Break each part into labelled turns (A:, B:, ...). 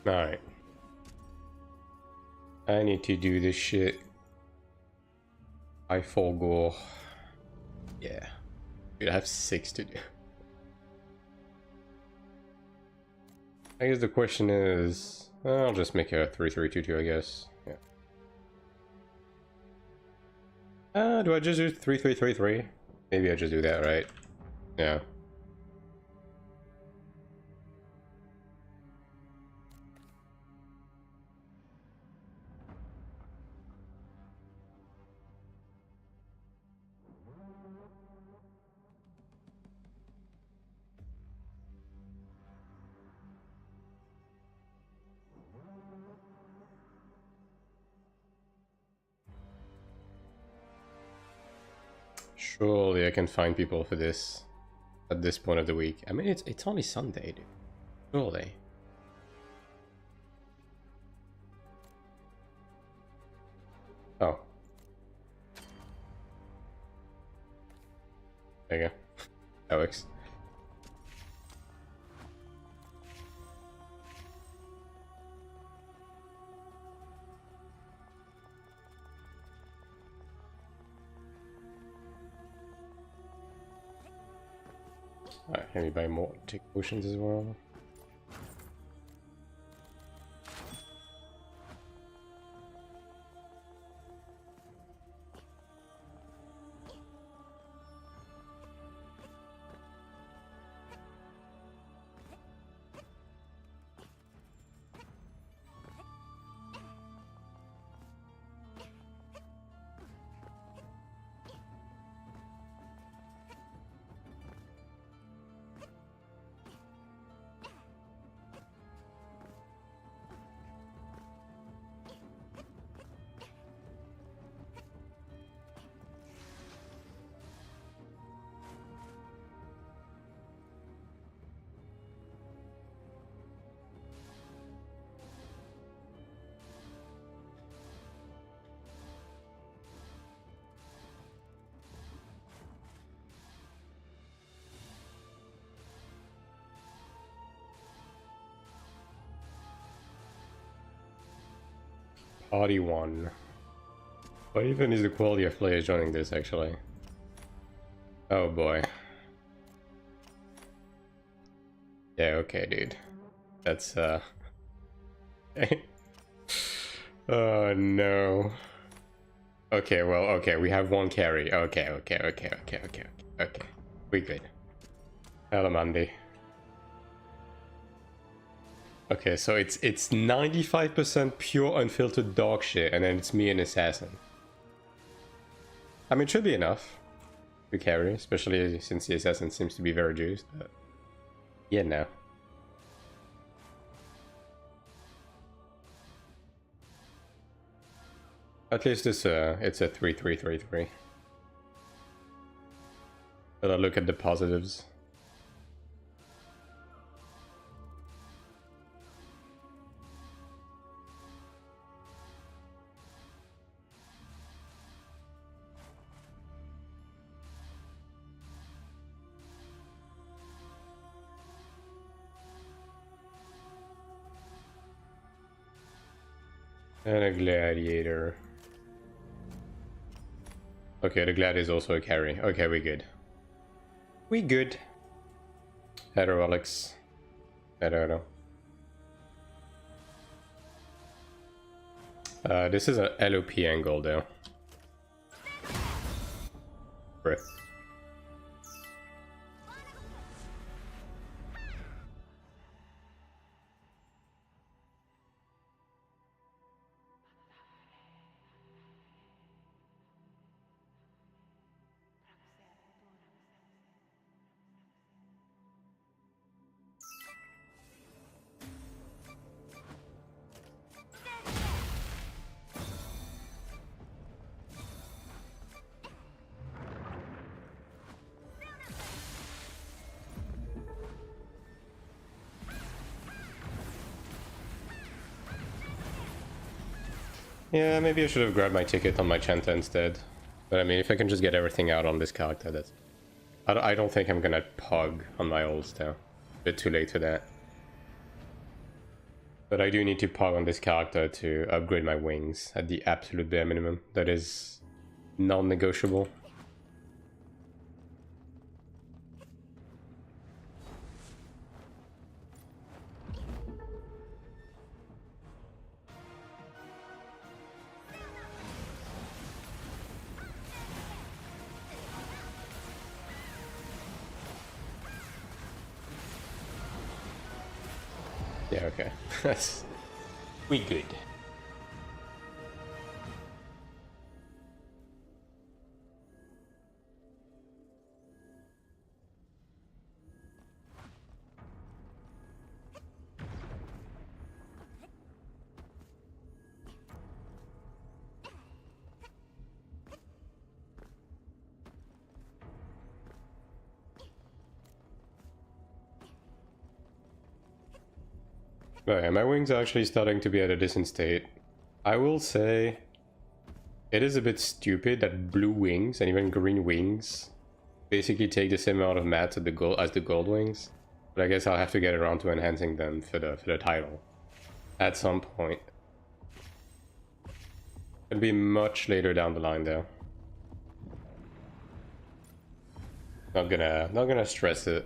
A: Alright. I need to do this shit. I forgo. Yeah. Dude, I have 6 to do. I guess the question is... I'll just make a 3-3-2-2, I guess. Yeah. Do I just do 3-3-3-3? Maybe I just do that, right? Yeah. Surely I can find people for this at this point of the week. I mean, it's only Sunday, dude. Surely. Oh. There you go. That works. Alright, let me buy more tick potions as well. Party 1. What even is the quality of players joining this, actually? Oh boy. Yeah, okay, dude. That's, oh, no. Okay, well, okay, we have 1 carry. Okay. We good. Hello, Mandy. Okay, so it's 95% pure unfiltered dog shit, and then it's me and assassin. I mean, it should be enough to carry, especially since the assassin seems to be very juiced, but yeah, no. At least it's a 3-3-3-3. But I look at the positives. And a gladiator. Okay, the glad is also a carry. Okay, we good. We good. Hello, Alex. Hello. This is an LOP angle, though. Breath. Yeah, maybe I should have grabbed my ticket on my Chanta instead. But I mean, if I can just get everything out on this character, that's... I don't think I'm gonna pug on my ults though. A bit too late for that. But I do need to pog on this character to upgrade my wings at the absolute bare minimum. That is non-negotiable. Yeah, okay. We good. But yeah, my wings are actually starting to be at a decent state. I will say it is a bit stupid that blue wings and even green wings basically take the same amount of mats as the gold wings. But I guess I'll have to get around to enhancing them for the title at some point. It'll be much later down the line though. Not gonna stress it.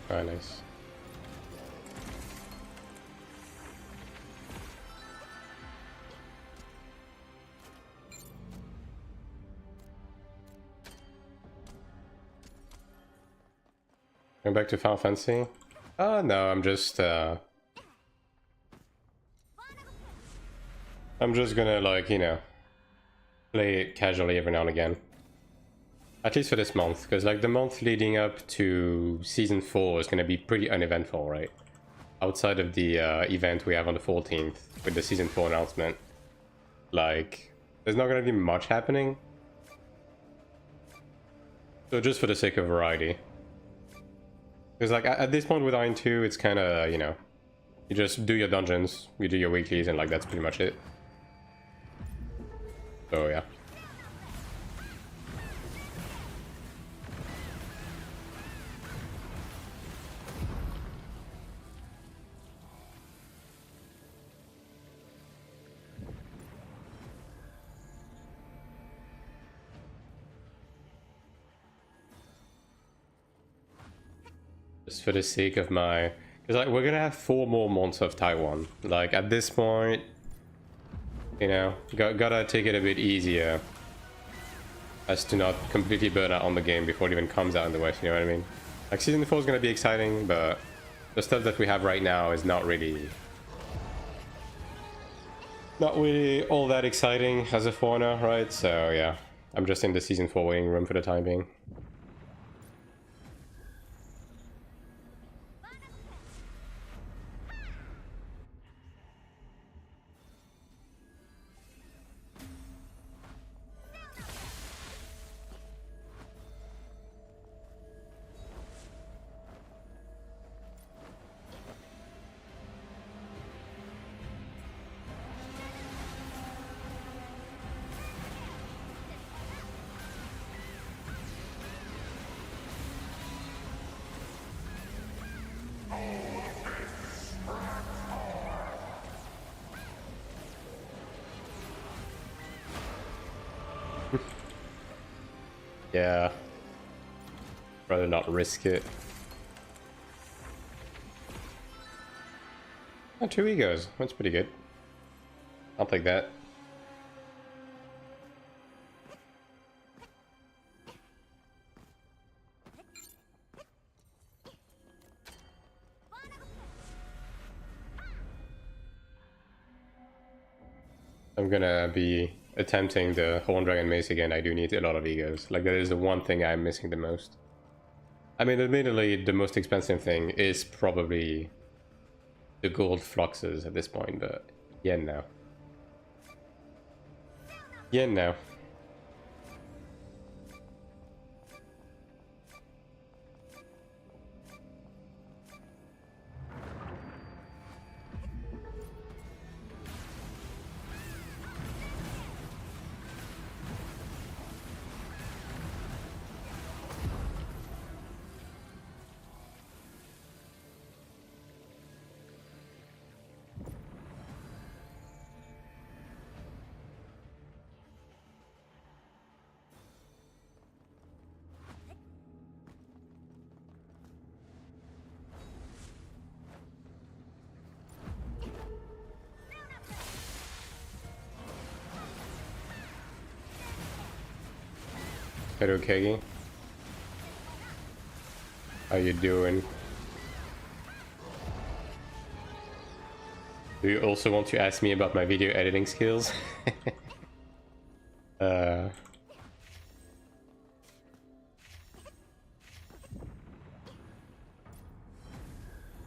A: Ah, nice. Going back to Final Fantasy? No, I'm just gonna, like, you know, play it casually every now and again. At least for this month, because like the month leading up to Season 4 is gonna be pretty uneventful, right? Outside of the event we have on the 14th with the Season 4 announcement. Like, there's not gonna be much happening. So just for the sake of variety. Because like at this point with AION2, it's kind of, you know, you just do your dungeons, you do your weeklies, and like that's pretty much it. So yeah. Just for the sake of my... Because like, we're gonna have 4 more months of Taiwan. Like, at this point, you know, gotta take it a bit easier. As to not completely burn out on the game before it even comes out in the West, you know what I mean? Like, Season 4 is gonna be exciting, but the stuff that we have right now is not really... Not really all that exciting as a foreigner, right? So, yeah. I'm just in the Season 4 waiting room for the time being. Yeah. Rather not risk it. Oh, 2 egos. That's pretty good. I'll take that. I'm gonna be attempting the Horn Dragon Mace again, I do need a lot of egos. Like, that is the one thing I'm missing the most. I mean, admittedly, the most expensive thing is probably the gold fluxes at this point, but yen now. Yen now. Hello, Kegi. How you doing? Do you also want to ask me about my video editing skills? That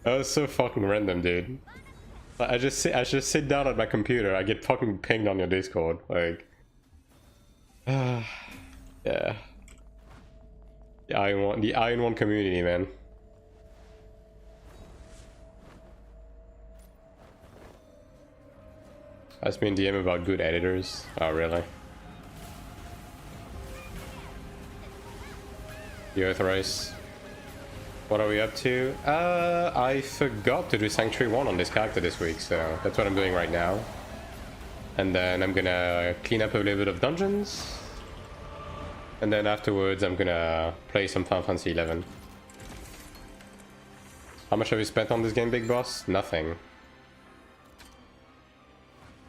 A: was so fucking random, dude. Like, I just sit down at my computer, I get fucking pinged on your Discord, like... yeah. The AION2 community, man. Ask me in DM about good editors. Oh, really? The Earthrise. What are we up to? I forgot to do Sanctuary 1 on this character this week, so that's what I'm doing right now. And then I'm gonna clean up a little bit of dungeons. And then afterwards, I'm gonna play some Final Fantasy 11. How much have you spent on this game, Big Boss? Nothing.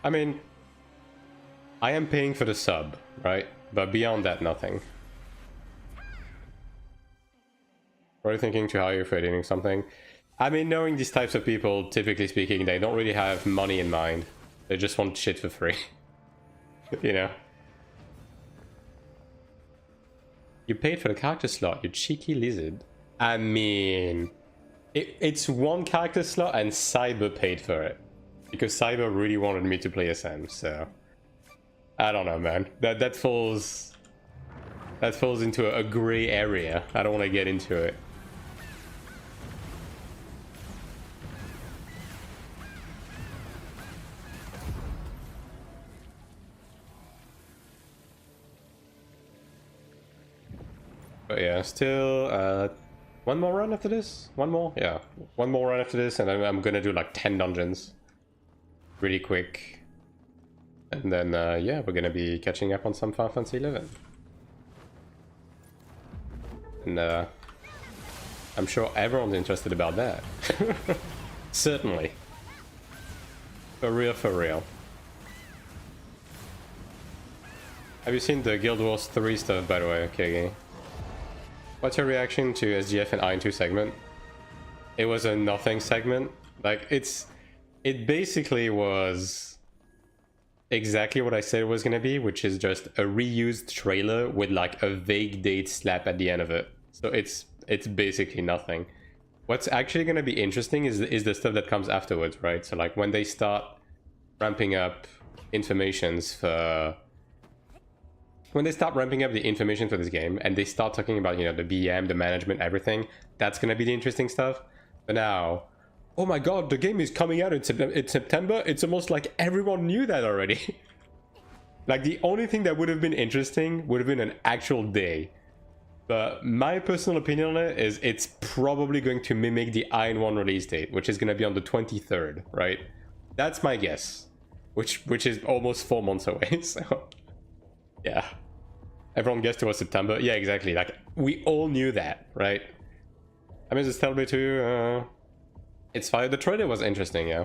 A: I mean, I am paying for the sub, right? But beyond that, nothing. What are you thinking to hire for editing something? I mean, knowing these types of people, typically speaking, they don't really have money in mind. They just want shit for free. You know? You paid for the character slot, you cheeky lizard. I mean, it's one character slot and Cyber paid for it. Because Cyber really wanted me to play SM, so... I don't know, man. That falls into a gray area. I don't want to get into it. But yeah, still, one more run after this? One more? Yeah, one more run after this, and then I'm gonna do like 10 dungeons. Really quick. And then, yeah, we're gonna be catching up on some Final Fantasy 11. And, I'm sure everyone's interested about that. Certainly. For real, for real. Have you seen the Guild Wars 3 stuff, by the way, Kegi? What's your reaction to SGF and AION2 segment? It was a nothing segment. Like, it basically was exactly what I said it was gonna be, which is just a reused trailer with like a vague date slap at the end of it. So it's basically nothing. What's actually gonna be interesting is the stuff that comes afterwards, right? So like when they start ramping up informations for... When they start ramping up the information for this game and they start talking about, you know, the BM, the management, everything, that's gonna be the interesting stuff. But now, oh my god, the game is coming out in September. It's almost like everyone knew that already. Like, the only thing that would have been interesting would have been an actual day. But my personal opinion on it is it's probably going to mimic the AION1 release date, which is going to be on the 23rd, right? That's my guess, which is almost 4 months away, so... Yeah. Everyone guessed it was September. Yeah, exactly. Like, we all knew that, right? I mean, it's Stelby too. It's fine. The trailer was interesting, yeah.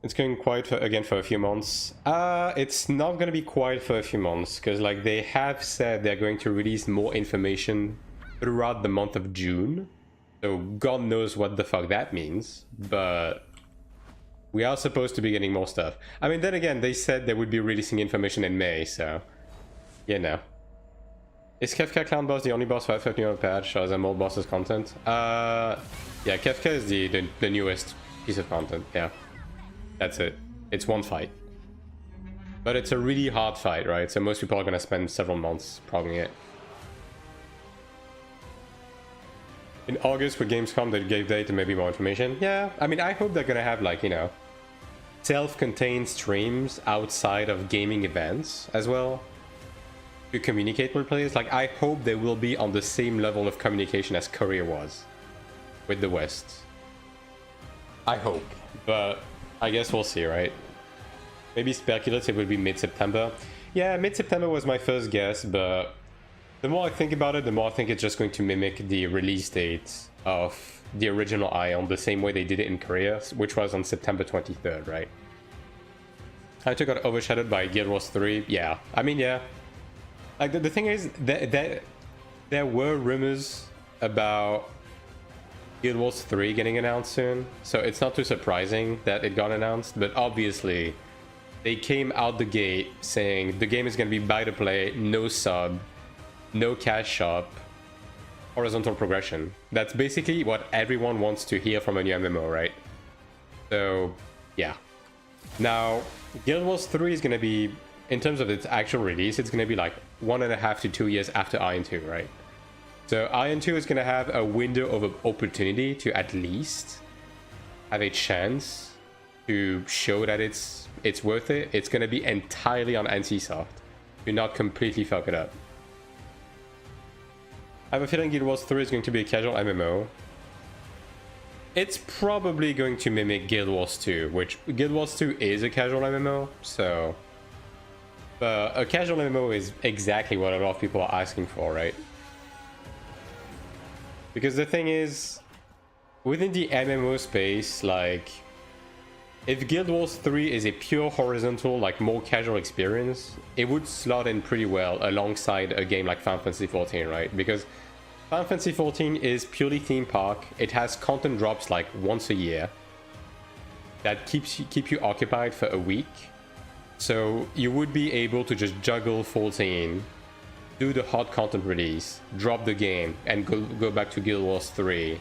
A: It's going quiet for, again for a few months. It's not going to be quiet for a few months, because like they have said they're going to release more information throughout the month of June. So God knows what the fuck that means, but We are supposed to be getting more stuff. I mean, then again, they said they would be releasing information in May, so... You know. Is Kefka Clown Boss the only boss for FFXI patch, or is there more bosses content? Yeah, Kefka is the newest piece of content, yeah. That's it. It's one fight. But it's a really hard fight, right? So most people are gonna spend several months progging it. In August with Gamescom, they gave date and maybe more information. Yeah, I mean, I hope they're gonna have, like, you know, self-contained streams outside of gaming events as well to communicate with players. Like, I hope they will be on the same level of communication as Korea was with the West. I hope, but I guess we'll see, right? Maybe speculative would be mid-September. Yeah, mid-September was my first guess, but the more I think about it, the more I think it's just going to mimic the release date of the original AION, the same way they did it in Korea, which was on September 23rd, right? AION2 got overshadowed by Guild Wars 3. Yeah, I mean, yeah. Like, the thing is, there were rumors about Guild Wars 3 getting announced soon, so it's not too surprising that it got announced, but obviously, they came out the gate saying the game is going to be buy to play, no sub, no cash shop, horizontal progression. That's basically what everyone wants to hear from a new MMO, right? So, yeah. Now, Guild Wars 3 is going to be, in terms of its actual release, it's going to be like 1.5 to 2 years after AION2, right? So AION2 is going to have a window of opportunity to at least have a chance to show that it's worth it. It's going to be entirely on NCSoft. Do not completely fuck it up. I have a feeling Guild Wars 3 is going to be a casual MMO. It's probably going to mimic Guild Wars 2, which Guild Wars 2 is a casual MMO, so... a casual MMO is exactly what a lot of people are asking for, right? Because the thing is, within the MMO space, like, if Guild Wars 3 is a pure horizontal, like, more casual experience, it would slot in pretty well alongside a game like Final Fantasy XIV, right? Because Final Fantasy XIV is purely theme park. It has content drops like once a year that keep you occupied for a week. So you would be able to just juggle 14, do the hot content release, drop the game, and go back to Guild Wars 3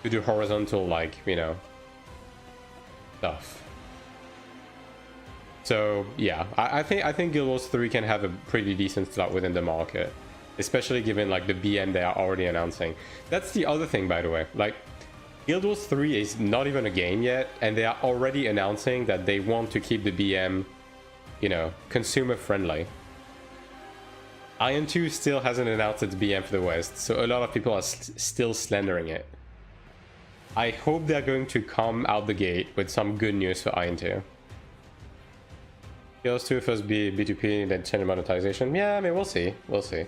A: to do horizontal, like, you know, stuff. So yeah, I think Guild Wars 3 can have a pretty decent slot within the market, especially given like the BM they are already announcing. That's the other thing, by the way. Like, Guild Wars 3 is not even a game yet, and they are already announcing that they want to keep the BM, you know, consumer friendly. AION2 still hasn't announced its BM for the West, so a lot of people are still slandering it. I hope they're going to come out the gate with some good news for AION2. Guild Wars 2 first be B2P, then channel monetization. Yeah, I mean, we'll see. We'll see.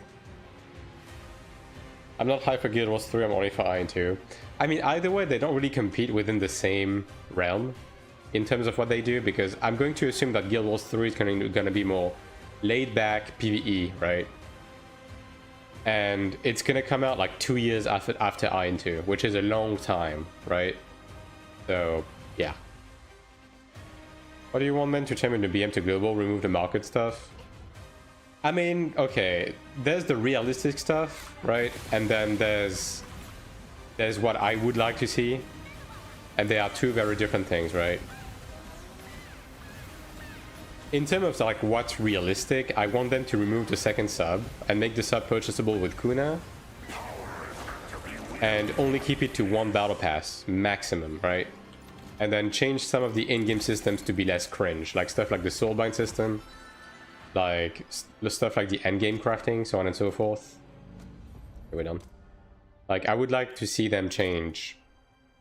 A: I'm not hyped for Guild Wars 3, I'm only for AION2. I mean, either way, they don't really compete within the same realm in terms of what they do, because I'm going to assume that Guild Wars 3 is going to be more laid-back PvE, right? And it's going to come out like 2 years after AION2, which is a long time, right? So, yeah. What do you want, man, to champion the BM to global, remove the market stuff? I mean, okay, there's the realistic stuff, right? And then there's what I would like to see. And they are two very different things, right? In terms of like what's realistic, I want them to remove the second sub and make the sub purchasable with Kuna. And only keep it to 1 battle pass maximum, right? And then change some of the in-game systems to be less cringe, like stuff like the soulbind system, like the stuff like the endgame crafting, so on and so forth. Okay, we're done. Like, I would like to see them change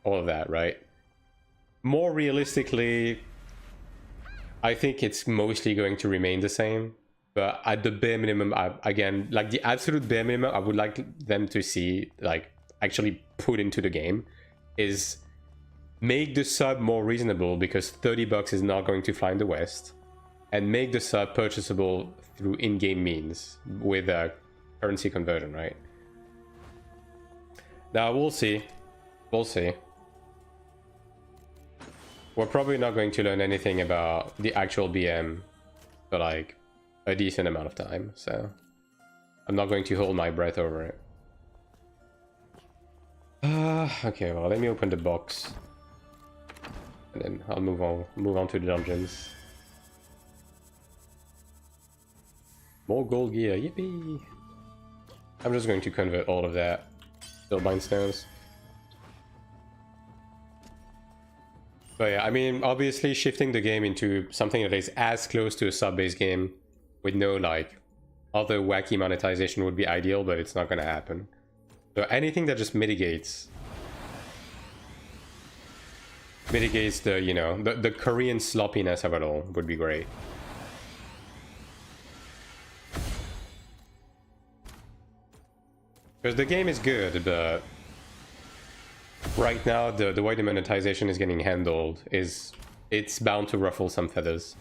A: all of that, right? More realistically, I think it's mostly going to remain the same, but at the bare minimum, again, like the absolute bare minimum, I would like them to see, like, actually put into the game is make the sub more reasonable, because $30 is not going to fly in the West, and make the sub purchasable through in-game means with a currency conversion, right? Now we'll see. We'll see. we're probably not going to learn anything about the actual BM for like a decent amount of time, so I'm not going to hold my breath over it. Okay, well, let me open the box, and then I'll move on to the dungeons. More gold gear, yippee! I'm just going to convert all of that Spellbind stones. But yeah, I mean, obviously shifting the game into something that is as close to a sub-based game with no like other wacky monetization would be ideal, but it's not gonna happen. So anything that just mitigates the, you know, the Korean sloppiness of it all would be great. Because the game is good, but right now the way the monetization is getting handled is it's bound to ruffle some feathers.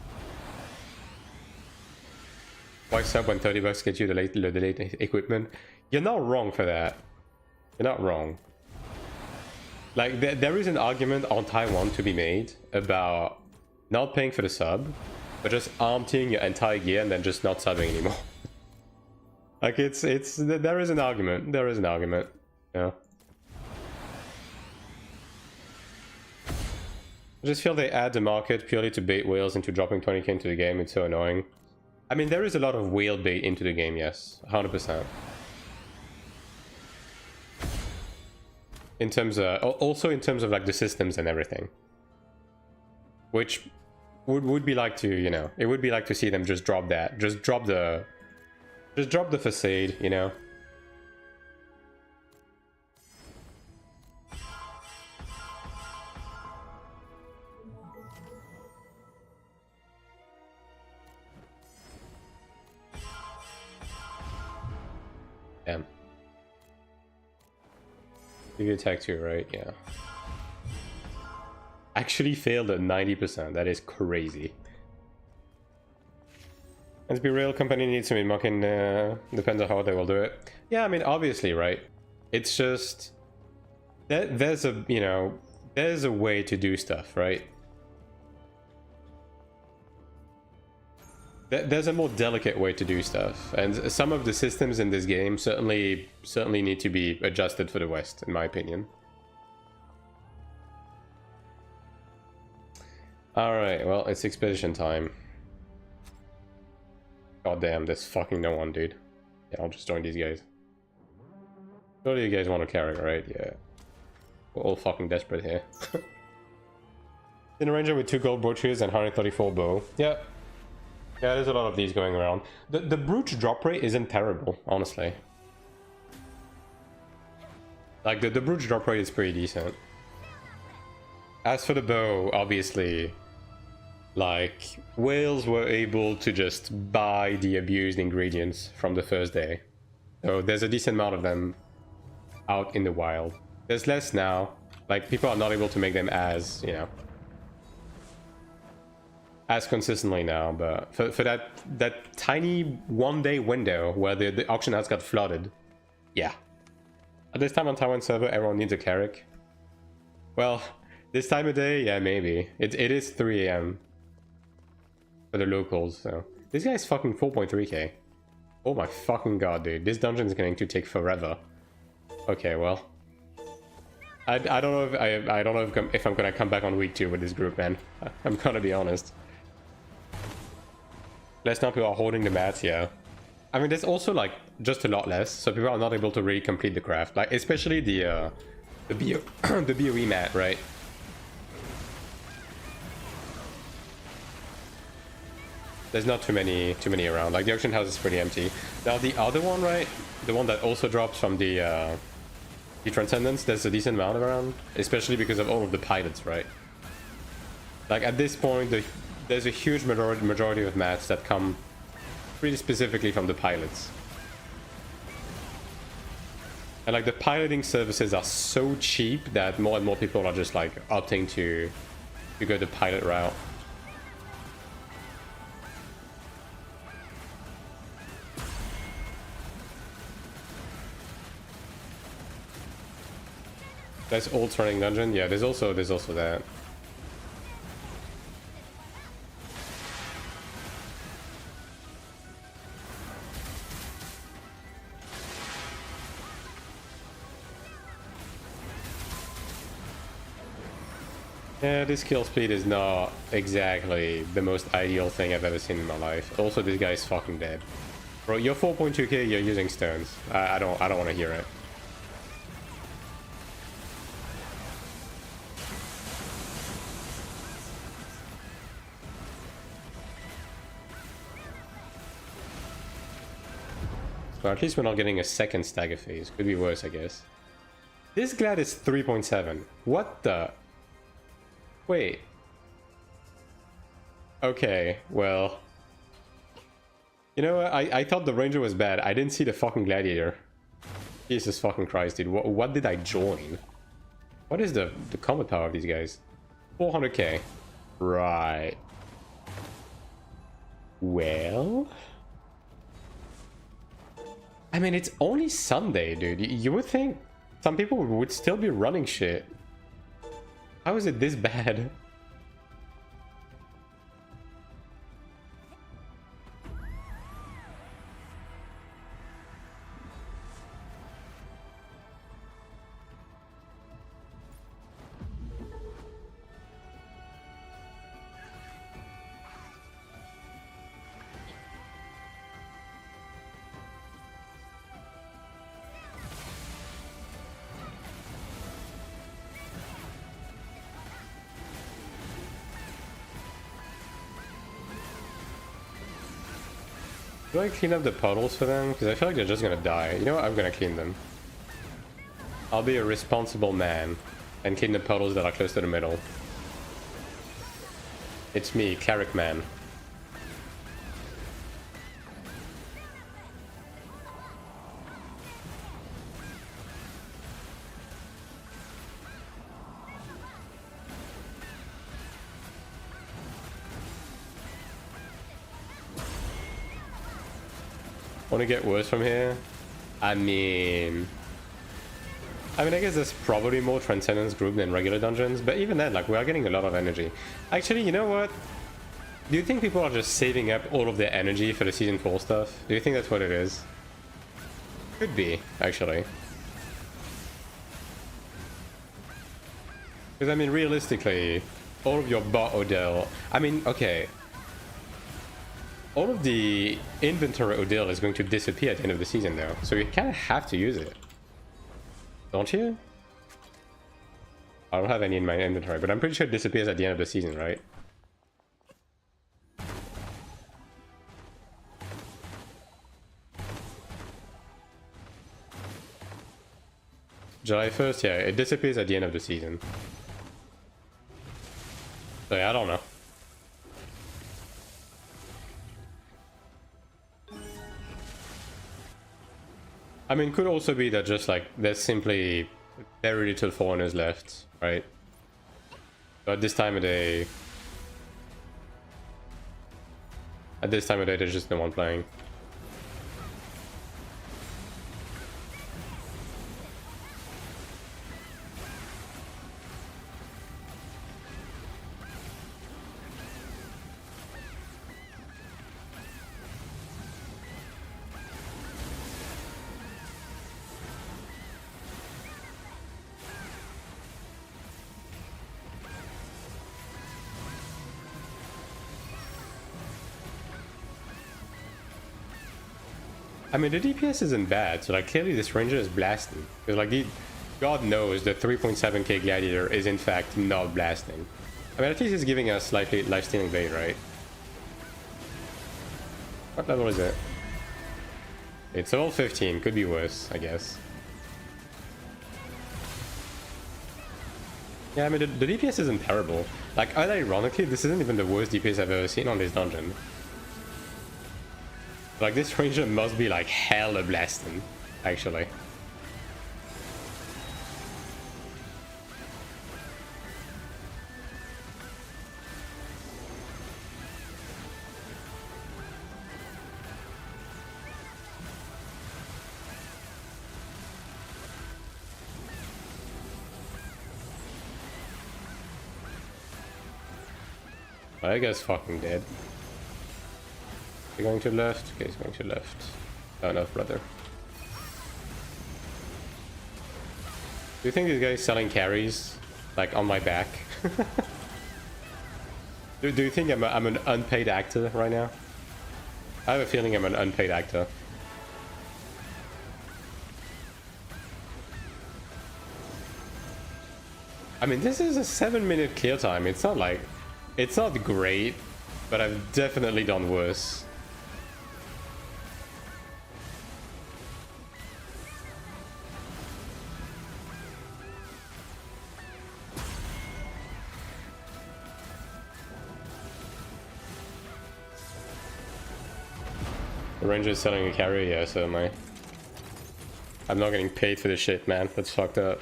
A: Why sub when $30 gets you the late equipment? You're not wrong for that. You're not wrong. Like there is an argument on Taiwan to be made about not paying for the sub, but just emptying your entire gear and then just not subbing anymore. Like there is an argument. There is an argument. Yeah. I just feel they add the market purely to bait whales into dropping 20k into the game. It's so annoying. I mean, there is a lot of whale bait into the game, yes. 100%. In terms of... Also in terms of, like, the systems and everything. Which would be like to, you know... It would be like to see them just drop that. Just drop the facade, you know? Damn. You attack too, right? Yeah. Actually failed at 90%. That is crazy. Let's be real, company needs some mocking, depends on how they will do it. Yeah, I mean, obviously, right? It's just... There's a, you know, there's a way to do stuff, right? There's a more delicate way to do stuff, and some of the systems in this game certainly need to be adjusted for the West, in my opinion. Alright, well, it's expedition time. God damn, there's fucking no one, dude. Yeah, I'll just join these guys. Surely you guys want a Cleric, right? Yeah. We're all fucking desperate here. In a ranger with 2 gold brooches and 134 bow. Yeah. Yeah, there's a lot of these going around. The brooch drop rate isn't terrible, honestly. Like, the brooch drop rate is pretty decent. As for the bow, obviously, like, whales were able to just buy the abused ingredients from the first day. So there's a decent amount of them out in the wild. There's less now. Like, people are not able to make them as, you know, as consistently now, but for that tiny one-day window where the auction house got flooded, yeah. At this time on Taiwan server, everyone needs a Cleric. Well, this time of day, yeah, maybe. It is 3 AM for the locals, so... This guy's fucking 4.3k. Oh my fucking god, dude. This dungeon is going to take forever. Okay, well... I don't know if I don't know if I'm gonna come back on week 2 with this group, man. I'm gonna be honest. Less now people are holding the mats, yeah. I mean, there's also, like, just a lot less, so people are not able to really complete the craft. Like, especially the BOE mat, right? There's not too many around. Like, the auction house is pretty empty. Now, the other one, right? The one that also drops from the Transcendence, there's a decent amount around, especially because of all of the pilots, right? Like, at this point, there's a huge majority of mats that come pretty specifically from the pilots. And like the piloting services are so cheap that more and more people are just like opting to go the pilot route. That's old turning dungeon. Yeah, there's also that. Yeah, this kill speed is not exactly the most ideal thing I've ever seen in my life. Also, this guy is fucking dead. Bro, you're 4.2k, you're using stones. I don't want to hear it. Well, at least we're not getting a second stagger phase. Could be worse, I guess. This Glad is 3.7. What the? Wait. Okay, well. You know what? I thought the Ranger was bad. I didn't see the fucking Gladiator. Jesus fucking Christ, dude. What did I join? What is the combat power of these guys? 400k. Right. Well... I mean, it's only Sunday, dude. You would think some people would still be running shit. How is it this bad? Do I clean up the puddles for them? Because I feel like they're just gonna die. You know what? I'm gonna clean them. I'll be a responsible man and clean the puddles that are close to the middle. It's me, Cleric man. Want to get worse from here? I mean, I guess there's probably more Transcendence group than regular dungeons, but even then, like, we are getting a lot of energy. Actually, you know what? Do you think people are just saving up all of their energy for the Season 4 stuff? Do you think that's what it is? Could be, actually. Because, I mean, realistically, all of your bot Odell... I mean, okay... All of the inventory Odell is going to disappear at the end of the season though, so you kind of have to use it. Don't you? I don't have any in my inventory, but I'm pretty sure it disappears at the end of the season, right? July 1st, yeah, it disappears at the end of the season. So yeah, I don't know. I mean, could also be that just like there's simply very little foreigners left, right? So at this time of day, there's just no one playing. I mean, the DPS isn't bad, so like clearly this Ranger is blasting. Because like God knows the 3.7k Gladiator is in fact not blasting. I mean, at least it's giving us slightly life-stealing blade, right? What level is it? It's level 15, could be worse, I guess. Yeah, I mean, the DPS isn't terrible. Like, ironically, this isn't even the worst DPS I've ever seen on this dungeon. Like, this Ranger must be like hella blasting, actually. That guy's fucking dead. Is he going to left? Okay, he's going to left. Oh no, brother. Do you think this guy's selling carries? Like, on my back? Do you think I'm an unpaid actor right now? I have a feeling I'm an unpaid actor. I mean, this is a 7-minute clear time. It's not like... It's not great, but I've definitely done worse. The ranger is selling a carrier, yeah, so am I. I'm not getting paid for this shit, man. That's fucked up.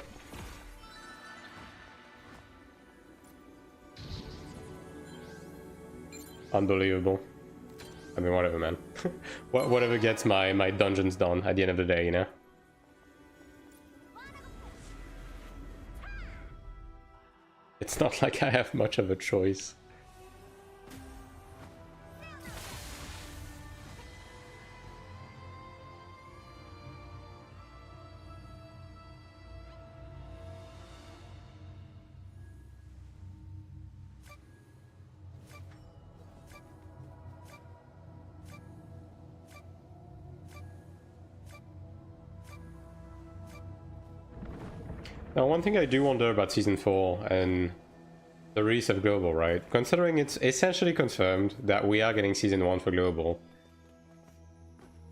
A: Unbelievable. I mean, whatever, man. Whatever gets my dungeons done at the end of the day, you know? It's not like I have much of a choice. Now, one thing I do wonder about Season 4 and the release of Global, right? Considering it's essentially confirmed that we are getting Season 1 for Global,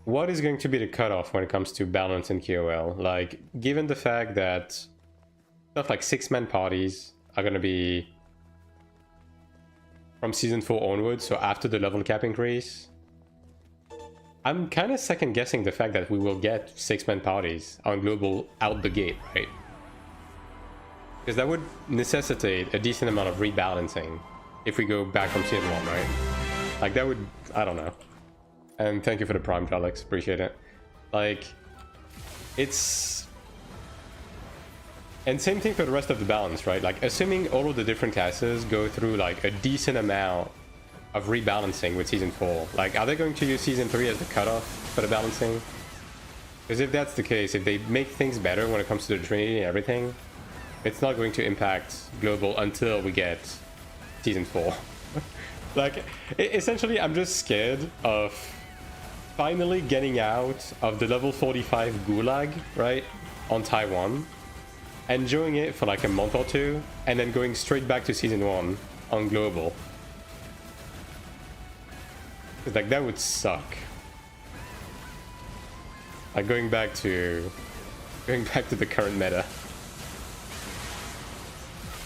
A: what is going to be the cutoff when it comes to balance in QOL? Like, given the fact that stuff like 6-man parties are going to be from Season 4 onwards, so after the level cap increase, I'm kind of second guessing the fact that we will get 6-man parties on Global out the gate, right? Because that would necessitate a decent amount of rebalancing if we go back from Season 1, right? Like, that would... I don't know. And thank you for the Prime, Alex. Appreciate it. Like, it's... And same thing for the rest of the balance, right? Like, assuming all of the different classes go through, like, a decent amount of rebalancing with Season 4. Like, are they going to use Season 3 as the cutoff for the balancing? Because if that's the case, if they make things better when it comes to the Trinity and everything, it's not going to impact Global until we get Season 4. Like, essentially, I'm just scared of finally getting out of the level 45 gulag, right, on Taiwan, enjoying it for like a month or two, and then going straight back to Season 1 on Global. Like, that would suck. Like, going back to the current meta.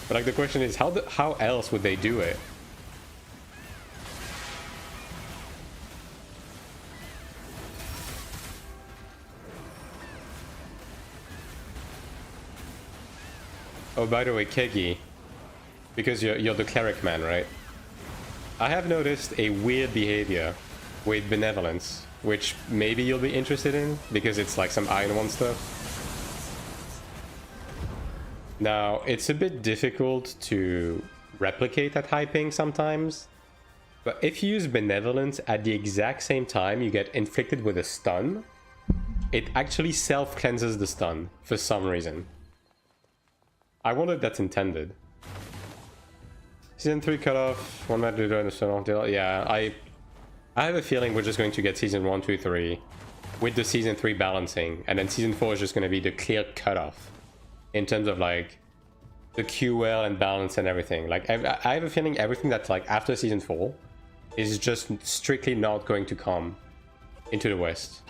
A: But like, the question is, how else would they do it? Oh, by the way, Kegi, because you're the cleric man, right? I have noticed a weird behavior with benevolence, which maybe you'll be interested in, because it's like some AION2 stuff. Now, it's a bit difficult to replicate at high ping sometimes, but if you use Benevolence at the exact same time you get inflicted with a stun, it actually self-cleanses the stun for some reason. I wonder if that's intended. Season 3 cutoff, one man to do in the stun deal. Yeah, I have a feeling we're just going to get Season 1, 2, 3 with the Season 3 balancing, and then Season 4 is just going to be the clear cutoff in terms of like the QL and balance and everything. Like, I have a feeling everything that's like after Season 4 is just strictly not going to come into the West.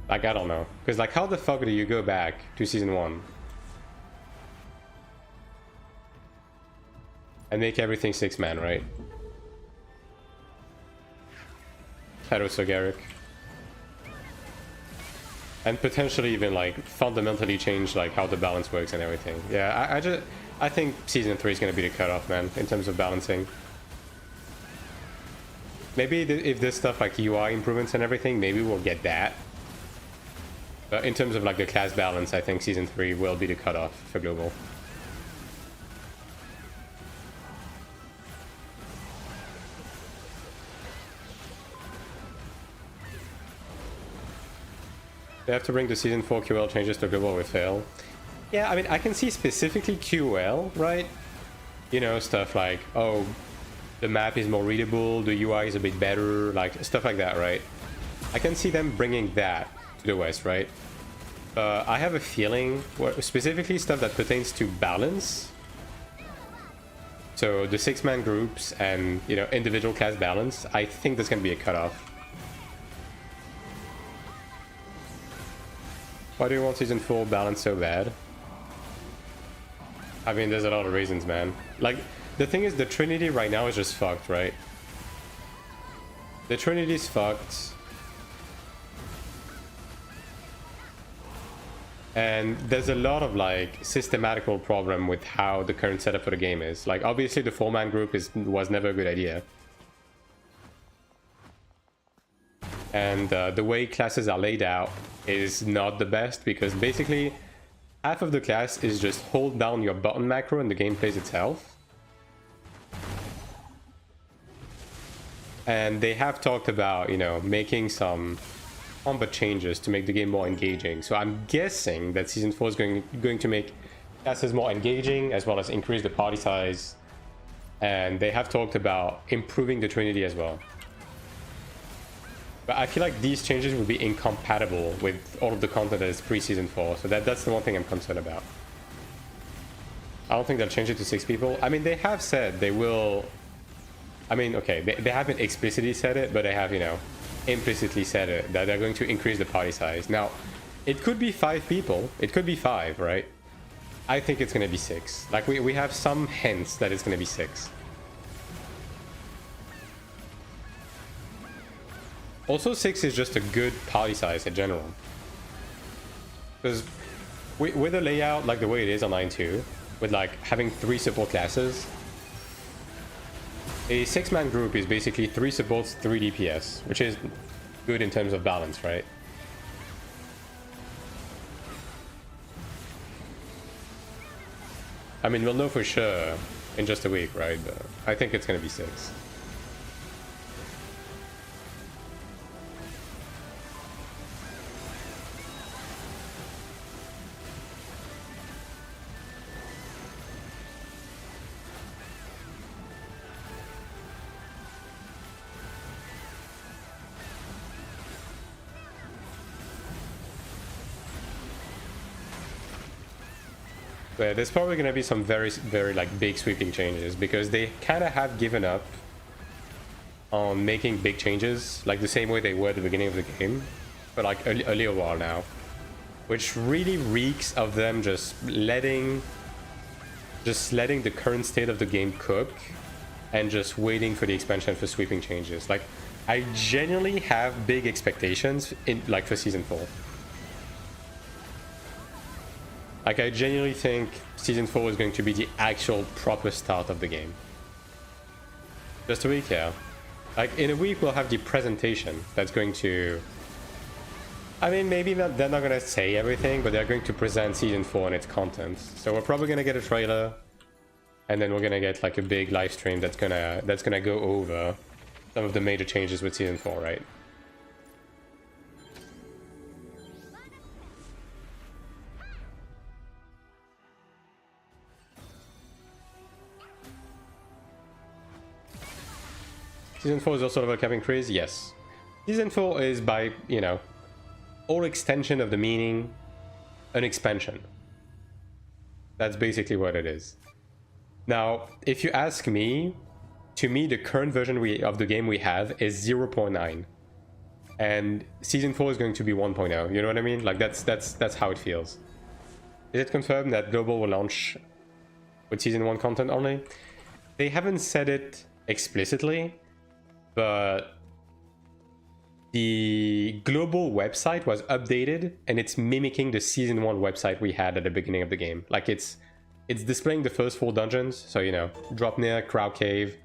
A: Like, I don't know, because like, how the fuck do you go back to Season 1 and make everything 6-man, right? Hello, Sir Garrick. And potentially even like fundamentally change like how the balance works and everything. Yeah, I think Season 3 is going to be the cutoff, man, in terms of balancing. Maybe if this stuff like UI improvements and everything, maybe we'll get that. But in terms of like the class balance, I think Season 3 will be the cutoff for Global. They have to bring the Season 4 QL changes to Global with fail. Yeah, I mean, I can see specifically QL, right? You know, stuff like, oh, the map is more readable, the UI is a bit better, like stuff like that, right? I can see them bringing that to the West, right? I have a feeling, specifically stuff that pertains to balance. So the 6-man groups and, you know, individual class balance, I think there's going to be a cutoff. Why do you want Season 4 balance so bad? I mean, there's a lot of reasons, man. Like, the thing is, the Trinity right now is just fucked, right? The Trinity's fucked. And there's a lot of, like, systematical problem with how the current setup for the game is. Like, obviously, the 4-man group was never a good idea. And the way classes are laid out is not the best, because basically half of the class is just hold down your button macro and the game plays itself. And they have talked about, you know, making some combat changes to make the game more engaging. So I'm guessing that Season 4 is going to make classes more engaging, as well as increase the party size. And they have talked about improving the Trinity as well. But I feel like these changes would be incompatible with all of the content that is pre-Season 4. So that's the one thing I'm concerned about. I don't think they'll change it to 6 people. I mean, they have said they will... I mean, okay, they haven't explicitly said it, but they have, you know, implicitly said it, that they're going to increase the party size. Now, it could be 5 people. It could be 5, right? I think it's going to be 6. Like, we have some hints that it's going to be 6. Also, 6 is just a good party size in general. Because with the layout, like the way it is on AION2, with like having 3 support classes, a 6-man group is basically 3 supports, 3 DPS, which is good in terms of balance, right? I mean, we'll know for sure in just a week, right? But I think it's going to be 6. But there's probably going to be some very, very like big sweeping changes, because they kind of have given up on making big changes like the same way they were at the beginning of the game for like a little while now, which really reeks of them just letting the current state of the game cook and just waiting for the expansion for sweeping changes. Like, I genuinely have big expectations in like for Season 4. Like, I genuinely think Season 4 is going to be the actual proper start of the game. Just a week, yeah. Like, in a week we'll have the presentation that's going to... I mean, maybe they're not going to say everything, but they're going to present Season 4 and its content. So we're probably going to get a trailer, and then we're going to get like a big live stream that's gonna go over some of the major changes with Season 4, right? Season 4 is also about Cabin Craze? Yes. Season 4 is, by, you know, all extension of the meaning, an expansion. That's basically what it is. Now, if you ask me, to me, the current version of the game we have is 0.9. And Season 4 is going to be 1.0. You know what I mean? Like, that's how it feels. Is it confirmed that Global will launch with Season 1 content only? They haven't said it explicitly, but the global website was updated and it's mimicking the Season 1 website we had at the beginning of the game. Like, it's displaying the first 4 dungeons, so, you know, Dropnir, Crowd Cave,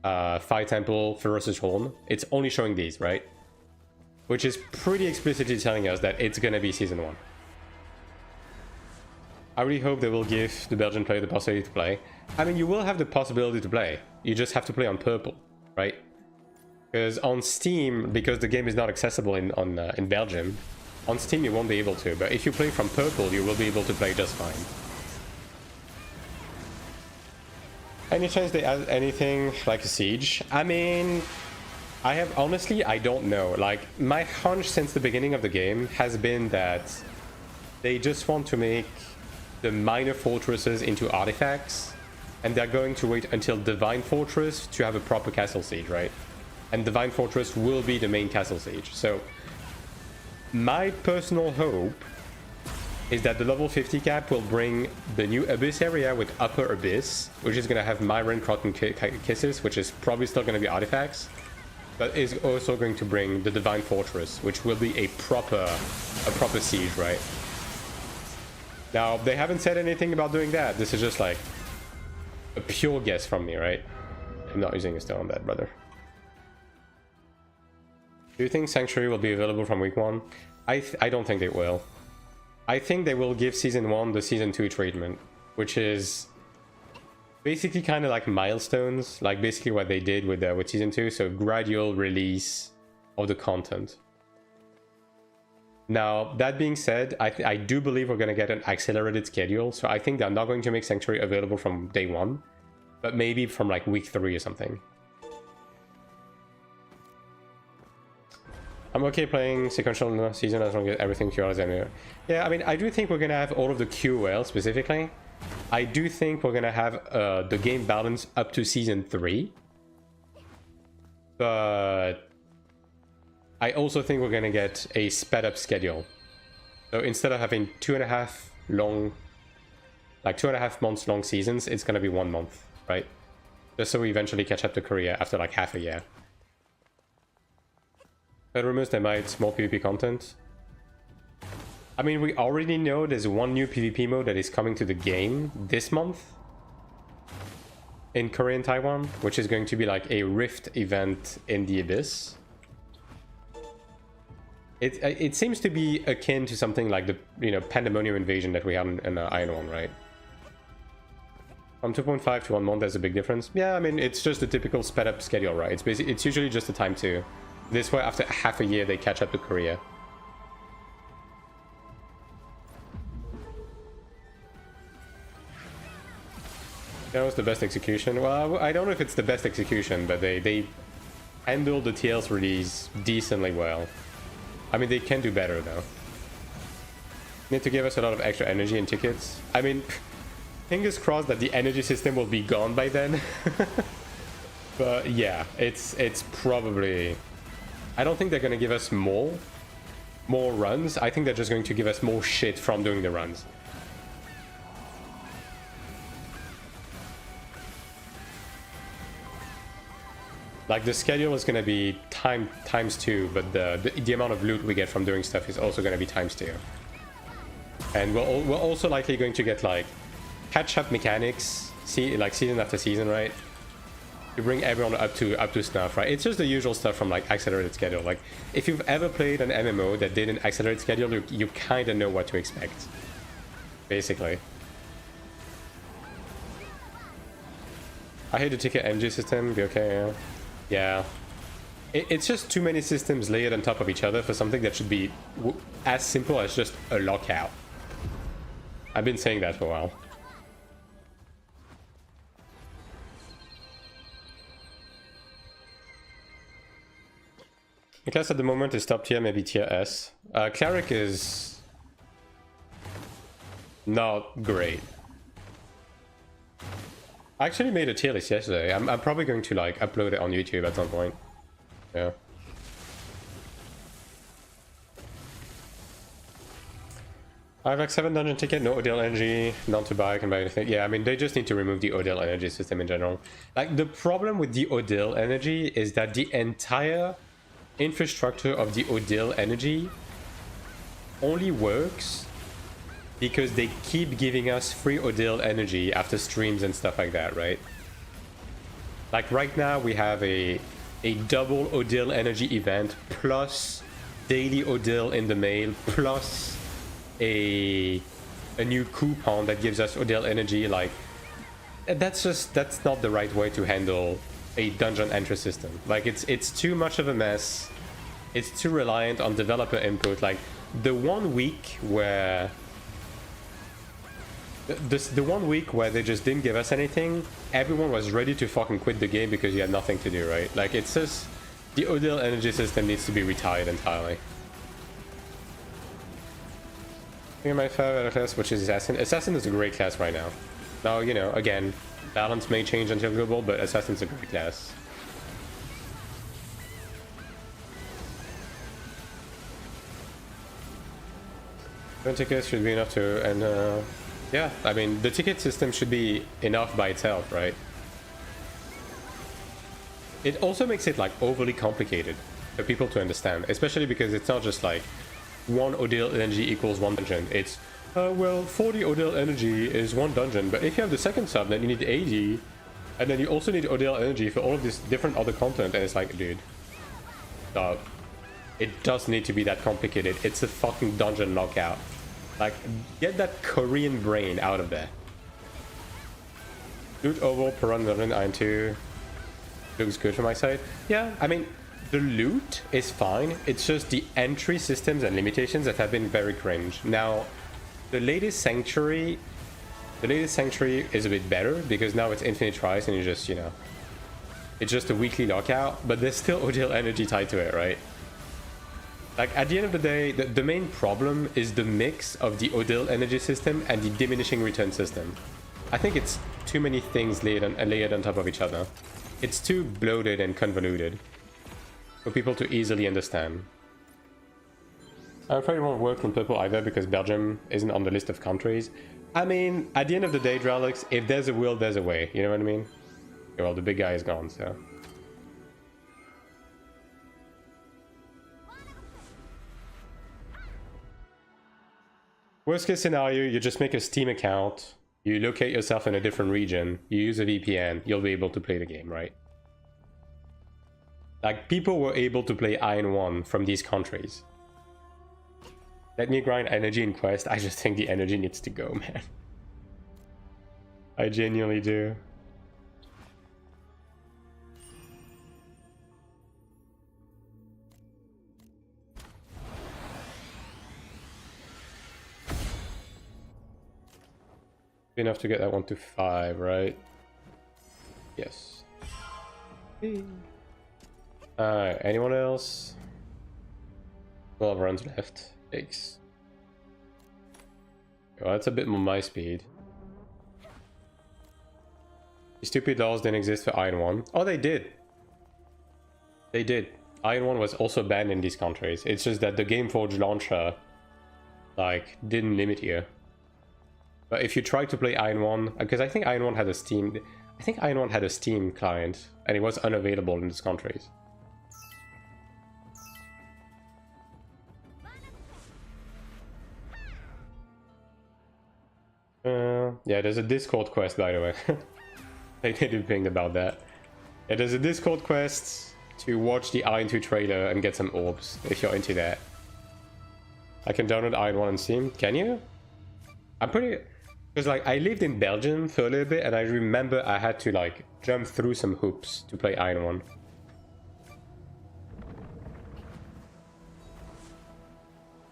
A: Fire Temple, Ferocious Horn. It's only showing these, right? Which is pretty explicitly telling us that it's gonna be Season 1. I really hope they will give the Belgian player the possibility to play. I mean, you will have the possibility to play. You just have to play on purple, right? Because on Steam, because the game is not accessible in Belgium, on Steam you won't be able to. But if you play from purple, you will be able to play just fine. Any chance they add anything like a siege? I mean, honestly, I don't know. Like, my hunch since the beginning of the game has been that they just want to make the minor fortresses into artifacts, and they're going to wait until Divine Fortress to have a proper castle siege, right? And Divine Fortress will be the main castle siege. So my personal hope is that the level 50 cap will bring the new Abyss area with Upper Abyss, which is going to have Myron Cotton Kisses, which is probably still going to be artifacts, but is also going to bring the Divine Fortress, which will be a proper siege, right? Now, they haven't said anything about doing that. This is just like a pure guess from me, right? I'm not using a stone on that, brother. Do you think Sanctuary will be available from week 1? I don't think it will. I think they will give Season 1 the Season 2 treatment, which is basically kind of like milestones, like basically what they did with Season 2, so gradual release of the content. Now, that being said, I do believe we're going to get an accelerated schedule, so I think they're not going to make Sanctuary available from day 1, but maybe from like week 3 or something. I'm okay playing sequential season as long as everything QL is. Yeah, I mean, I do think we're going to have all of the QL specifically. I do think we're going to have the game balance up to Season 3. But I also think we're going to get a sped up schedule. So instead of having 2.5 months long seasons, it's going to be 1 month, right? Just so we eventually catch up to Korea after like half a year. But rumors they might more PvP content. I mean, we already know there's one new PvP mode that is coming to the game this month in Korea and Taiwan, which is going to be like a Rift event in the Abyss. It seems to be akin to something like the Pandemonium invasion that we had in AION2, right? From 2.5 to 1 month, there's a big difference. Yeah, I mean, it's just a typical sped up schedule, right? It's usually just a time to. This way, after half a year, they catch up to Korea. That was the best execution. Well, I don't know if it's the best execution, but they handled the TL's release decently well. I mean, they can do better, though. Need to give us a lot of extra energy and tickets. I mean, fingers crossed that the energy system will be gone by then. But yeah, it's probably... I don't think they're going to give us more runs. I think they're just going to give us more shit from doing the runs. Like, the schedule is going to be times 2, but the amount of loot we get from doing stuff is also going to be times 2. And we're also likely going to get, like, catch-up mechanics, like season after season, right? To bring everyone up to snuff, right? It's just the usual stuff from like accelerated schedule. Like, if you've ever played an MMO that did an accelerated schedule, you kind of know what to expect, basically. I hate the ticket energy system. Be okay, yeah. It's just too many systems layered on top of each other for something that should be as simple as just a lockout. I've been saying that for a while. The class at the moment is top tier, maybe tier S. Cleric is not great. I actually made a tier list yesterday. I'm probably going to like upload it on YouTube at some point. Yeah. I have like 7 dungeon ticket, no Odell energy, none to buy, I can buy anything. Yeah, I mean, they just need to remove the Odell energy system in general. Like, the problem with the Odell energy is that the entire infrastructure of the Odell energy only works because they keep giving us free Odell energy after streams and stuff like that, right? Like right now we have a double Odell energy event plus daily Odell in the mail plus a new coupon that gives us Odell energy. Like, that's not the right way to handle a dungeon entry system. Like, it's too much of a mess. It's too reliant on developer input. Like, the 1 week where The 1 week where they just didn't give us anything, everyone was ready to fucking quit the game because you had nothing to do, right? Like, it's just... The Odile energy system needs to be retired entirely. I think my favorite class, which is Assassin. Assassin is a great class right now. Now, you know, again, balance may change until global, but Assassin's a great class. Tickets should be enough to, and yeah, I mean the ticket system should be enough by itself, right? It also makes it like overly complicated for people to understand, especially because it's not just like 1 Odile energy equals 1 dungeon. It's well, 40 Odile energy is 1 dungeon, but if you have the second sub, then you need 80, and then you also need Odile energy for all of this different other content, and it's like, dude, stop. It does need to be that complicated. It's a fucking dungeon knockout. Like, get that Korean brain out of there. Loot overall per run dungeon AION2 looks good from my side. Yeah, I mean, the loot is fine. It's just the entry systems and limitations that have been very cringe. Now, the latest Sanctuary is a bit better because now it's infinite tries and you just, you know, it's just a weekly lockout, but there's still Odile energy tied to it, right? Like, at the end of the day, the main problem is the mix of the Odile energy system and the diminishing return system. I think it's too many things layered on top of each other. It's too bloated and convoluted for people to easily understand. I'm afraid it won't work in purple either because Belgium isn't on the list of countries. I mean, at the end of the day, Dralix, if there's a will, there's a way. You know what I mean? Okay, well, the big guy is gone, so... Worst case scenario, you just make a Steam account, you locate yourself in a different region, you use a VPN, you'll be able to play the game, right? Like, people were able to play AION1 from these countries. Let me grind energy in Quest. I just think the energy needs to go, man. I genuinely do. Enough to get that 1 to 5, right? Yes. Alright, anyone else? 12 runs left. Thanks. Well, that's a bit more my speed. The stupid laws didn't exist for AION1. Oh, they did. They did. AION1 was also banned in these countries. It's just that the Gameforge launcher, like, didn't limit you. But if you try to play AION1, because I think AION1 had a Steam... I think AION1 had a Steam client, and it was unavailable in these countries. Yeah, there's a Discord quest, by the way. I didn't think about that. Yeah, there's a Discord quest to watch the AION2 trailer and get some orbs, if you're into that. I can download AION1 on Steam. Can you? I'm pretty... Because, like, I lived in Belgium for a little bit, and I remember I had to, like, jump through some hoops to play AION1.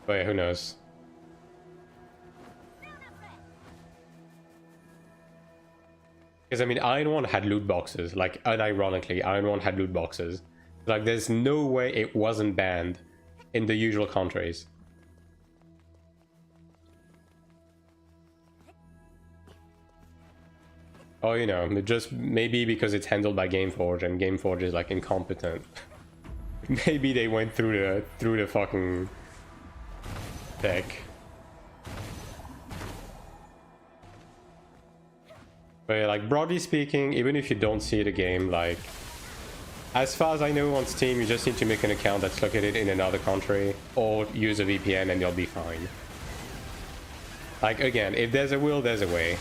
A: But yeah, who knows? Because, I mean, AION1 had loot boxes. Like, unironically, AION1 had loot boxes. Like, there's no way it wasn't banned in the usual countries. Oh, you know, just maybe because it's handled by Gameforge and Gameforge is like incompetent. Maybe they went through the fucking tech. But yeah, like, broadly speaking, even if you don't see the game, like, as far as I know on Steam, you just need to make an account that's located in another country or use a VPN and you'll be fine. Like, again, if there's a will, there's a way.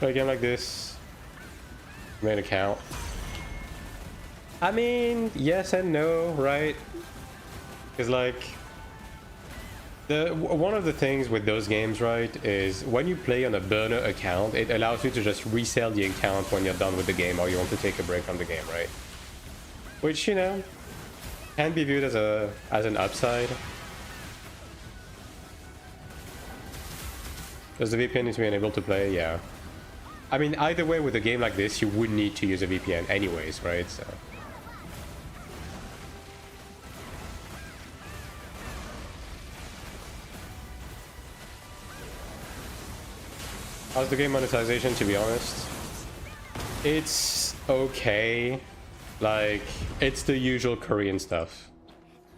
A: A game like this, main account. I mean, yes and no, right? Because, like, One of the things with those games, right, is when you play on a burner account, it allows you to just resell the account when you're done with the game or you want to take a break from the game, right? Which, you know, can be viewed as an upside. Does the VPN need to be enabled to play? Yeah. I mean, either way, with a game like this, you would need to use a VPN anyways, right? So. How's the game monetization, to be honest? It's okay. Like, it's the usual Korean stuff.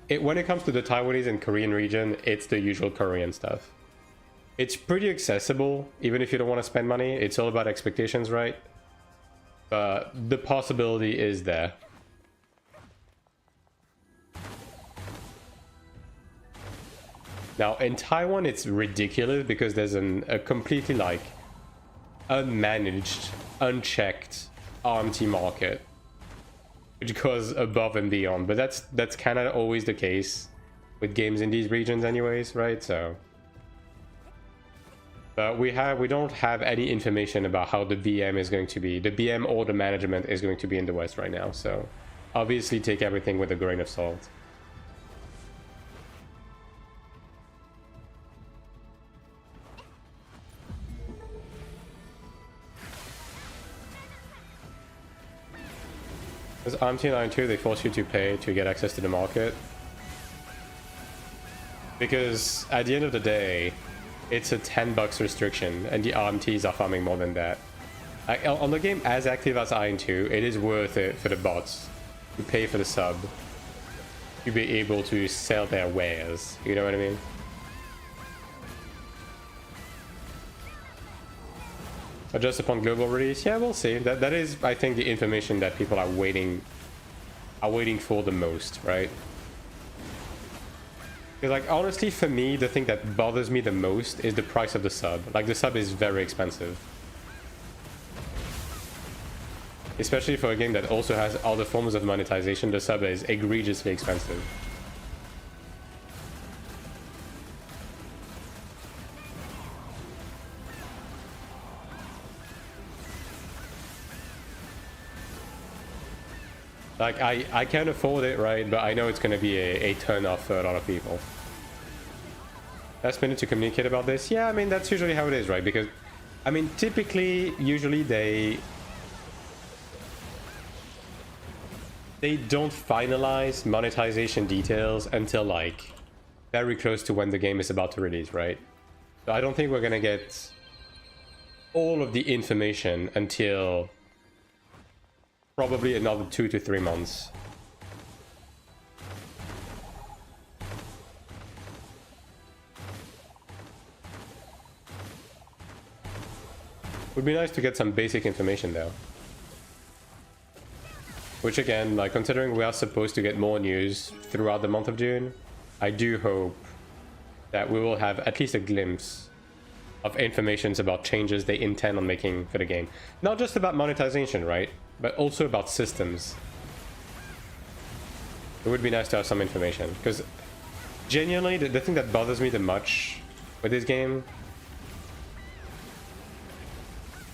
A: When it comes to the Taiwanese and Korean region, it's the usual Korean stuff. It's pretty accessible, even if you don't want to spend money. It's all about expectations, right? But the possibility is there. Now, in Taiwan, it's ridiculous because there's a completely, like, unmanaged, unchecked RMT market, which goes above and beyond. But that's kind of always the case with games in these regions anyways, right? So but we don't have any information about how the BM is going to be, the BM or the management is going to be in the West right now, so obviously take everything with a grain of salt. Because AION2 and AION2, they force you to pay to get access to the market. Because at the end of the day, it's a $10 restriction, and the RMTs are farming more than that. On the game as active as AION2, it is worth it for the bots to pay for the sub to be able to sell their wares. You know what I mean? Adjust upon global release? Yeah, we'll see. That is, I think, the information that people are waiting for the most, right? Because, like, honestly, for me, the thing that bothers me the most is the price of the sub. Like, the sub is very expensive. Especially for a game that also has other forms of monetization, the sub is egregiously expensive. Like, I can't afford it, right? But I know it's going to be a turn off for a lot of people. Last minute to communicate about this? Yeah, I mean, that's usually how it is, right? Because, I mean, typically, usually they don't finalize monetization details until, like, very close to when the game is about to release, right? So I don't think we're going to get all of the information until probably another 2 to 3 months. Would be nice to get some basic information though. Which again, like, considering we are supposed to get more news throughout the month of June, I do hope that we will have at least a glimpse of information about changes they intend on making for the game. Not just about monetization, right? But also about systems. It would be nice to have some information, because genuinely the thing that bothers me the much with this game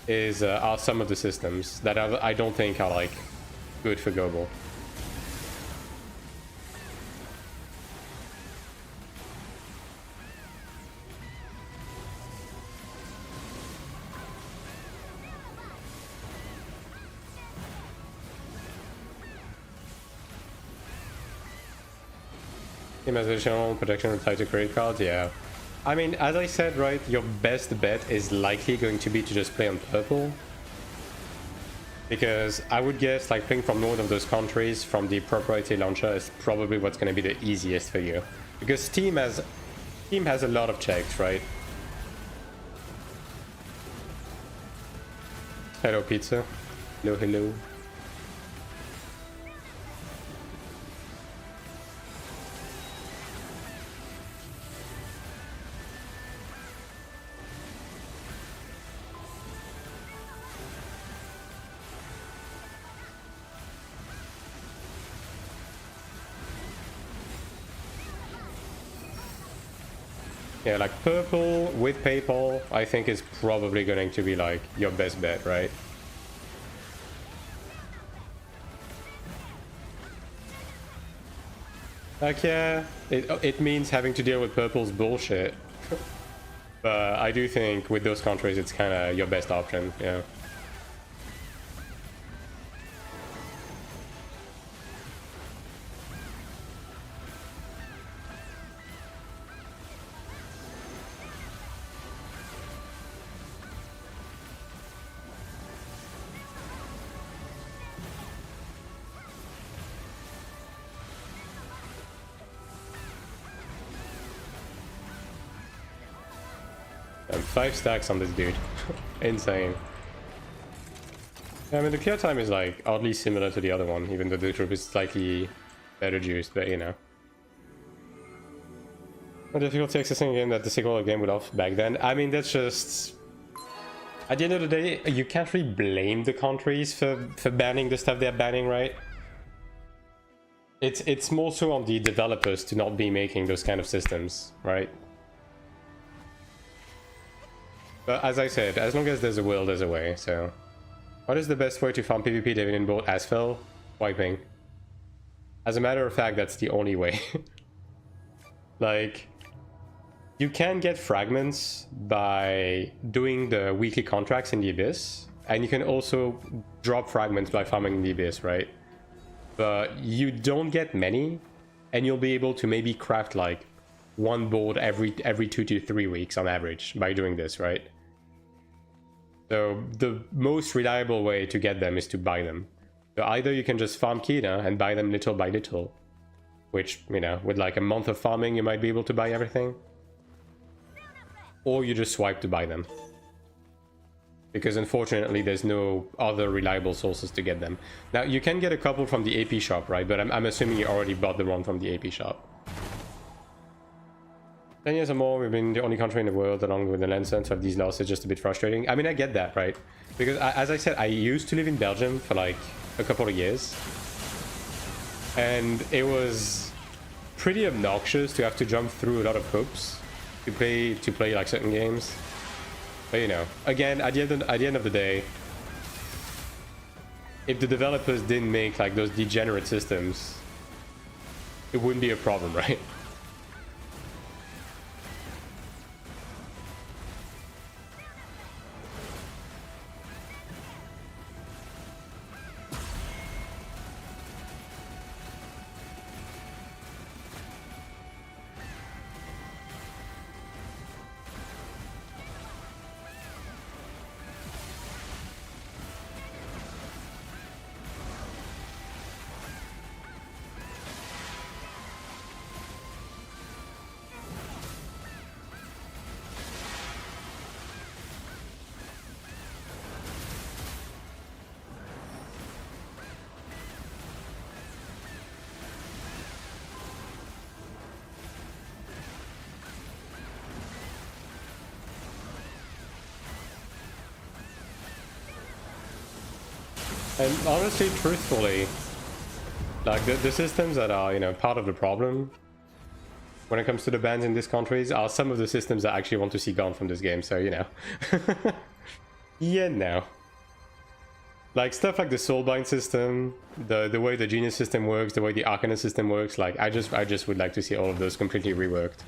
A: is are some of the systems that I don't think are, like, good for global. Team has additional protection tied to credit cards, yeah. I mean, as I said, right, your best bet is likely going to be to just play on purple. Because I would guess, like, playing from one of those countries from the proprietary launcher is probably what's going to be the easiest for you. Because Steam has a lot of checks, right? Hello, pizza. Hello, hello. Yeah, like purple with PayPal, I think is probably going to be like your best bet, right? Like, yeah, it means having to deal with purple's bullshit. But I do think with those countries, it's kind of your best option, yeah. And 5 stacks on this dude. Insane. Yeah, I mean, the clear time is like oddly similar to the other one, even though the troop is slightly better juiced, but you know. A difficulty accessing a game that the sequel game would have back then. I mean, that's just... At the end of the day, you can't really blame the countries for banning the stuff they're banning, right? It's more so on the developers to not be making those kind of systems, right? But as I said, as long as there's a will, there's a way, so... What is the best way to farm PvP David in both Asphalt? Wiping. As a matter of fact, that's the only way. Like... You can get fragments by doing the weekly contracts in the Abyss, and you can also drop fragments by farming in the Abyss, right? But you don't get many, and you'll be able to maybe craft like one board every 2 to 3 weeks on average by doing this, right? So the most reliable way to get them is to buy them. So either you can just farm Kina and buy them little by little, which, you know, with like a month of farming you might be able to buy everything. Or you just swipe to buy them. Because unfortunately there's no other reliable sources to get them. Now you can get a couple from the AP shop, right? But I'm assuming you already bought the one from the AP shop. 10 years or more, we've been the only country in the world along with the Lancer, so these losses just a bit frustrating. I mean, I get that, right? Because as I said, I used to live in Belgium for like a couple of years. And it was pretty obnoxious to have to jump through a lot of hoops to play like certain games. But you know, again, at the end of the day, if the developers didn't make like those degenerate systems, it wouldn't be a problem, right? And honestly, truthfully, like the systems that are, you know, part of the problem when it comes to the bans in these countries are some of the systems I actually want to see gone from this game, so, you know. Yeah, no. Like, stuff like the Soulbind system, the way the Genius system works, the way the Arcana system works, like, I just would like to see all of those completely reworked.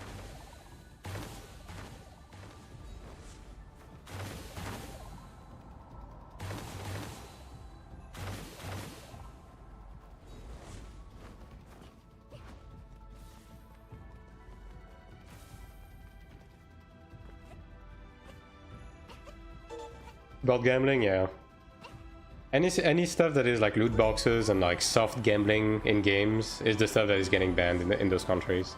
A: About gambling, yeah. Any stuff that is like loot boxes and like soft gambling in games is the stuff that is getting banned in those countries.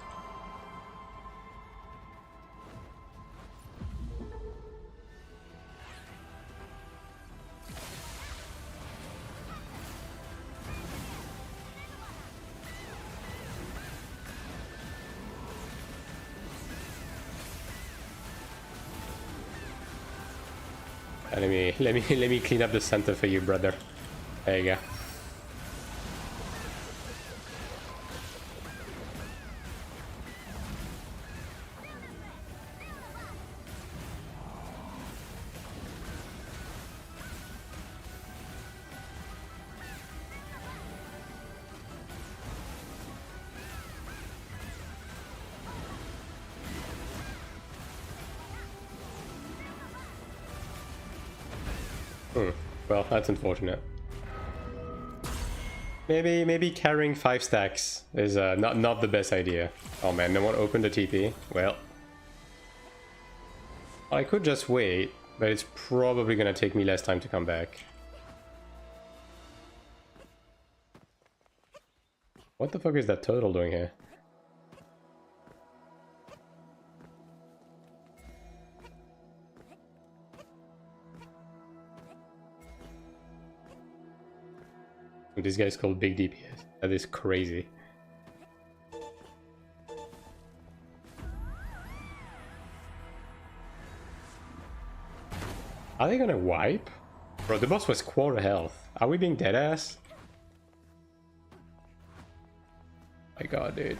A: Let me clean up the center for you, brother. There you go. Well, that's unfortunate. Maybe carrying 5 stacks is not the best idea. Oh man, no one opened the TP. Well, I could just wait, but it's probably gonna take me less time to come back. What the fuck is that turtle doing here? This guy's called Big DPS. That is crazy. Are they gonna wipe? Bro, the boss was quarter health. Are we being deadass? My god, dude.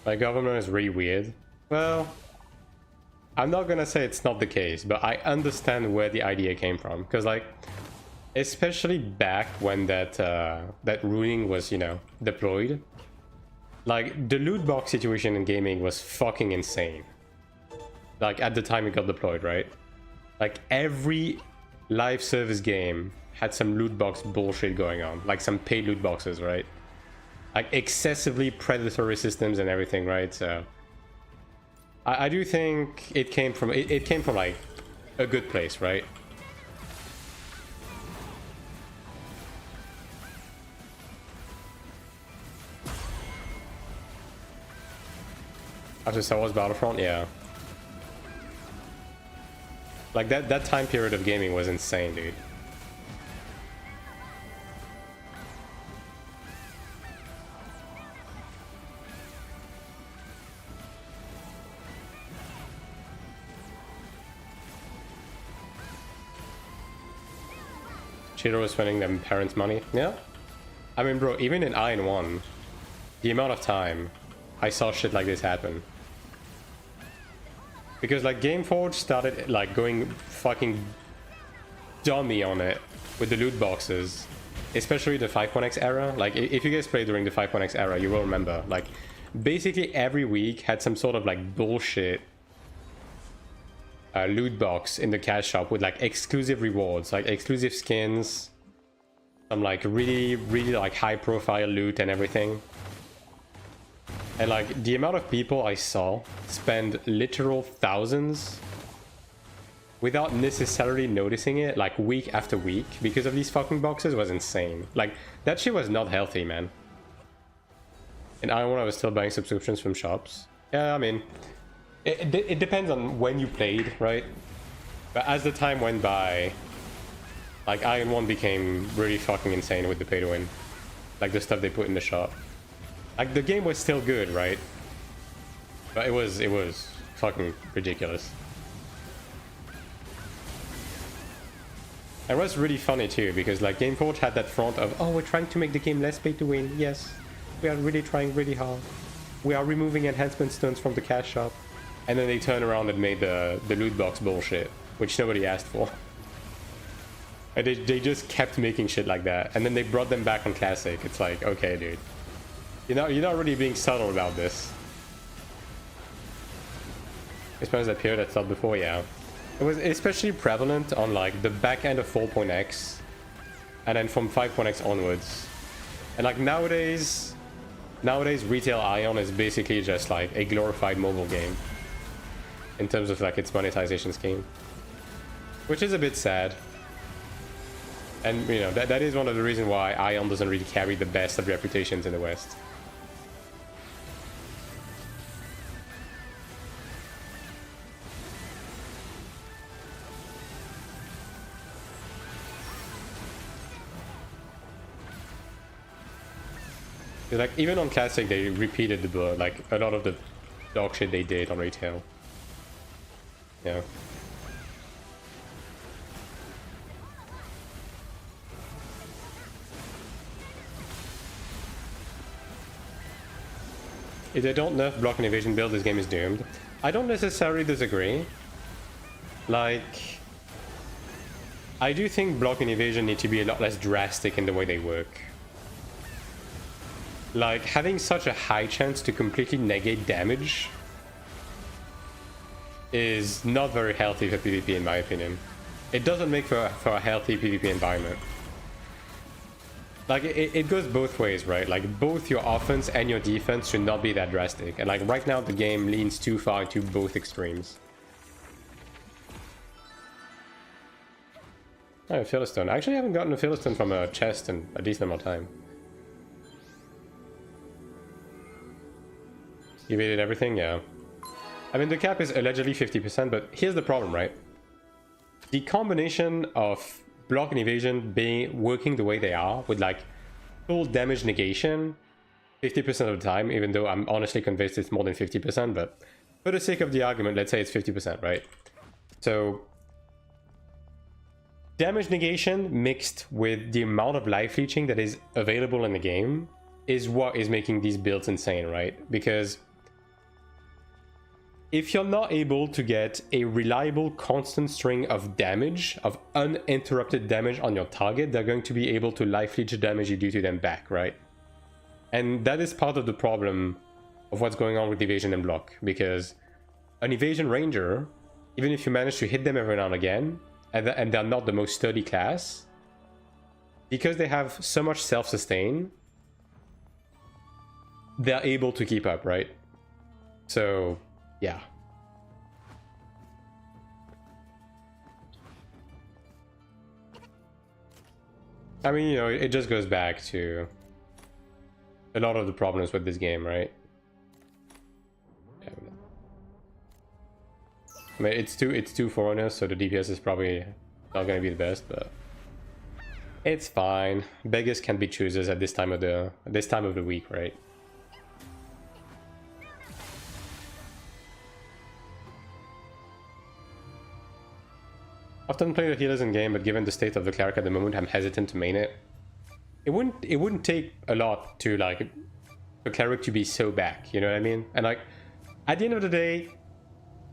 A: My government is really weird. Well, I'm not gonna say it's not the case, but I understand where the idea came from. Because, like, especially back when that that ruining was, you know, deployed. Like, the loot box situation in gaming was fucking insane. Like, at the time it got deployed, right? Like, every live service game had some loot box bullshit going on. Like, some paid loot boxes, right? Like, excessively predatory systems and everything, right? So I do think it came from like a good place, right? After Star Wars Battlefront, yeah. Like that time period of gaming was insane, dude. Cheater was spending them parents' money. Yeah. I mean, bro, even in AION2, the amount of time I saw shit like this happen. Because, like, Gameforge started, like, going fucking dummy on it with the loot boxes. Especially the 5.x era. Like, if you guys played during the 5.x era, you will remember. Like, basically every week had some sort of, like, bullshit loot box in the cash shop with like exclusive rewards, like exclusive skins, some like really like high profile loot and everything. And like the amount of people I saw spend literal thousands without necessarily noticing it, like week after week, because of these fucking boxes was insane. Like that shit was not healthy, man. And I was still buying subscriptions from shops. Yeah, I mean, it depends on when you played, right? But as the time went by, like AION2 became really fucking insane with the pay to win. Like the stuff they put in the shop. Like the game was still good, right? But it was fucking ridiculous. And it was really funny too, because like Gameforge had that front of, oh, we're trying to make the game less pay to win. Yes, we are really trying really hard. We are removing enhancement stones from the cash shop. And then they turned around and made the loot box bullshit, which nobody asked for. And they just kept making shit like that. And then they brought them back on Classic. It's like, okay, dude. You're not really being subtle about this. Especially that period I thought before, yeah. It was especially prevalent on like the back end of 4.x. And then from 5.x onwards. And like nowadays retail AION is basically just like a glorified mobile game. In terms of like its monetization scheme, which is a bit sad. And you know that is one of the reasons why AION doesn't really carry the best of reputations in the West. Like even on Classic they repeated like a lot of the dog shit they did on retail. Yeah. If they don't nerf block and evasion build, this game is doomed. I don't necessarily disagree. Like, I do think block and evasion need to be a lot less drastic in the way they work. Like, having such a high chance to completely negate damage is not very healthy for PvP, in my opinion. It doesn't make for a healthy PvP environment. Like, it goes both ways, right? Like, both your offense and your defense should not be that drastic. And, like, right now, the game leans too far into both extremes. Oh, Philistone. I actually haven't gotten a Philistone from a chest in a decent amount of time. You evaded everything? Yeah. I mean, the cap is allegedly 50%, but here's the problem, right? The combination of block and evasion working the way they are, with like full damage negation 50% of the time, even though I'm honestly convinced it's more than 50%, but for the sake of the argument, let's say it's 50%, right? So damage negation mixed with the amount of life leeching that is available in the game is what is making these builds insane, right? Because if you're not able to get a reliable constant string of damage, of uninterrupted damage on your target, they're going to be able to life leech damage you do to them back, right? And that is part of the problem of what's going on with evasion and block, because an evasion ranger, even if you manage to hit them every now and again, and they're not the most sturdy class, because they have so much self-sustain, they're able to keep up, right? So yeah. I mean, you know, it just goes back to a lot of the problems with this game, right? I mean, it's two foreigners, so the DPS is probably not going to be the best, but it's fine. Beggars can be choosers at this time of the week, right? Often play the healers in game, but given the state of the cleric at the moment, I'm hesitant to main it. It wouldn't take a lot to like the cleric to be so back, you know what I mean? And like at the end of the day,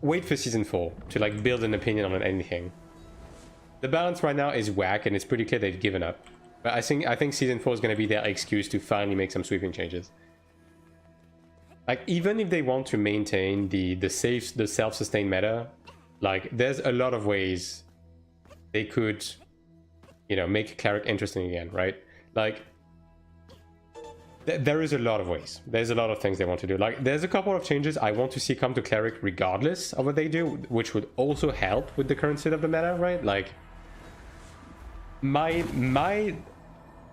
A: wait for season 4 to like build an opinion on anything. The balance right now is whack, and it's pretty clear they've given up. But I think season 4 is going to be their excuse to finally make some sweeping changes. Like, even if they want to maintain the self-sustained meta, like there's a lot of ways they could, you know, make cleric interesting again, right? Like, there is a lot of ways. There's a lot of things they want to do. Like, there's a couple of changes I want to see come to cleric regardless of what they do, which would also help with the current state of the meta, right? Like,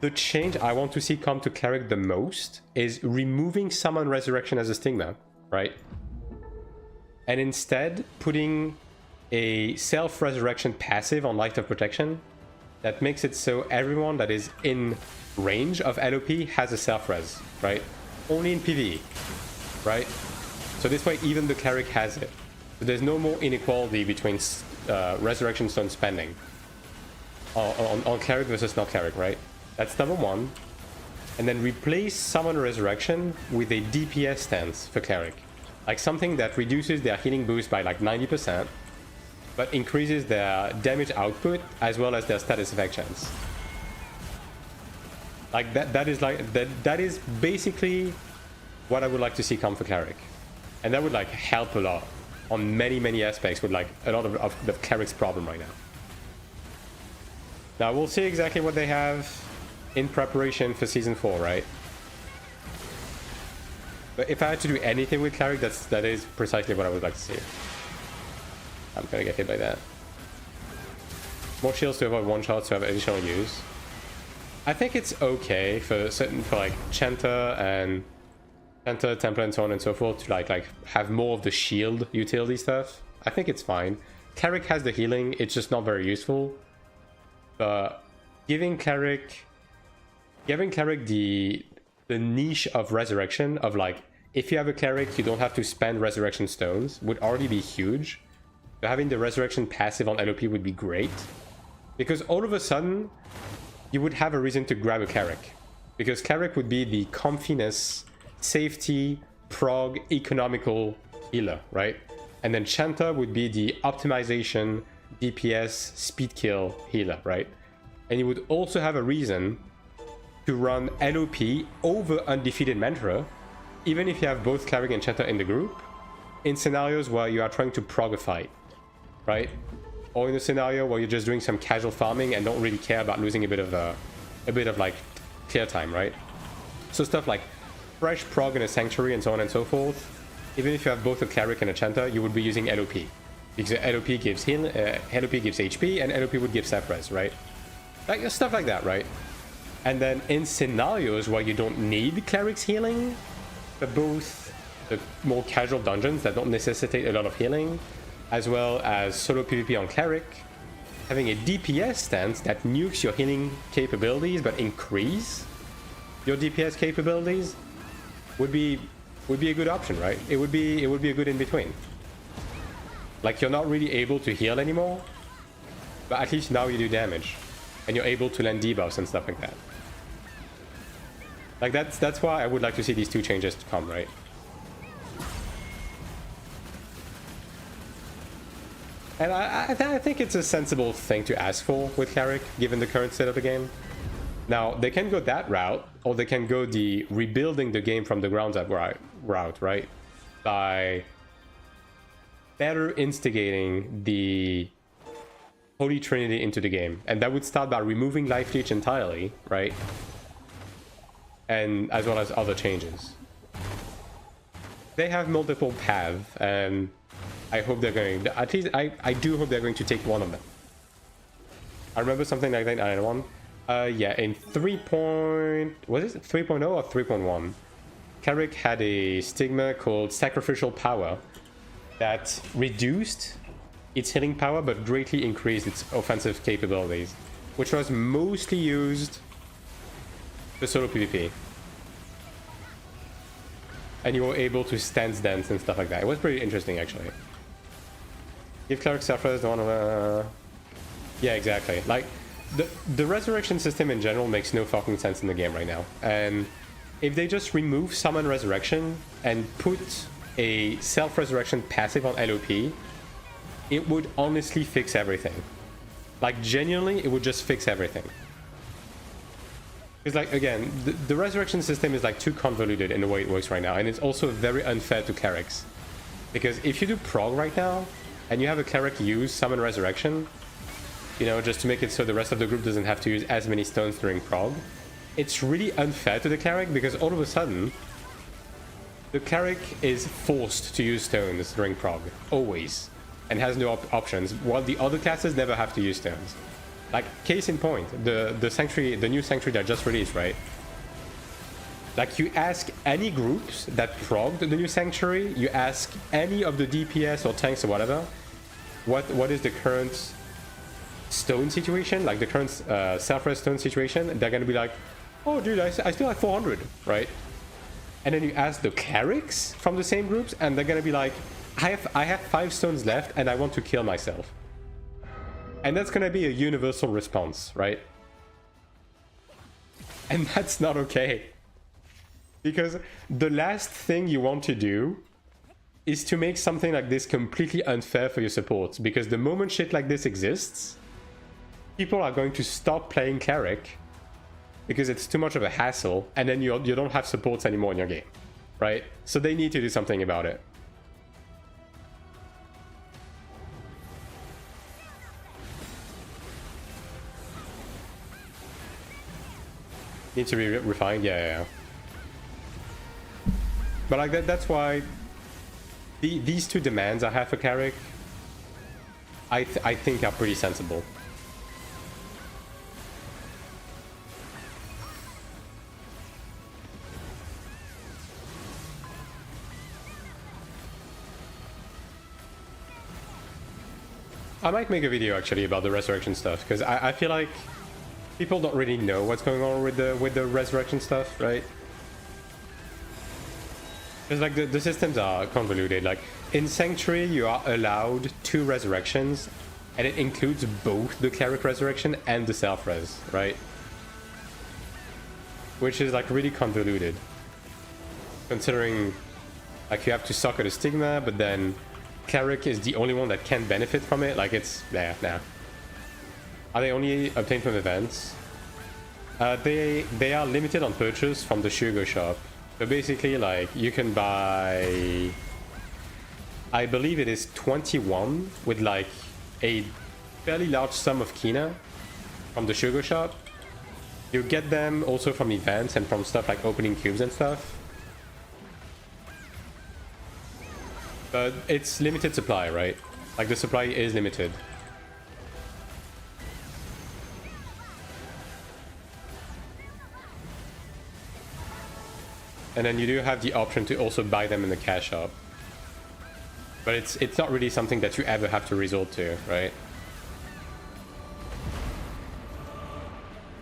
A: the change I want to see come to cleric the most is removing summon resurrection as a stigma, right? And instead putting a self-resurrection passive on Light of Protection that makes it so everyone that is in range of LOP has a self-res, right? Only in PvE, right? So this way even the cleric has it. So there's no more inequality between resurrection stone spending on cleric versus not cleric, right? That's number one. And then replace summon resurrection with a DPS stance for cleric. Like something that reduces their healing boost by like 90%, but increases their damage output as well as their status effect chance. Like that is basically what I would like to see come for cleric. And that would like help a lot on many aspects with like a lot of the cleric's problem right now. Now we'll see exactly what they have in preparation for season 4, right? But if I had to do anything with cleric, that is precisely what I would like to see. I'm gonna get hit by that. More shields to avoid one shots to have additional use. I think it's okay for like Chanta and Temple and so on and so forth to like have more of the shield utility stuff. I think it's fine. Cleric has the healing, it's just not very useful. But giving cleric the niche of resurrection, of like, if you have a cleric you don't have to spend resurrection stones, would already be huge. So having the resurrection passive on LOP would be great, because all of a sudden you would have a reason to grab a cleric, because cleric would be the comfiness, safety, prog, economical healer, right? And then Chanta would be the optimization, DPS speed kill healer, right? And you would also have a reason to run LOP over Undefeated Mentor, even if you have both Cleric and Enchanter in the group, in scenarios where you are trying to prog a fight, right? Or in a scenario where you're just doing some casual farming and don't really care about losing a bit of like clear time, right? So stuff like fresh prog in a Sanctuary and so on and so forth. Even if you have both a Cleric and a Enchanter, you would be using LOP. Because LOP gives heal, LOP gives HP, and LOP would give self-res, right? Like stuff like that, right? And then in scenarios where you don't need Cleric's healing, but both the more casual dungeons that don't necessitate a lot of healing, as well as solo PvP on Cleric, having a DPS stance that nukes your healing capabilities but increase your DPS capabilities would be a good option, right? It would be a good in between. Like you're not really able to heal anymore, but at least now you do damage, and you're able to land debuffs and stuff like that. Like that's why I would like to see these two changes to come, right? And I think it's a sensible thing to ask for with Cleric, given the current state of the game. Now, they can go that route, or they can go the rebuilding the game from the ground up route, right? By better instigating the Holy Trinity into the game. And that would start by removing Life Leech entirely, right? And as well as other changes. They have multiple paths, and I hope they're going... At least, I do hope they're going to take one of them. I remember something like that in AION1. Yeah, in 3. Was it 3.0 or 3.1? Cleric had a stigma called Sacrificial Power that reduced its healing power but greatly increased its offensive capabilities, which was mostly used for solo PvP. And you were able to stance dance and stuff like that. It was pretty interesting, actually. Give Cleric self-res, don't wanna... Yeah, exactly. Like, the resurrection system in general makes no fucking sense in the game right now. And if they just remove summon resurrection and put a self-resurrection passive on LOP, it would honestly fix everything. Like, genuinely, it would just fix everything. Because, like, again, the resurrection system is, like, too convoluted in the way it works right now. And it's also very unfair to clerics. Because if you do prog right now, and you have a cleric use summon resurrection, you know, just to make it so the rest of the group doesn't have to use as many stones during prog, it's really unfair to the cleric, because all of a sudden, the cleric is forced to use stones during prog, always, and has no options, while the other classes never have to use stones. Like, case in point, the sanctuary, the new sanctuary that just released, right? Like, you ask any groups that progged the new sanctuary, you ask any of the DPS or tanks or whatever, what is the current stone situation, like the current self-res stone situation, they're gonna be like, oh dude, I still have 400, right? And then you ask the clerics from the same groups, and they're gonna be like, I have 5 stones left and I want to kill myself. And that's gonna be a universal response, right? And that's not okay. Because the last thing you want to do is to make something like this completely unfair for your supports. Because the moment shit like this exists, people are going to stop playing Cleric because it's too much of a hassle, and then you don't have supports anymore in your game, right? So they need to do something about it. Need to be refined, yeah. But like that's why these two demands I have for Cleric, I think are pretty sensible. I might make a video actually about the resurrection stuff, because I feel like people don't really know what's going on with the resurrection stuff, right? Because like the systems are convoluted. Like in Sanctuary, you are allowed 2 resurrections, and it includes both the Cleric resurrection and the self-res, right? Which is like really convoluted, considering like you have to suck at a stigma, but then Cleric is the only one that can benefit from it. Like it's, nah. Are they only obtained from events? They are limited on purchase from the sugar shop. So basically, like, you can buy, I believe it is 21 with like a fairly large sum of Kina from the sugar shop. You get them also from events and from stuff like opening cubes and stuff. But it's limited supply, right? Like the supply is limited. And then you do have the option to also buy them in the cash shop. But it's not really something that you ever have to resort to, right?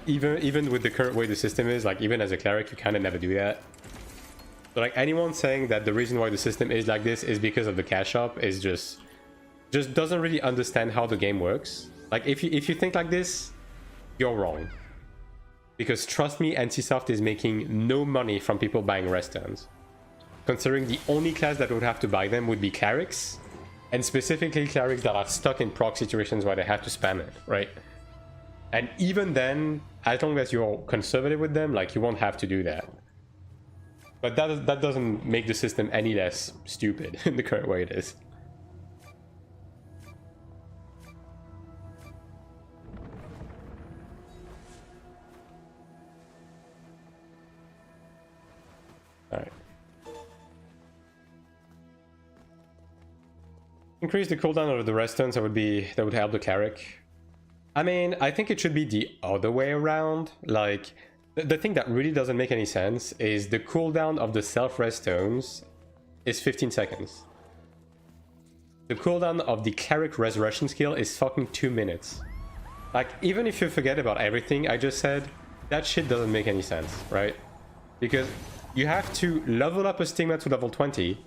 A: Even with the current way the system is, like even as a cleric, you kind of never do that. So like anyone saying that the reason why the system is like this is because of the cash shop is just doesn't really understand how the game works. Like if you think like this, you're wrong. Because trust me, NCSoft is making no money from people buying rest stones. Considering the only class that would have to buy them would be clerics, and specifically clerics that are stuck in proc situations where they have to spam it, right? And even then, as long as you're conservative with them, like you won't have to do that. But that doesn't make the system any less stupid in the current way it is. Alright. Increase the cooldown of the rest stones, that would help the cleric. I mean, I think it should be the other way around. Like, the thing that really doesn't make any sense is the cooldown of the self-rest stones is 15 seconds. The cooldown of the cleric resurrection skill is fucking 2 minutes. Like, even if you forget about everything I just said, that shit doesn't make any sense, right? Because you have to level up a stigma to level 20,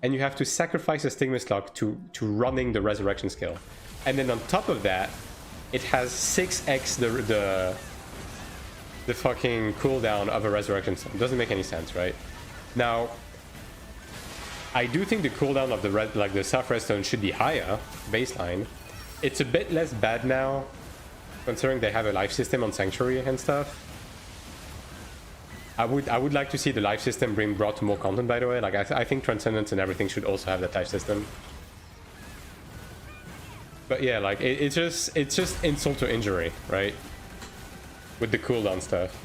A: and you have to sacrifice a stigma slot to running the resurrection skill. And then on top of that, it has 6x the fucking cooldown of a resurrection stone. Doesn't make any sense, right? Now, I do think the cooldown of the self-rest stone should be higher, baseline. It's a bit less bad now, considering they have a life system on Sanctuary and stuff. I would like to see the life system being brought to more content, by the way. Like I think Transcendence and everything should also have that life system. But yeah, like it's just insult to injury, right? With the cooldown stuff.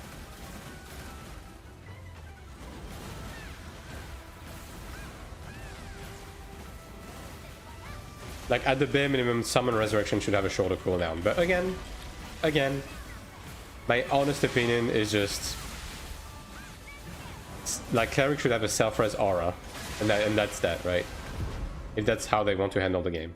A: Like at the bare minimum, Summon Resurrection should have a shorter cooldown. But again, my honest opinion is just like Cleric should have a self-res aura, and that's that, right? If that's how they want to handle the game.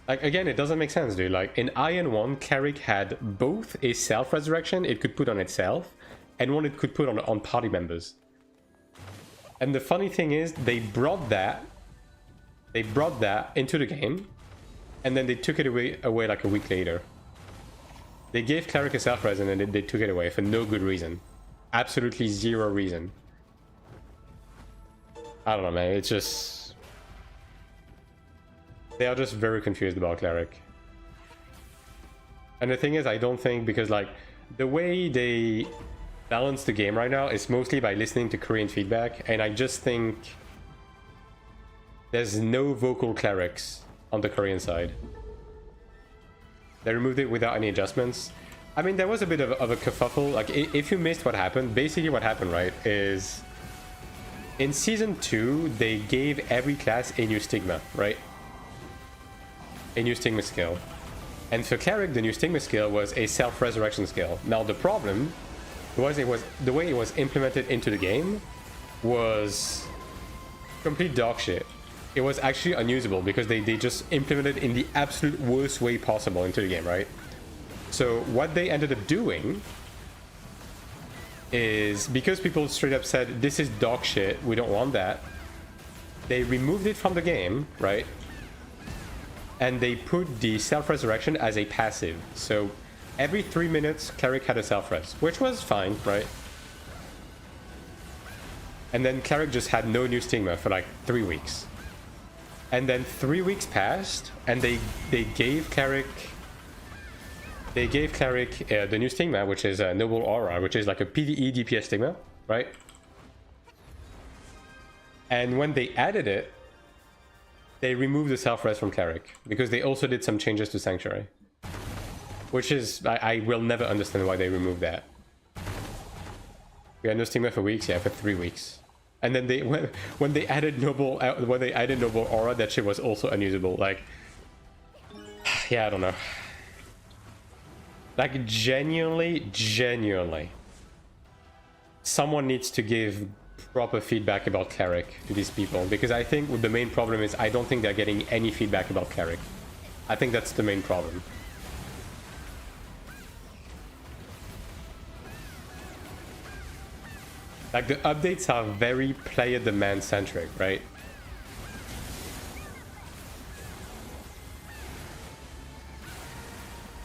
A: Like again, it doesn't make sense, dude. Like in AION2, Cleric had both a self-resurrection it could put on itself, and one it could put on party members. And the funny thing is, they brought that into the game, and then they took it away like a week later. They gave Cleric a self-res and then they took it away for no good reason. Absolutely zero reason. I don't know, man. It's just... They are just very confused about Cleric. And the thing is, I don't think, because like, the way they balance the game right now is mostly by listening to Korean feedback, and I just think there's no vocal Clerics on the Korean side. They removed it without any adjustments. I mean, there was a bit of a kerfuffle. Like, if you missed what happened, basically what happened, right, is in Season 2, they gave every class a new stigma, right? A new stigma skill. And for Cleric, the new stigma skill was a self-resurrection skill. Now, the problem was the way it was implemented into the game was complete dog shit. It was actually unusable because they just implemented it in the absolute worst way possible into the game, right? So what they ended up doing is, because people straight up said, this is dog shit, we don't want that, they removed it from the game, right? And they put the self-resurrection as a passive. So every 3 minutes, Cleric had a self-res, which was fine, right? And then Cleric just had no new stigma for like 3 weeks. And then 3 weeks passed, and they gave Cleric the new stigma, which is a Noble Aura, which is like a PvE DPS stigma, right? And when they added it, they removed the self-res from Cleric, because they also did some changes to Sanctuary. Which is, I will never understand why they removed that. We had no stigma for weeks, yeah, for 3 weeks. And then when they added Noble Aura, that shit was also unusable. Like, yeah, I don't know. Like, genuinely, someone needs to give proper feedback about Cleric to these people, because I think the main problem is I don't think they're getting any feedback about Cleric. I think that's the main problem. Like, the updates are very player demand centric, right?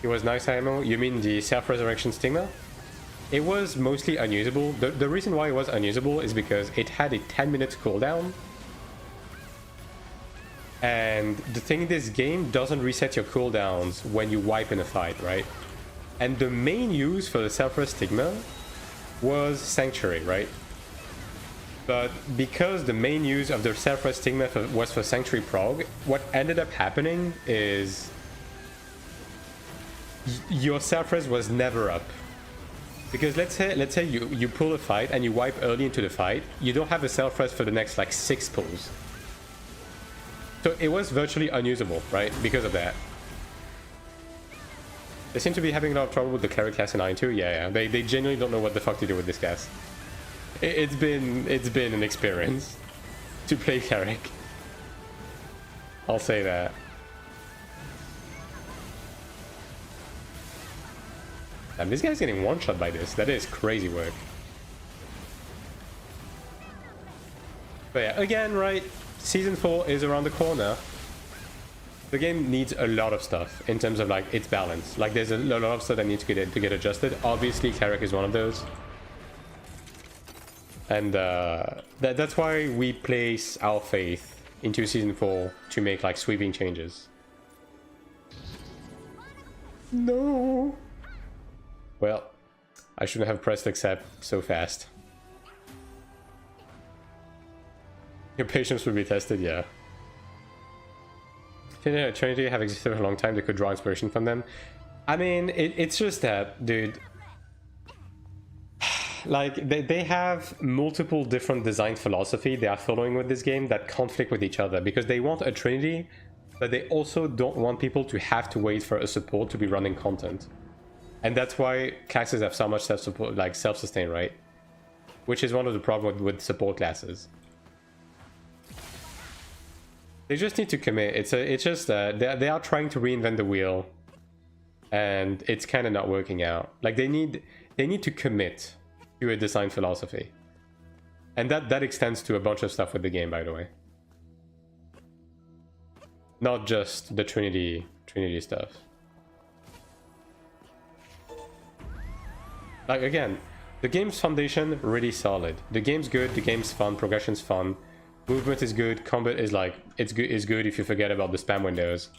A: It was nice ammo. You mean the self-resurrection stigma? It was mostly unusable. The reason why it was unusable is because it had a 10-minute cooldown. And the thing, this game doesn't reset your cooldowns when you wipe in a fight, right? And the main use for the self-res stigma was Sanctuary, right? But because the main use of the self-res stigma was for Sanctuary prog, what ended up happening is your self-res was never up. Because let's say you pull a fight and you wipe early into the fight, you don't have a self-res for the next like 6 pulls. So it was virtually unusable, right? Because of that. They seem to be having a lot of trouble with the Cleric class in AION2. Yeah. They genuinely don't know what the fuck to do with this class. It's been an experience to play Cleric. I'll say that. Damn, this guy's getting one-shot by this. That is crazy work. But yeah, again, right? Season 4 is around the corner. The game needs a lot of stuff in terms of like its balance. Like there's a lot of stuff that needs to get adjusted. Obviously, Cleric is one of those. And that's why we place our faith into Season 4 to make like sweeping changes. No. Well, I shouldn't have pressed accept so fast. Your patience will be tested, yeah. Trinity have existed for a long time, they could draw inspiration from them. I mean, it's just that, dude. Like, they have multiple different design philosophy they are following with this game that conflict with each other, because they want a Trinity, but they also don't want people to have to wait for a support to be running content. And that's why classes have so much self-support, like self-sustain, right? Which is one of the problems with support classes. They just need to commit. It's just they are trying to reinvent the wheel, and it's kind of not working out. Like they need to commit to a design philosophy, and that extends to a bunch of stuff with the game, by the way. Not just the Trinity stuff. Like again, the game's foundation really solid. The game's good. The game's fun. Progression's fun. Movement is good. Combat is like it's good if you forget about the spam windows.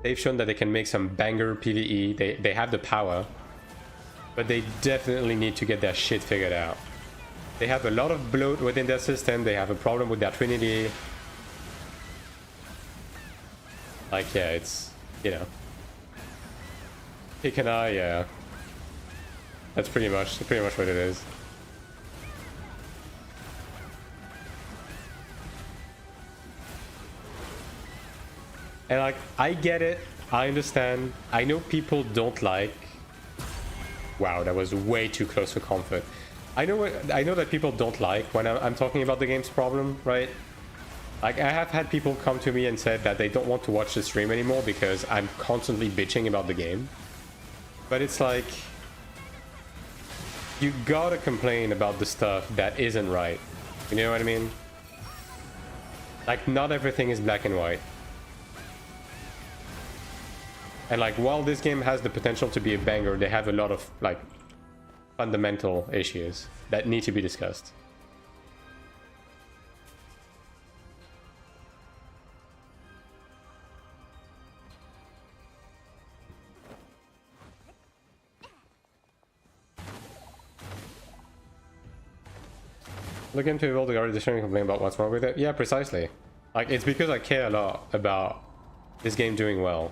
A: They've shown that they can make some banger PvE. They have the power, but they definitely need to get their shit figured out. They have a lot of bloat within their system. They have a problem with their Trinity. Like yeah, it's pick an eye. Yeah, that's pretty much what it is. And like, I get it, I understand. I know people don't like... Wow, that was way too close for comfort. I know that people don't like when I'm talking about the game's problem, right? Like, I have had people come to me and said that they don't want to watch the stream anymore because I'm constantly bitching about the game. But it's like... You gotta complain about the stuff that isn't right. You know what I mean? Like, not everything is black and white. And like, while this game has the potential to be a banger, they have a lot of like fundamental issues that need to be discussed. Look into all the garbage and complain about what's wrong with it. Yeah, precisely. Like, it's because I care a lot about this game doing well.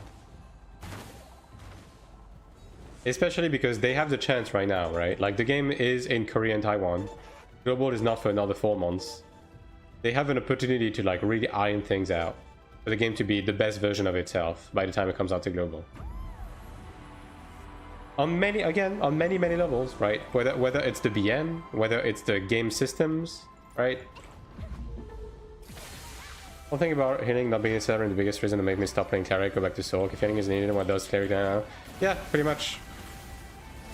A: Especially because they have the chance right now, right? Like, the game is in Korea and Taiwan. Global is not for another 4 months. They have an opportunity to, like, really iron things out. For the game to be the best version of itself by the time it comes out to global. On many, again, on many levels, right? Whether it's the BM, whether it's the game systems, right? One thing about healing not being a seller and the biggest reason to make me stop playing Cleric, go back to Soul. If healing is needed, what does Cleric now? Yeah, pretty much.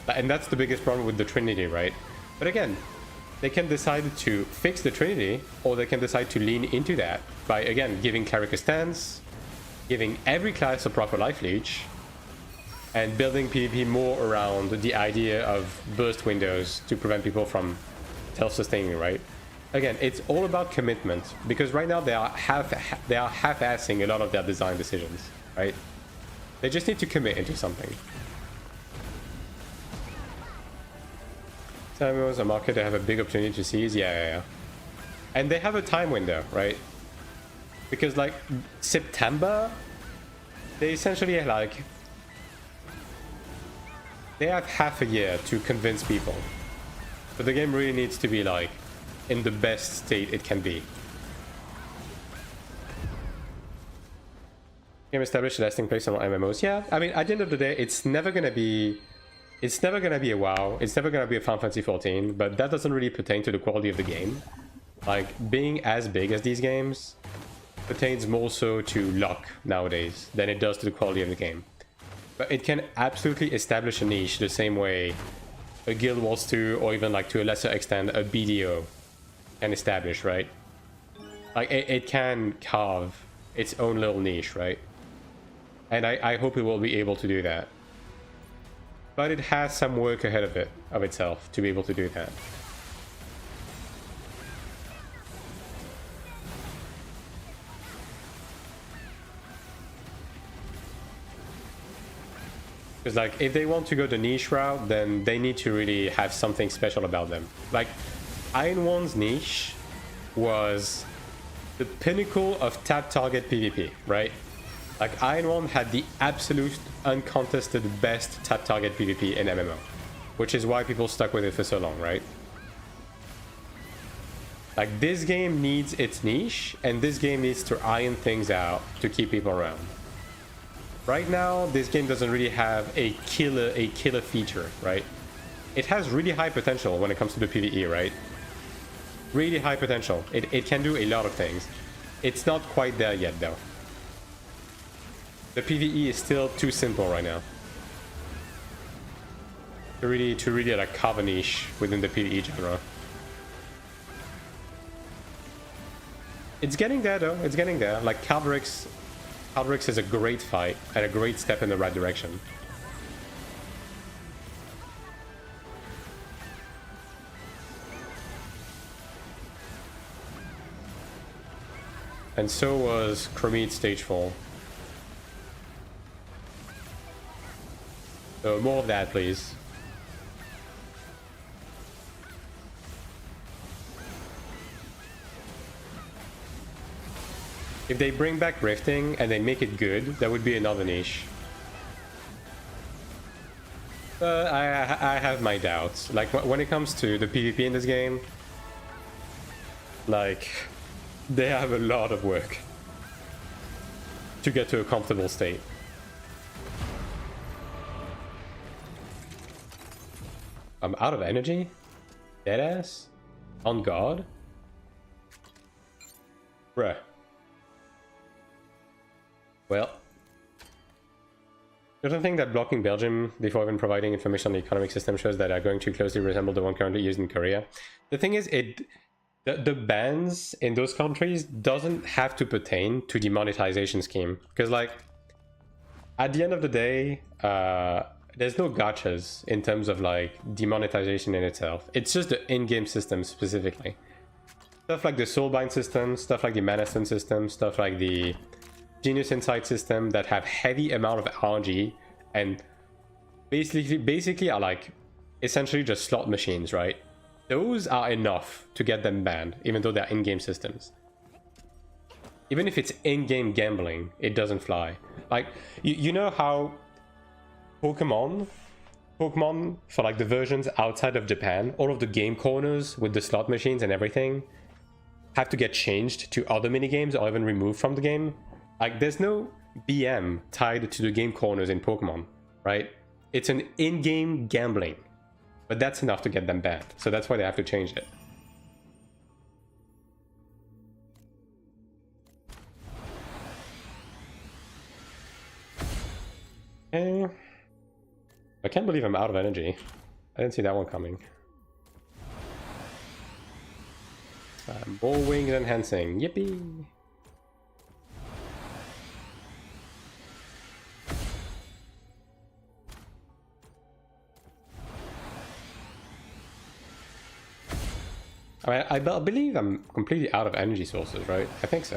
A: And that's the biggest problem with the Trinity, right? But again, they can decide to fix the Trinity, or they can decide to lean into that by, again, giving Cleric a stance, giving every class a proper life leech, and building PvP more around the idea of burst windows to prevent people from self-sustaining, right? Again, it's all about commitment, because right now they are half-assing a lot of their design decisions, right? They just need to commit into something. Samuel's a market they have a big opportunity to seize, yeah. And they have a time window, right? Because like September, they essentially like they have half a year to convince people. But the game really needs to be like in the best state it can be. Game established a lasting place on MMOs. Yeah, I mean, at the end of the day, it's never gonna be a WoW. It's never gonna be a Final Fantasy 14. But that doesn't really pertain to the quality of the game. Like being as big as these games pertains more so to luck nowadays than it does to the quality of the game. But it can absolutely establish a niche the same way a Guild Wars 2 or even like to a lesser extent a BDO can establish, right? Like it can carve its own little niche, right? And I hope it will be able to do that. But it has some work ahead of itself to be able to do that. Because like if they want to go the niche route, then they need to really have something special about them. Like AION2's niche was the pinnacle of tap target PvP, right? Like AION2 had the absolute uncontested best tap target PvP in MMO, which is why people stuck with it for so long, right? Like this game needs its niche, and this game needs to iron things out to keep people around. Right now, this game doesn't really have a killer feature, right? It has really high potential when it comes to the PvE, right? Really high potential. It can do a lot of things. It's not quite there yet, though. The PvE is still too simple right now to really like carve a niche within the PvE genre. It's getting there, though. It's getting there. Like Cleric is a great fight and a great step in the right direction. And so was Chromite Stage 4. So more of that, please. If they bring back rifting and they make it good, that would be another niche. I have my doubts. Like when it comes to the PvP in this game, like they have a lot of work to get to a comfortable state. I'm out of energy? Deadass? On guard? Bruh. Well, the other thing that blocking Belgium before even providing information on the economic system shows that are going to closely resemble the one currently used in Korea. The thing is, the bans in those countries doesn't have to pertain to the monetization scheme. Because like, at the end of the day, there's no gotchas in terms of like demonetization in itself. It's just the in-game system specifically. Stuff like the Soulbind system, stuff like the Mana Stone system, stuff like the Genius Insight system that have heavy amount of RNG and basically are like essentially just slot machines, right? those are enough to get them banned, even though they're in-game systems. Even if it's in-game gambling, it doesn't fly. Like, you know how Pokemon, for like the versions outside of Japan, all of the game corners with the slot machines and everything have to get changed to other minigames or even removed from the game? Like, there's no BM tied to the game corners in Pokemon, right? It's an in-game gambling. But that's enough to get them banned, so that's why they have to change it. Okay. I can't believe I'm out of energy. I didn't see that one coming. More wings enhancing. Yippee! I believe I'm completely out of energy sources, right? I think so.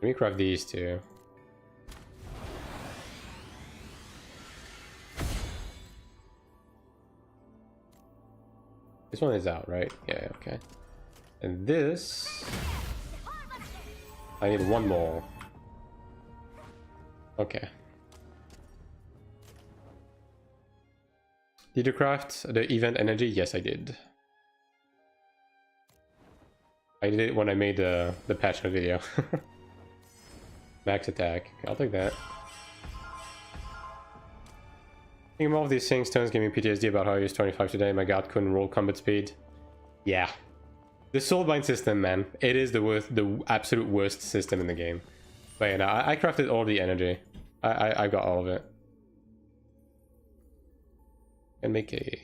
A: Let me craft these two. This one is out, right? Yeah, okay. And this... I need one more. Okay. Did you craft the event energy? Yes, I did. I did it when I made the patch note video. Max attack. I'll take that. Thinking more of these things turns giving me PTSD about how I used 25 today. My god, couldn't roll combat speed. Yeah. The soulbind system, man. It is the absolute worst system in the game. But yeah, no, I crafted all the energy. I got all of it.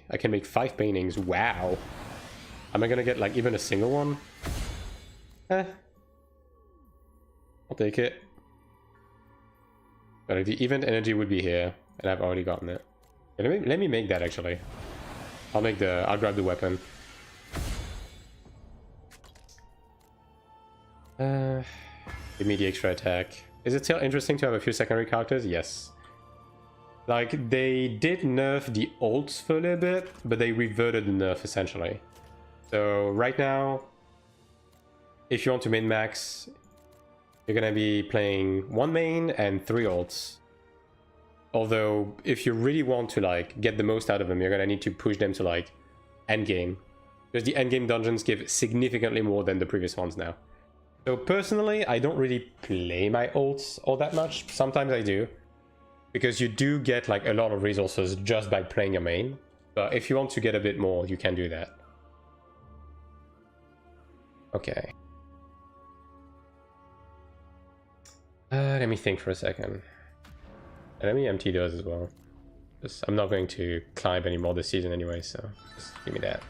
A: I can make 5 paintings. Wow. Am I gonna get like even a single one? I'll take it. But like, the event energy would be here, and I've already gotten it. Okay, let me make that actually. I'll grab the weapon. Give me the extra attack. Is it still interesting to have a few secondary characters? Yes. Like, they did nerf the ults for a little bit, but they reverted the nerf essentially. So right now, if you want to min-max, you're gonna be playing 1 main and 3 ults. Although, if you really want to like get the most out of them, you're gonna need to push them to like endgame. Because the endgame dungeons give significantly more than the previous ones now. So personally, I don't really play my ults all that much. Sometimes I do. Because you do get like a lot of resources just by playing your main. But if you want to get a bit more, you can do that. Okay. Let me think for a second. And let me empty those as well. Just, I'm not going to climb anymore this season anyway, so just give me that.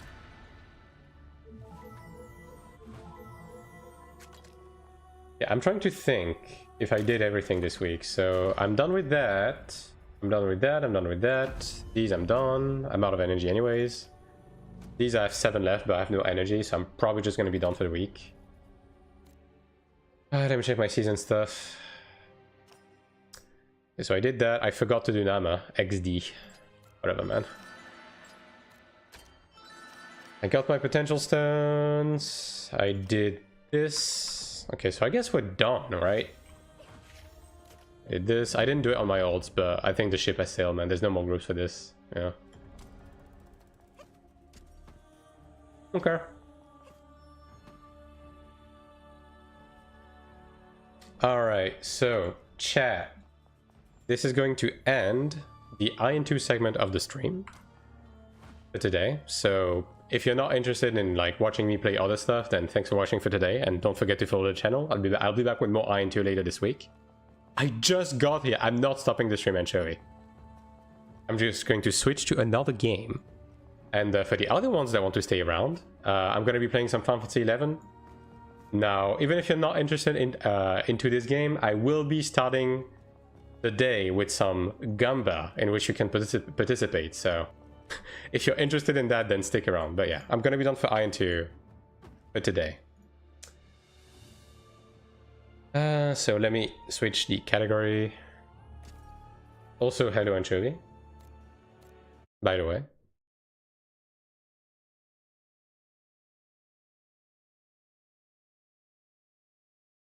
A: Yeah, I'm trying to think if I did everything this week. So I'm done with that. I'm done with that. I'm done with that. These I'm done. I'm out of energy anyways. These I have 7 left, but I have no energy, so I'm probably just going to be done for the week. Let me check my season stuff. Okay, so I did that. I forgot to do Nama. XD. Whatever, man. I got my potential stones. I did this. Okay, so I guess we're done, right? I did this. I didn't do it on my ults, but I think the ship has sailed, man. There's no more groups for this. Yeah. Okay. Alright, so chat. This is going to end the AION2 segment of the stream for today. So if you're not interested in like watching me play other stuff, then thanks for watching for today, and don't forget to follow the channel. I'll be back with more AION2 later this week. I just got here. I'm not stopping the stream, actually. I'm just going to switch to another game. And for the other ones that want to stay around, I'm going to be playing some Final Fantasy 11. Now, even if you're not interested in into this game, I will be starting the day with some Gamba in which you can participate. So if you're interested in that, then stick around. But yeah, I'm going to be done for AION2 for today. So let me switch the category. Also, hello Anchovy, by the way.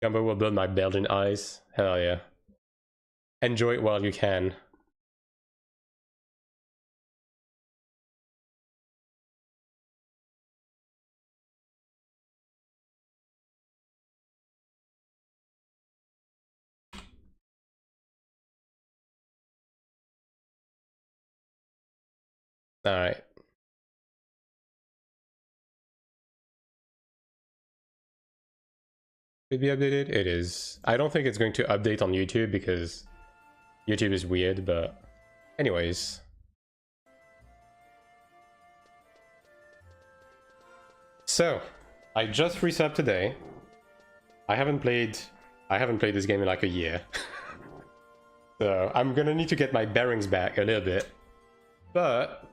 A: Gumbo will build my Belgian eyes. Hell yeah. Enjoy it while you can. Alright. Could be updated? It is. I don't think it's going to update on YouTube because YouTube is weird, but anyways. So, I just resubbed today. I haven't played this game in like a year. So, I'm gonna need to get my bearings back a little bit. But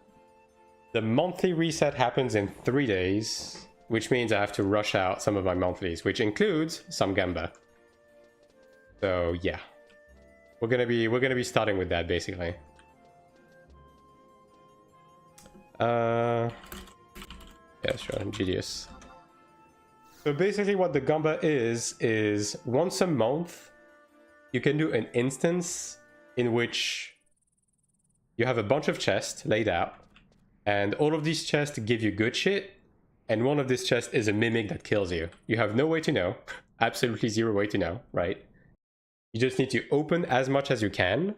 A: the monthly reset happens in 3 days, which means I have to rush out some of my monthlies, which includes some Gamba. So yeah, we're gonna be starting with that basically. Yeah, sure, GDS. So basically, what the Gamba is once a month you can do an instance in which you have a bunch of chests laid out, and all of these chests give you good shit. And one of these chests is a mimic that kills you. You have no way to know. Absolutely zero way to know, right? You just need to open as much as you can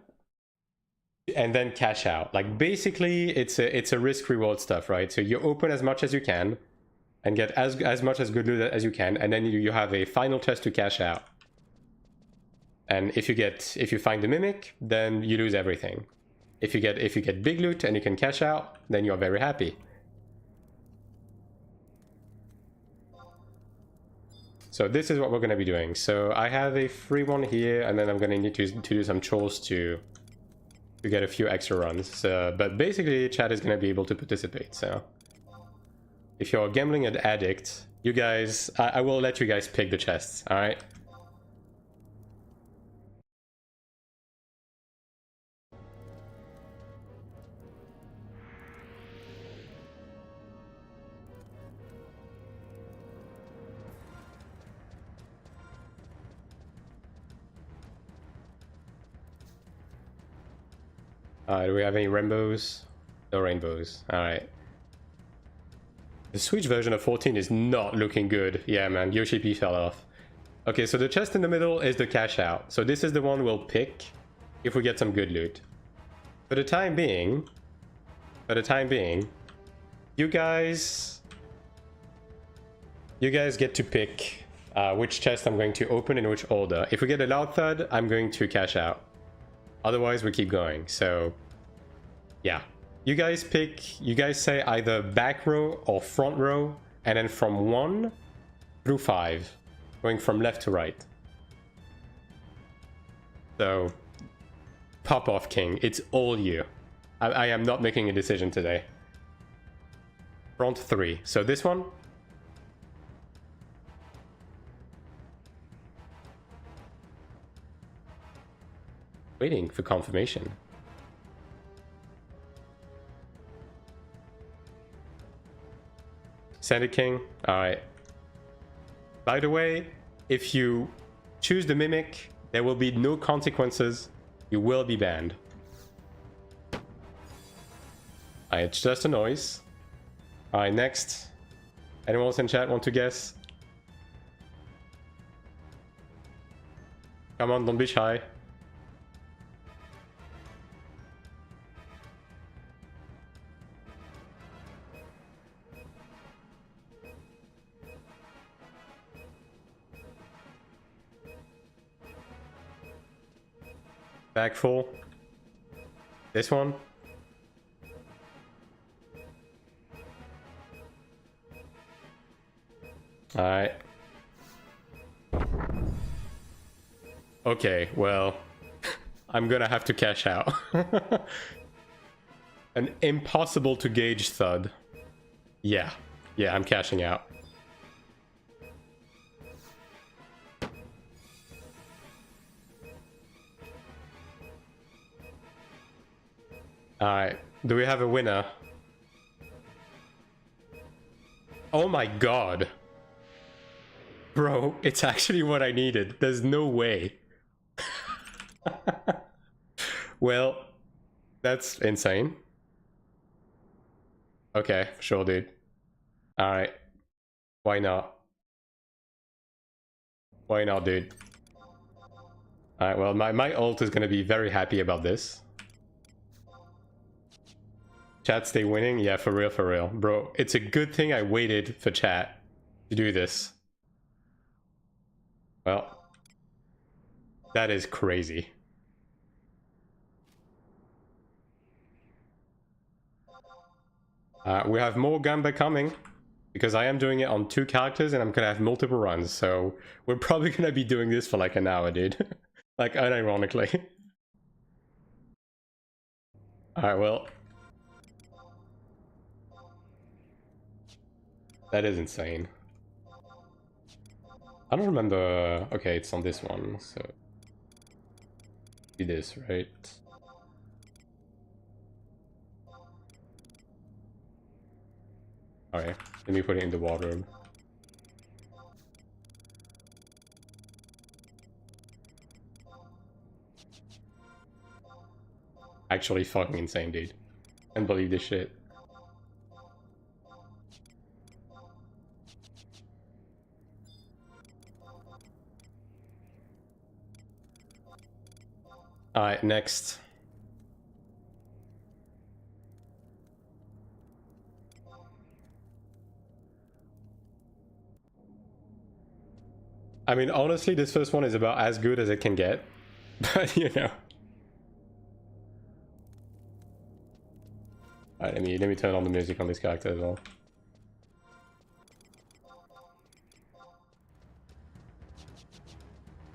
A: and then cash out. Like basically it's a risk reward stuff, right? So you open as much as you can and get as much as good loot as you can, and then you have a final chest to cash out. And if you find the mimic, then you lose everything. If you get big loot and you can cash out, then you're very happy. So this is what we're going to be doing. So I have a free one here, and then I'm going to need to do some chores to get a few extra runs. So, but basically, chat is going to be able to participate. So if you're a gambling addict, you guys, I will let you guys pick the chests. All right. Do we have any rainbows? No rainbows. Alright. The Switch version of 14 is not looking good. Yeah, man. Yoshi P fell off. Okay, so the chest in the middle is the cash out. So this is the one we'll pick if we get some good loot. For the time being, you guys get to pick which chest I'm going to open in which order. If we get a loud thud, I'm going to cash out. Otherwise, we keep going. So, yeah. You guys say either back row or front row, and then from 1 through 5, going from left to right. So, pop off, King. It's all you. I am not making a decision today. Front 3. So this one. Waiting for confirmation. Sandy King. Alright. By the way, if you choose the Mimic, there will be no consequences. You will be banned. Alright, it's just a noise. Alright, next. Anyone else in chat want to guess? Come on, don't be shy. Back full. This one. Alright. Okay, well, I'm gonna have to cash out. An impossible to gauge thud. Yeah, I'm cashing out. Alright, do we have a winner? Oh my god. Bro, it's actually what I needed. There's no way. Well, that's insane. Okay, sure, dude. Alright. Why not? Why not, dude? Alright, well, my ult is gonna be very happy about this. Chat stay winning? Yeah, for real, for real. Bro, it's a good thing I waited for chat to do this. Well, that is crazy. We have more Gamba coming, because I am doing it on 2 characters and I'm gonna have multiple runs, so we're probably gonna be doing this for like an hour, dude. Like, unironically. Alright, well. That is insane. I don't remember... Okay, it's on this one, so... Do this, right? Alright, let me put it in the wardrobe. Actually fucking insane, dude. Can't believe this shit. Alright, next. I mean, honestly, this first one is about as good as it can get. But, you know. Alright, let me turn on the music on this character as well.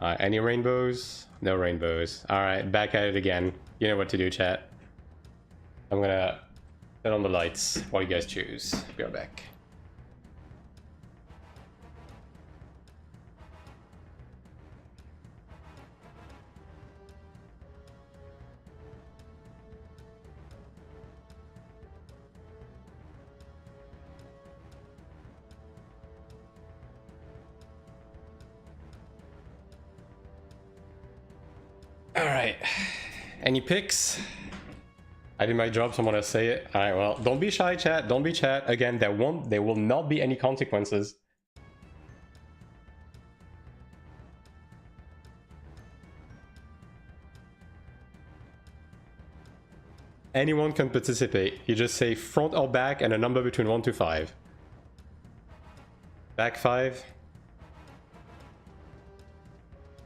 A: Alright, any rainbows? No rainbows. Alright, back at it again. You know what to do, chat. I'm gonna turn on the lights while you guys choose. Be right back. Alright. Any picks? I did my job, someone else say it. Alright, well, don't be shy, chat. Don't be chat. Again, there will not be any consequences. Anyone can participate. You just say front or back and a number between 1 to 5. Back 5.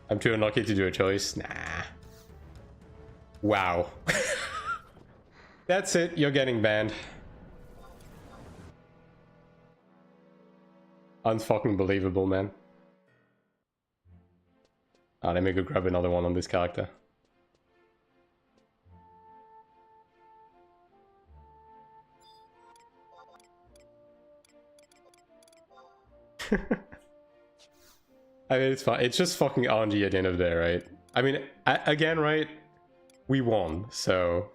A: I'm too unlucky to do a choice. Nah. Wow. That's it. You're getting banned. Unfucking believable, man. Ah, let me go grab another one on this character. I mean, it's fine. It's just fucking RNG at the end of the day, right? I mean, again, right? We won, so...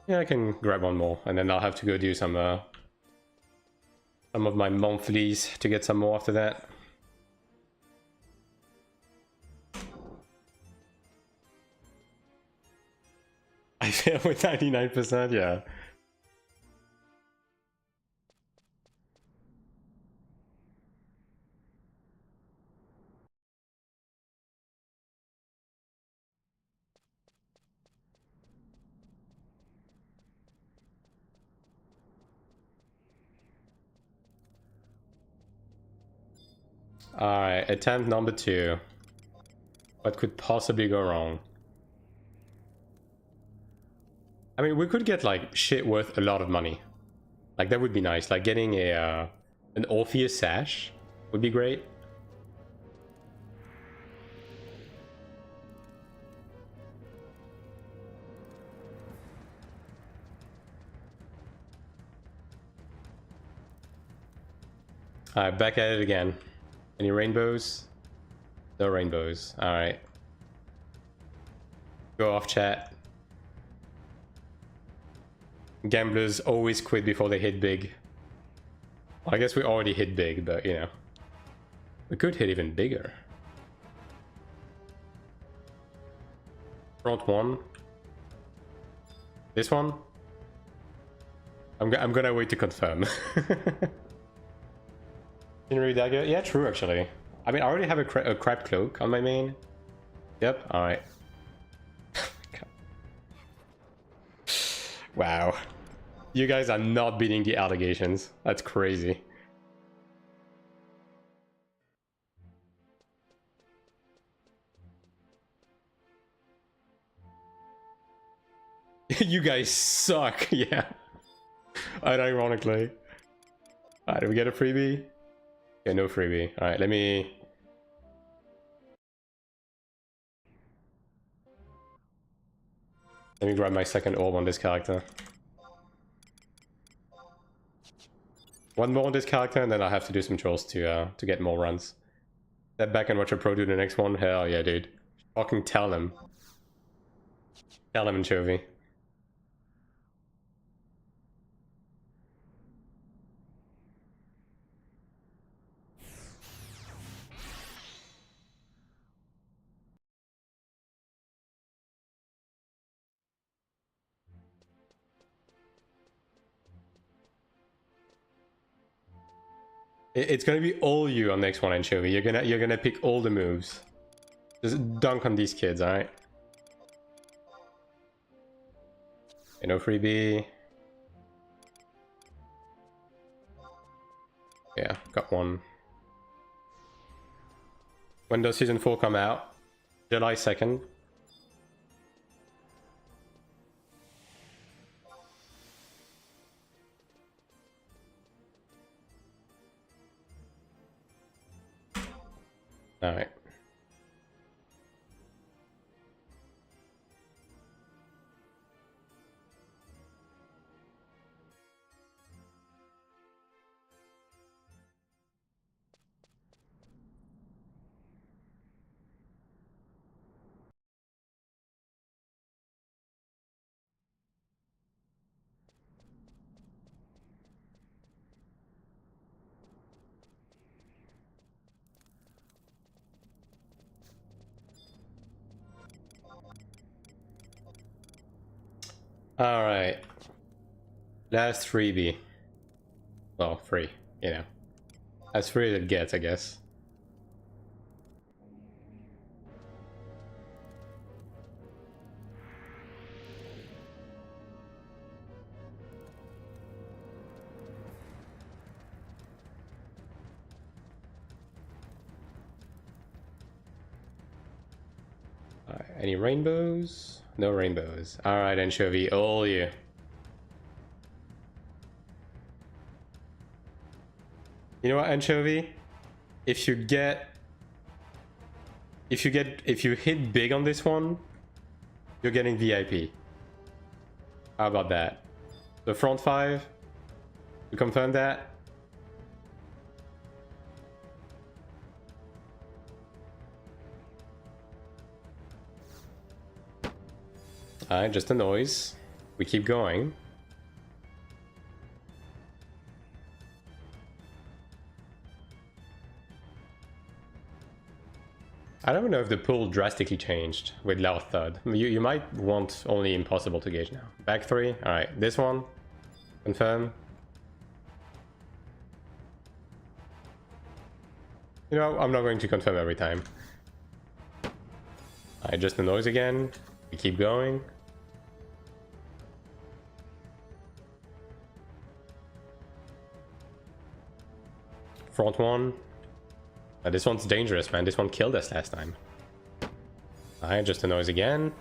A: Yeah, I can grab one more, and then I'll have to go do some of my monthlies to get some more after that. I fail with 99%, yeah. Alright, attempt number 2. What could possibly go wrong? I mean, we could get, like, shit worth a lot of money. Like, that would be nice. Like, getting a an Orpheus sash would be great. Alright, back at it again. Any rainbows? No rainbows. Alright. Go off, chat. Gamblers always quit before they hit big. Well, I guess we already hit big, but you know. We could hit even bigger. Front one. This one? I'm gonna wait to confirm. Scenery dagger? Yeah, true actually. I mean, I already have a crab cloak on my main. Yep, alright. Wow. You guys are not beating the allegations. That's crazy. You guys suck, yeah. Unironically. Alright, do we get a freebie? Okay, no freebie. Alright, let me grab my second orb on this character. One more on this character, and then I'll have to do some chores to get more runs. Step back and watch a pro do the next one? Hell yeah, dude. Fucking tell him. Tell him, Anchovy. It's gonna be all you on next one, Anchovy. You're gonna pick all the moves. Just dunk on these kids, alright? Okay, no freebie. Yeah, got one. When does season 4 come out? July 2nd. Alright. Alright. Last freebie. Well, free, you know. As free as it gets, I guess. Any rainbows? No rainbows. Alright, Anchovy, all you. You know what, Anchovy? If you hit big on this one, you're getting VIP. How about that? The front 5? You confirm that? Alright, just a noise. We keep going. I don't know if the pool drastically changed with Loud Thud. You might want only Impossible to gauge now. Back 3. Alright, this one. Confirm. You know, I'm not going to confirm every time. Alright, just the noise again. We keep going. Front one. This one's dangerous, man. This one killed us last time. Alright, just a noise again.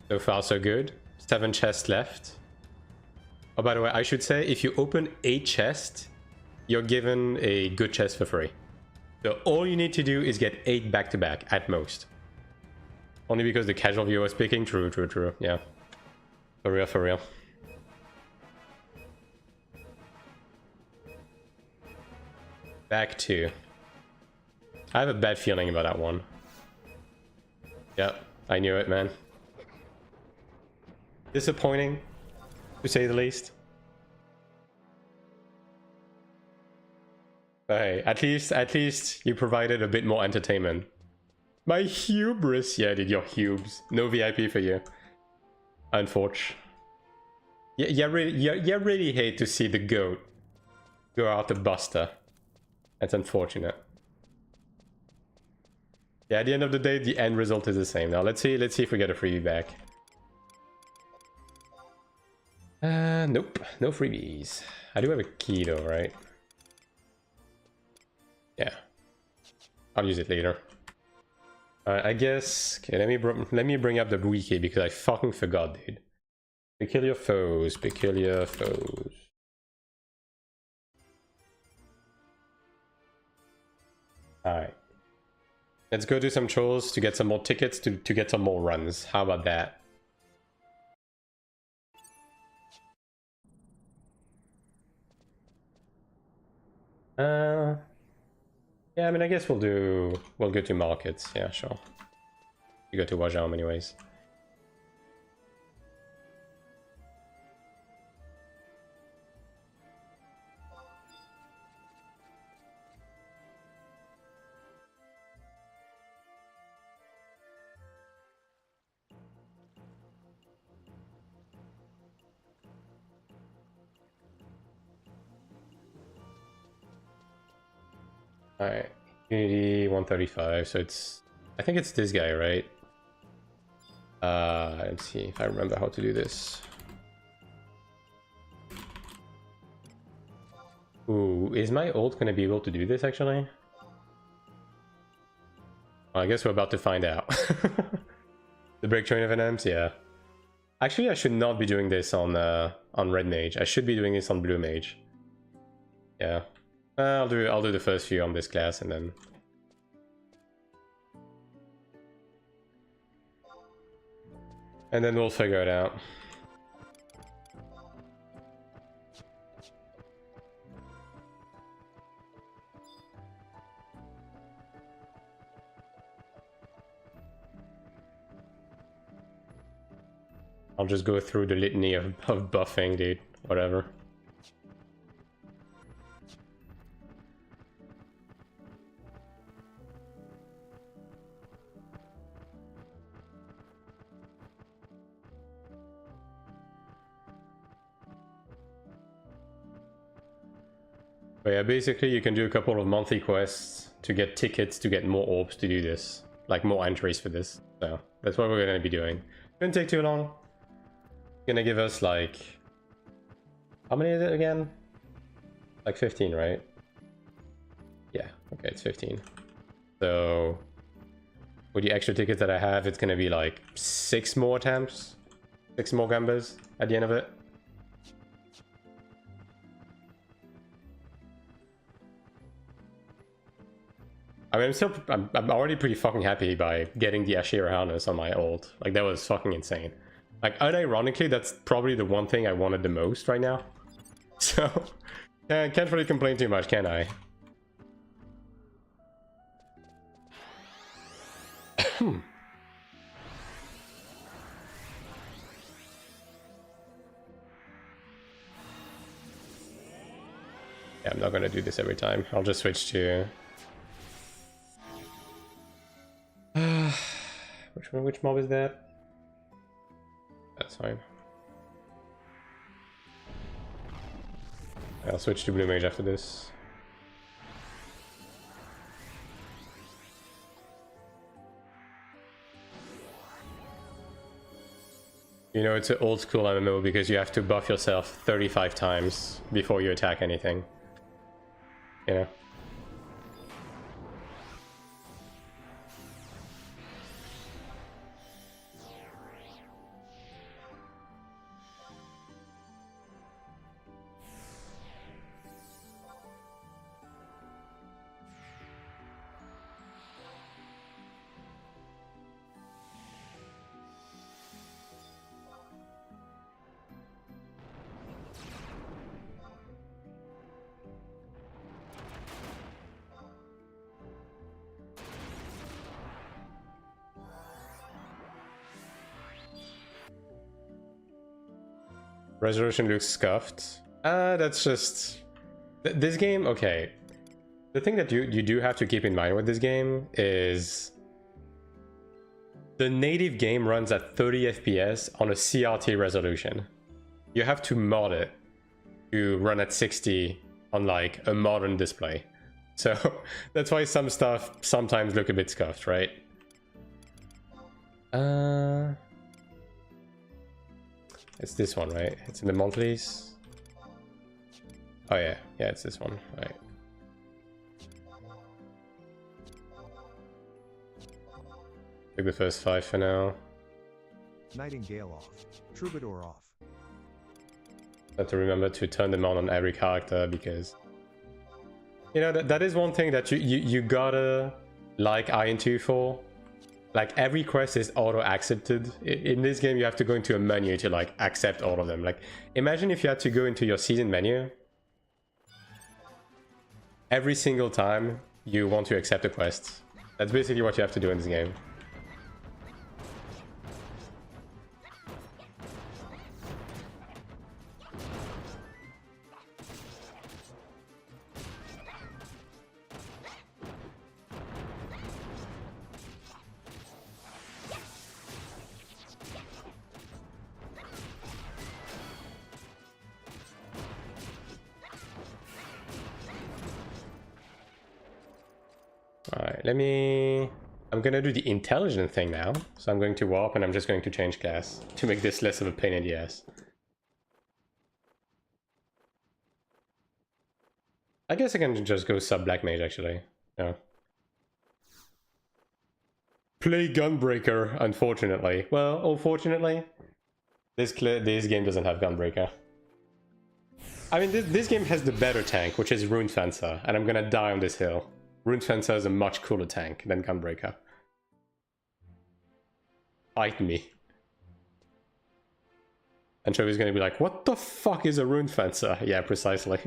A: So far, so good. 7 chests left. Oh, by the way, I should say, if you open 8 chests, you're given a good chest for free. So all you need to do is get 8 back-to-back, at most. Only because the casual viewer is picking. True. Yeah. For real. Back 2. I have a bad feeling about that one. Yeah, I knew it, man. Disappointing, to say the least. But hey, at least you provided a bit more entertainment. My hubris, yeah, dude, your hubes. No VIP for you. Unfortunate. Yeah, you really hate to see the goat go out the buster. That's unfortunate. Yeah, at the end of the day, the end result is the same. Now let's see if we get a freebie back. Nope, no freebies. I do have a key though, right? Yeah, I'll use it later. I guess. Okay, let me bring up the wiki because I fucking forgot, dude. Peculiar foes, peculiar foes. Alright. Let's go do some trolls to get some more tickets to get some more runs. How about that? Yeah, I mean, I guess we'll go to markets. Yeah, sure. You go to Wajam anyways. Alright, Unity 135, so it's... I think it's this guy, right? Let's see if I remember how to do this. Ooh, is my ult gonna be able to do this, actually? Well, I guess we're about to find out. The break train of NMs, yeah. Actually, I should not be doing this on Red Mage. I should be doing this on Blue Mage. Yeah. I'll do the first few on this class and then... And then we'll figure it out. I'll just go through the litany of buffing, dude. Whatever. But yeah, basically you can do a couple of monthly quests to get tickets to get more orbs to do this. Like more entries for this. So that's what we're gonna be doing. Shouldn't take too long. Gonna give us like... How many is it again? Like 15, right? Yeah, okay, it's 15. So... with the extra tickets that I have, it's gonna be like 6 more attempts. 6 more gambas at the end of it. I mean, I'm already pretty fucking happy by getting the Ashira harness on my ult. Like, that was fucking insane. Like, unironically, that's probably the one thing I wanted the most right now. So, yeah, I can't really complain too much, can I? Yeah, I'm not gonna do this every time. I'll just switch to... which mob is that? That's fine. I'll switch to Blue Mage after this. You know, it's an old school MMO because you have to buff yourself 35 times before you attack anything. You know? Resolution looks scuffed. That's just... This game, okay. The thing that you do have to keep in mind with this game is... The native game runs at 30 FPS on a CRT resolution. You have to mod it to run at 60 on like a modern display. So that's why some stuff sometimes look a bit scuffed, right? It's this one, right? It's in the monthlies. Oh yeah, it's this one, right? Take the first 5 for now.
B: Nightingale off. Troubadour off.
A: Have to remember to turn them on every character because, you know, that is one thing that you gotta like AION2 for. Like every quest is auto accepted. In this game you have to go into a menu to like accept all of them. Like imagine if you had to go into your season menu every single time you want to accept a quest. That's basically what you have to do in this game. Alright, I'm gonna do the intelligent thing now. So I'm going to warp and I'm just going to change class to make this less of a pain in the ass. I guess I can just go sub Black Mage actually. Yeah. Play Gunbreaker, unfortunately. Well, unfortunately, this game doesn't have Gunbreaker. I mean, this game has the better tank, which is Rune Fencer, and I'm gonna die on this hill. Rune Fencer is a much cooler tank than Gunbreaker. Fight me. And Chovy's gonna be like, what the fuck is a Rune Fencer? Yeah, precisely.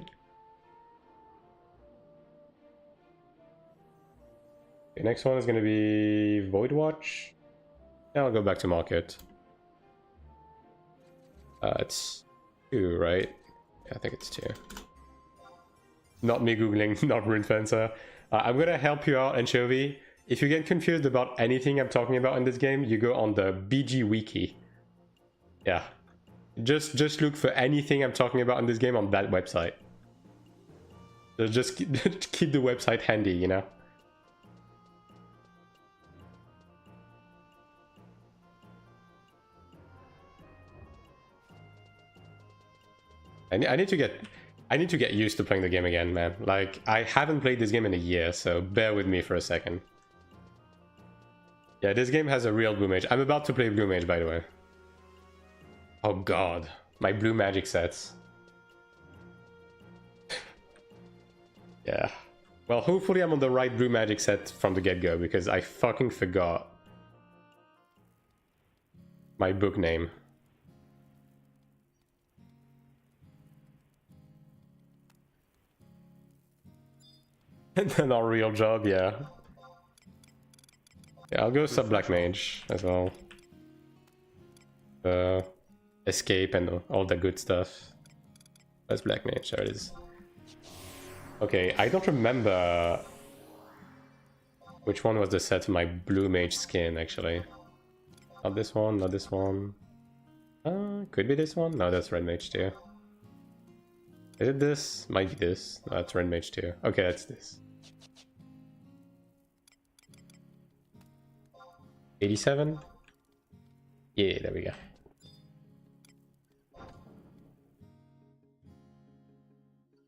A: The next one is gonna be Void Watch. Yeah, I'll go back to market. It's 2, right? Yeah, I think it's 2. Not me googling, not Rune Fencer. I'm gonna help you out, Anchovy. If you get confused about anything I'm talking about in this game, you go on the BG Wiki. Yeah. Just look for anything I'm talking about in this game on that website. So just keep the website handy, you know? I need to get used to playing the game again, man. Like, I haven't played this game in a year, so bear with me for a second. Yeah, this game has a real Blue Mage. I'm about to play Blue Mage, by the way. Oh god, my blue magic sets. Yeah. Well, hopefully I'm on the right blue magic set from the get-go, because I fucking forgot my book name. And then our real job, yeah. Yeah, I'll go sub Black Mage as well. Escape and all that good stuff. That's Black Mage, there it is. Okay, I don't remember which one was the set of my Blue Mage skin, actually. Not this one, not this one. Could be this one? No, that's Red Mage too. Is it this? Might be this. No, that's Red Mage too. Okay, that's this. 87? Yeah, there we go.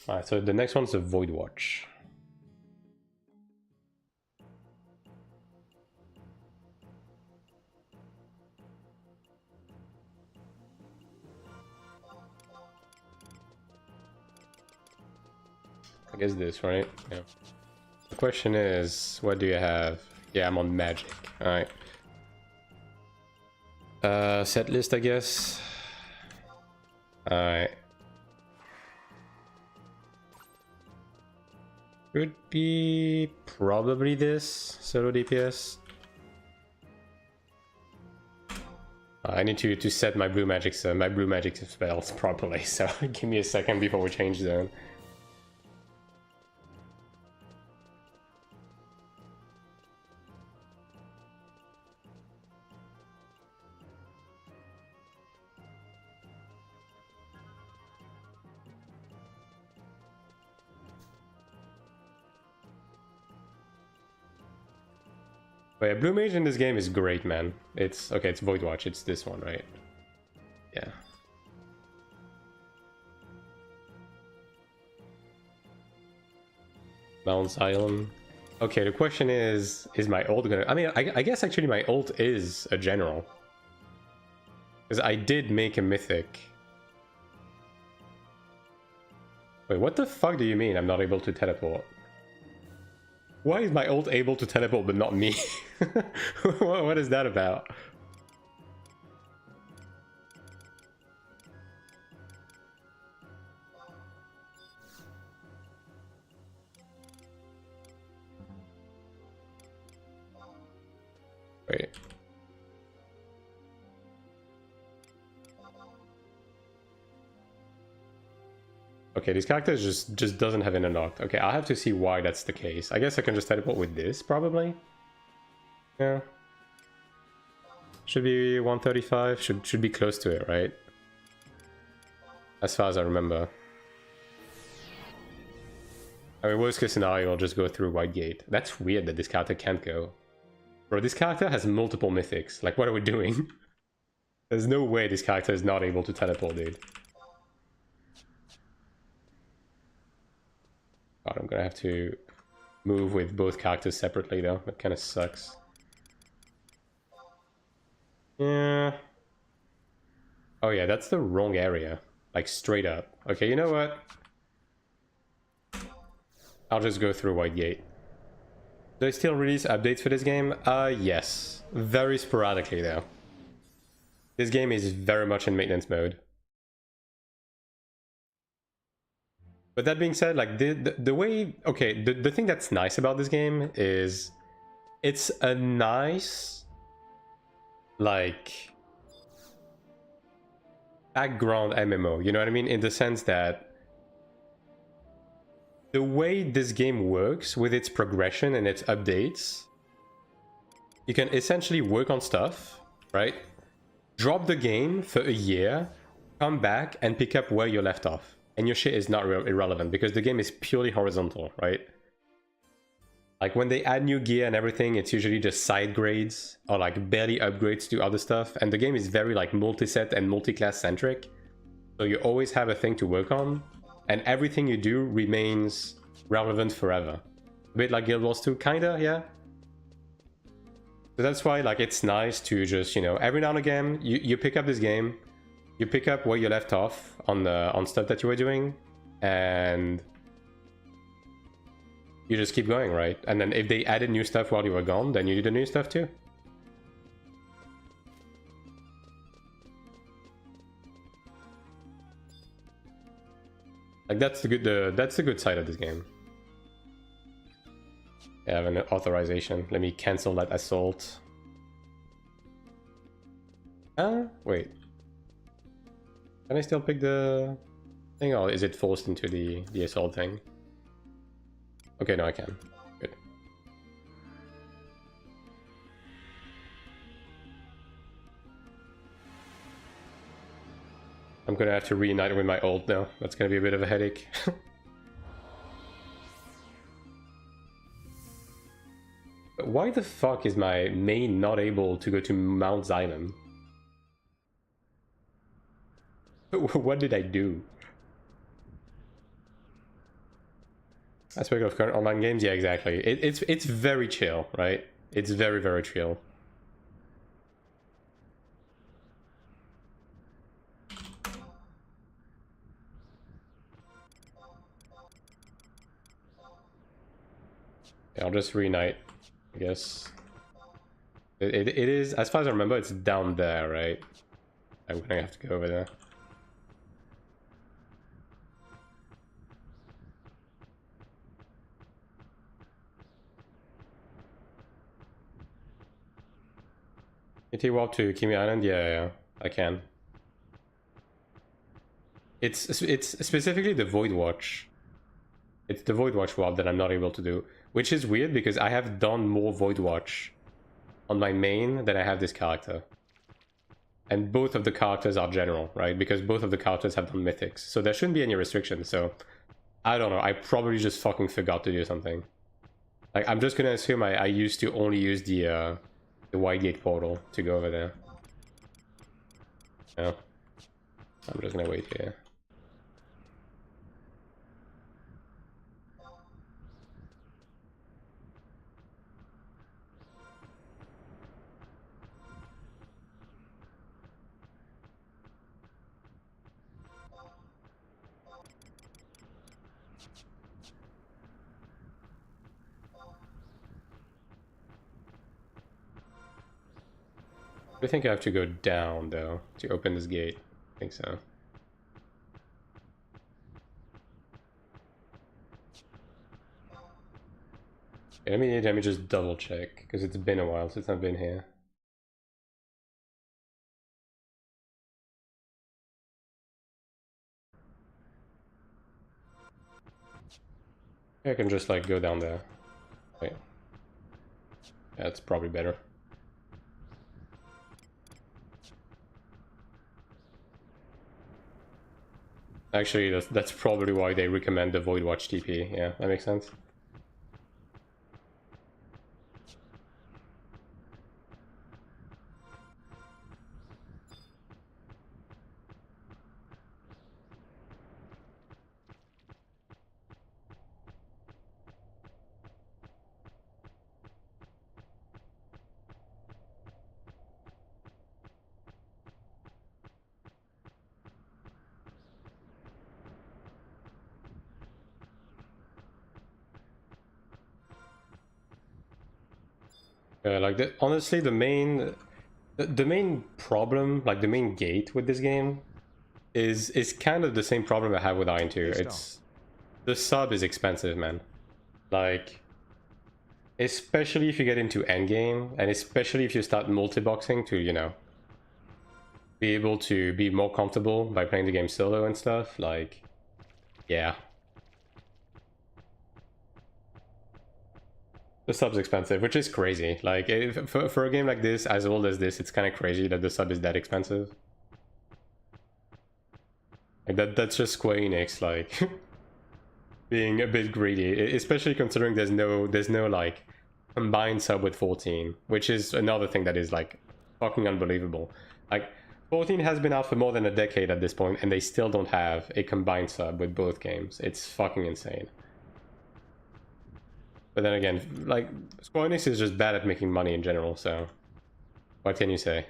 A: Alright, so the next one's the Void Watch. I guess this, right? Yeah. The question is, what do you have? Yeah, I'm on magic. Alright. Set list, I guess. Alright. Could be probably this solo DPS. I need to set my blue magic spells properly, so give me a second before we change zone. But yeah, blue mage in this game is great, man. It's okay, it's Void Watch, it's this one, right? Yeah. Mount Island. Okay, the question is my ult gonna... I mean, I guess actually my ult is a general. Because I did make a mythic. Wait, what the fuck do you mean I'm not able to teleport? Why is my ult able to teleport but not me? What is that about? Wait. Okay, this character just doesn't have inner knocked. Okay, I'll have to see why that's the case. I guess I can just teleport with this, probably. Yeah. Should be 135. Should be close to it, right? As far as I remember. I mean, worst case scenario, I'll just go through White Gate. That's weird that this character can't go. Bro, this character has multiple mythics. Like, what are we doing? There's no way this character is not able to teleport, dude. God, I'm gonna have to move with both characters separately, though. That kind of sucks. Yeah. Oh yeah, that's the wrong area. Like, straight up. Okay, you know what? I'll just go through White Gate. Do they still release updates for this game? Yes. Very sporadically, though. This game is very much in maintenance mode. But that being said, like, the way... Okay, the thing that's nice about this game is... It's a nice... like... background MMO, you know what I mean? In the sense that... the way this game works with its progression and its updates... You can essentially work on stuff, right? Drop the game for a year, come back and pick up where you left off. And your shit is not irrelevant because the game is purely horizontal, right? Like when they add new gear and everything, it's usually just side grades or like barely upgrades to other stuff. And the game is very like multi-set and multi-class centric. So you always have a thing to work on and everything you do remains relevant forever. A bit like Guild Wars 2, kinda, yeah? So that's why like it's nice to just, you know, every now and again, you pick up this game, you pick up where you left off on stuff that you were doing, and you just keep going, right? And then if they added new stuff while you were gone, then you do the new stuff too. Like that's the good side of this game. I have an authorization. Let me cancel that assault. Wait. Can I still pick the thing, or is it forced into the assault thing? Okay, no, I can. Good. I'm gonna have to reunite it with my ult now. That's gonna be a bit of a headache. But why the fuck is my main not able to go to Mount Xylem? What did I do? Aspect of current online games? Yeah, exactly. It's very chill, right? It's very, very chill. Yeah, I'll just reunite, I guess. It is, as far as I remember, it's down there, right? I'm gonna have to go over there. Can you warp to Kimi Island? Yeah, I can. It's specifically the Void Watch. It's the Void Watch warp that I'm not able to do, which is weird because I have done more Void Watch on my main than I have this character. And both of the characters are general, right? Because both of the characters have done mythics, so there shouldn't be any restrictions. So I don't know. I probably just fucking forgot to do something. Like, I'm just gonna assume I used to only use the Wide Gate portal to go over there. Yeah. I'm just gonna wait here. I think I have to go down, though, to open this gate. I think so. Okay, let me just double check, because it's been a while since I've been here. I can just, like, go down there. Wait. That's probably better. Actually, that's probably why they recommend the Void Watch TP. Yeah, that makes sense. Like, honestly, the main problem, like the main gate with this game, is kind of the same problem I have with AION2. It's the sub is expensive, man. Like, especially if you get into endgame, and especially if you start multi-boxing to, you know, be able to be more comfortable by playing the game solo and stuff. Like, yeah. The sub's expensive, which is crazy. Like, for a game like this, as old as this, it's kind of crazy that the sub is that expensive. Like, that's just Square Enix, like, being a bit greedy, especially considering there's no like combined sub with 14, which is another thing that is like fucking unbelievable. Like, 14 has been out for more than a decade at this point, and they still don't have a combined sub with both games. It's fucking insane. But then again, like, Square Enix is just bad at making money in general, so what can you say?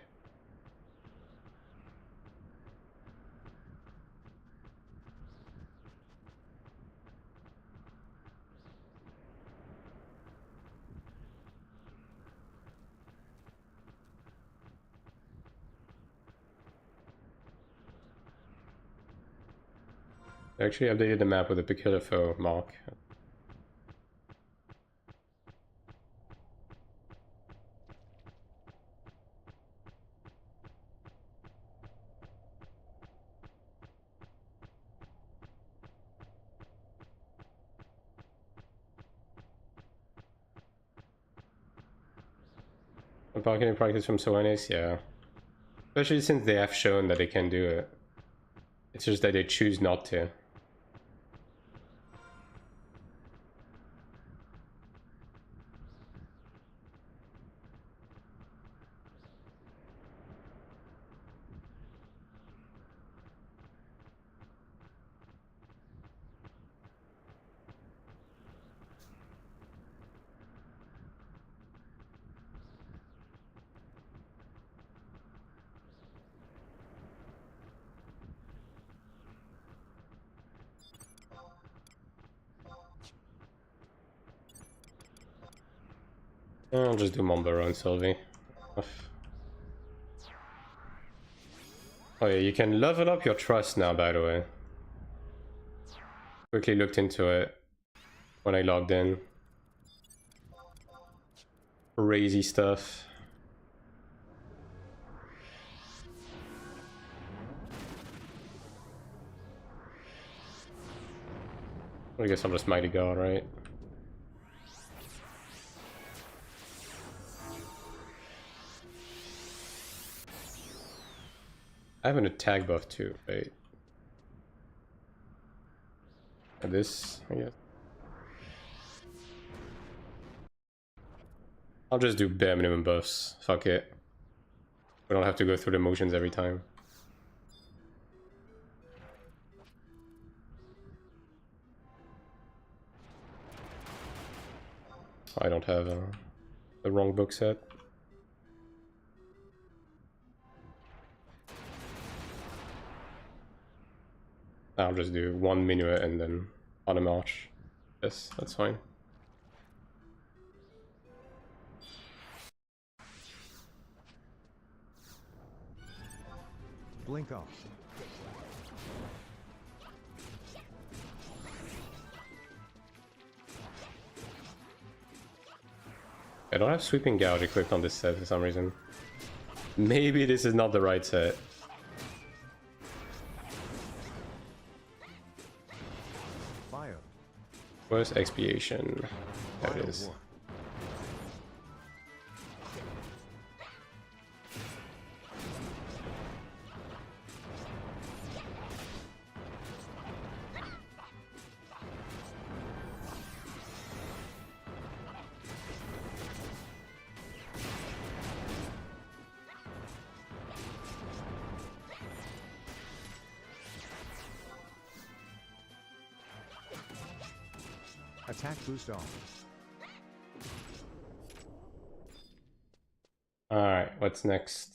A: I actually updated the map with a peculiar foe mark. Marketing practice from Soanis, yeah. Especially since they have shown that they can do it. It's just that they choose not to. I'll just do Mombaro and Sylvie. Oh yeah, you can level up your trust now, by the way. Quickly looked into it when I logged in. Crazy stuff. I guess I'm just Mighty God, right? I have an attack buff too, right? And this, I guess. I'll just do bare minimum buffs. Fuck it. We don't have to go through the motions every time. I don't have the wrong book set. I'll just do one minuet and then on a march. Yes, that's fine.
B: Blink off.
A: I don't have Sweeping Gouge equipped on this set for some reason. Maybe this is not the right set.
B: Bio.
A: Where's Expiation? There it
B: Bio
A: is.
B: war. Attack boost off.
A: Alright, what's next?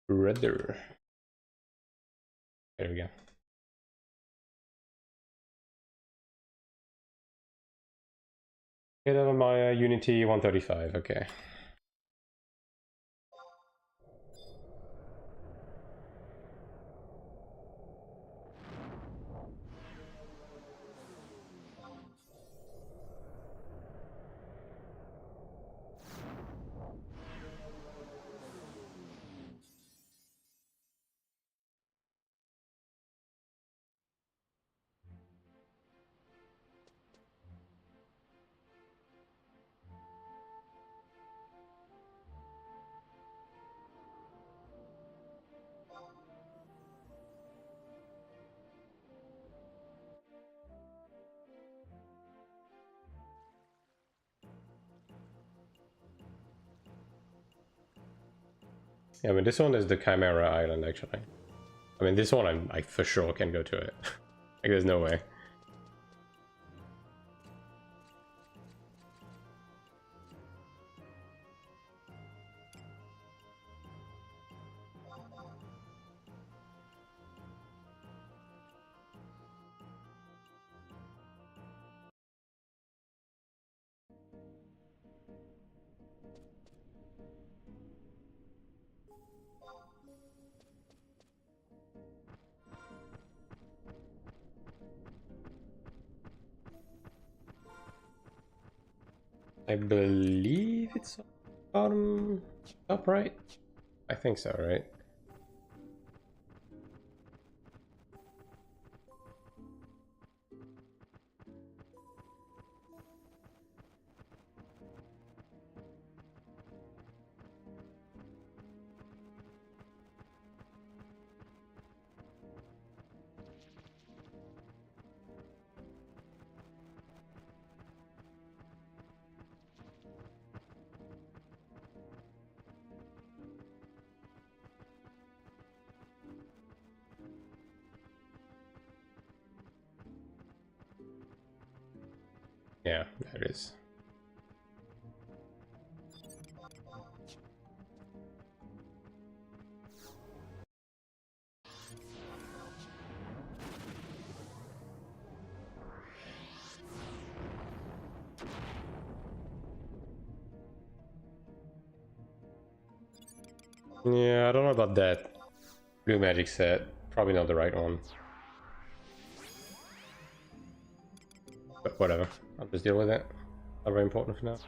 A: Redder. There we go. Get out of my Unity 135, okay. Yeah, I mean, this one is the Chimera Island, actually. I mean, this one I for sure can go to it. Like, there's no way. I believe it's bottom top right. I think so, right? Yeah, there it is. Yeah, I don't know about that blue magic set. Probably not the right one. But whatever. I'll just deal with it. Not very important for now.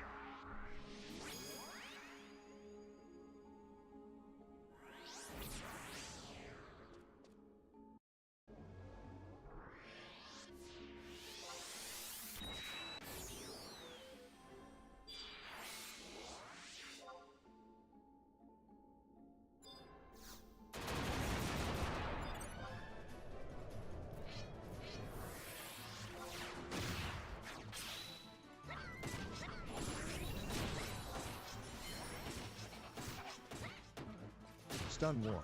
B: Stun war.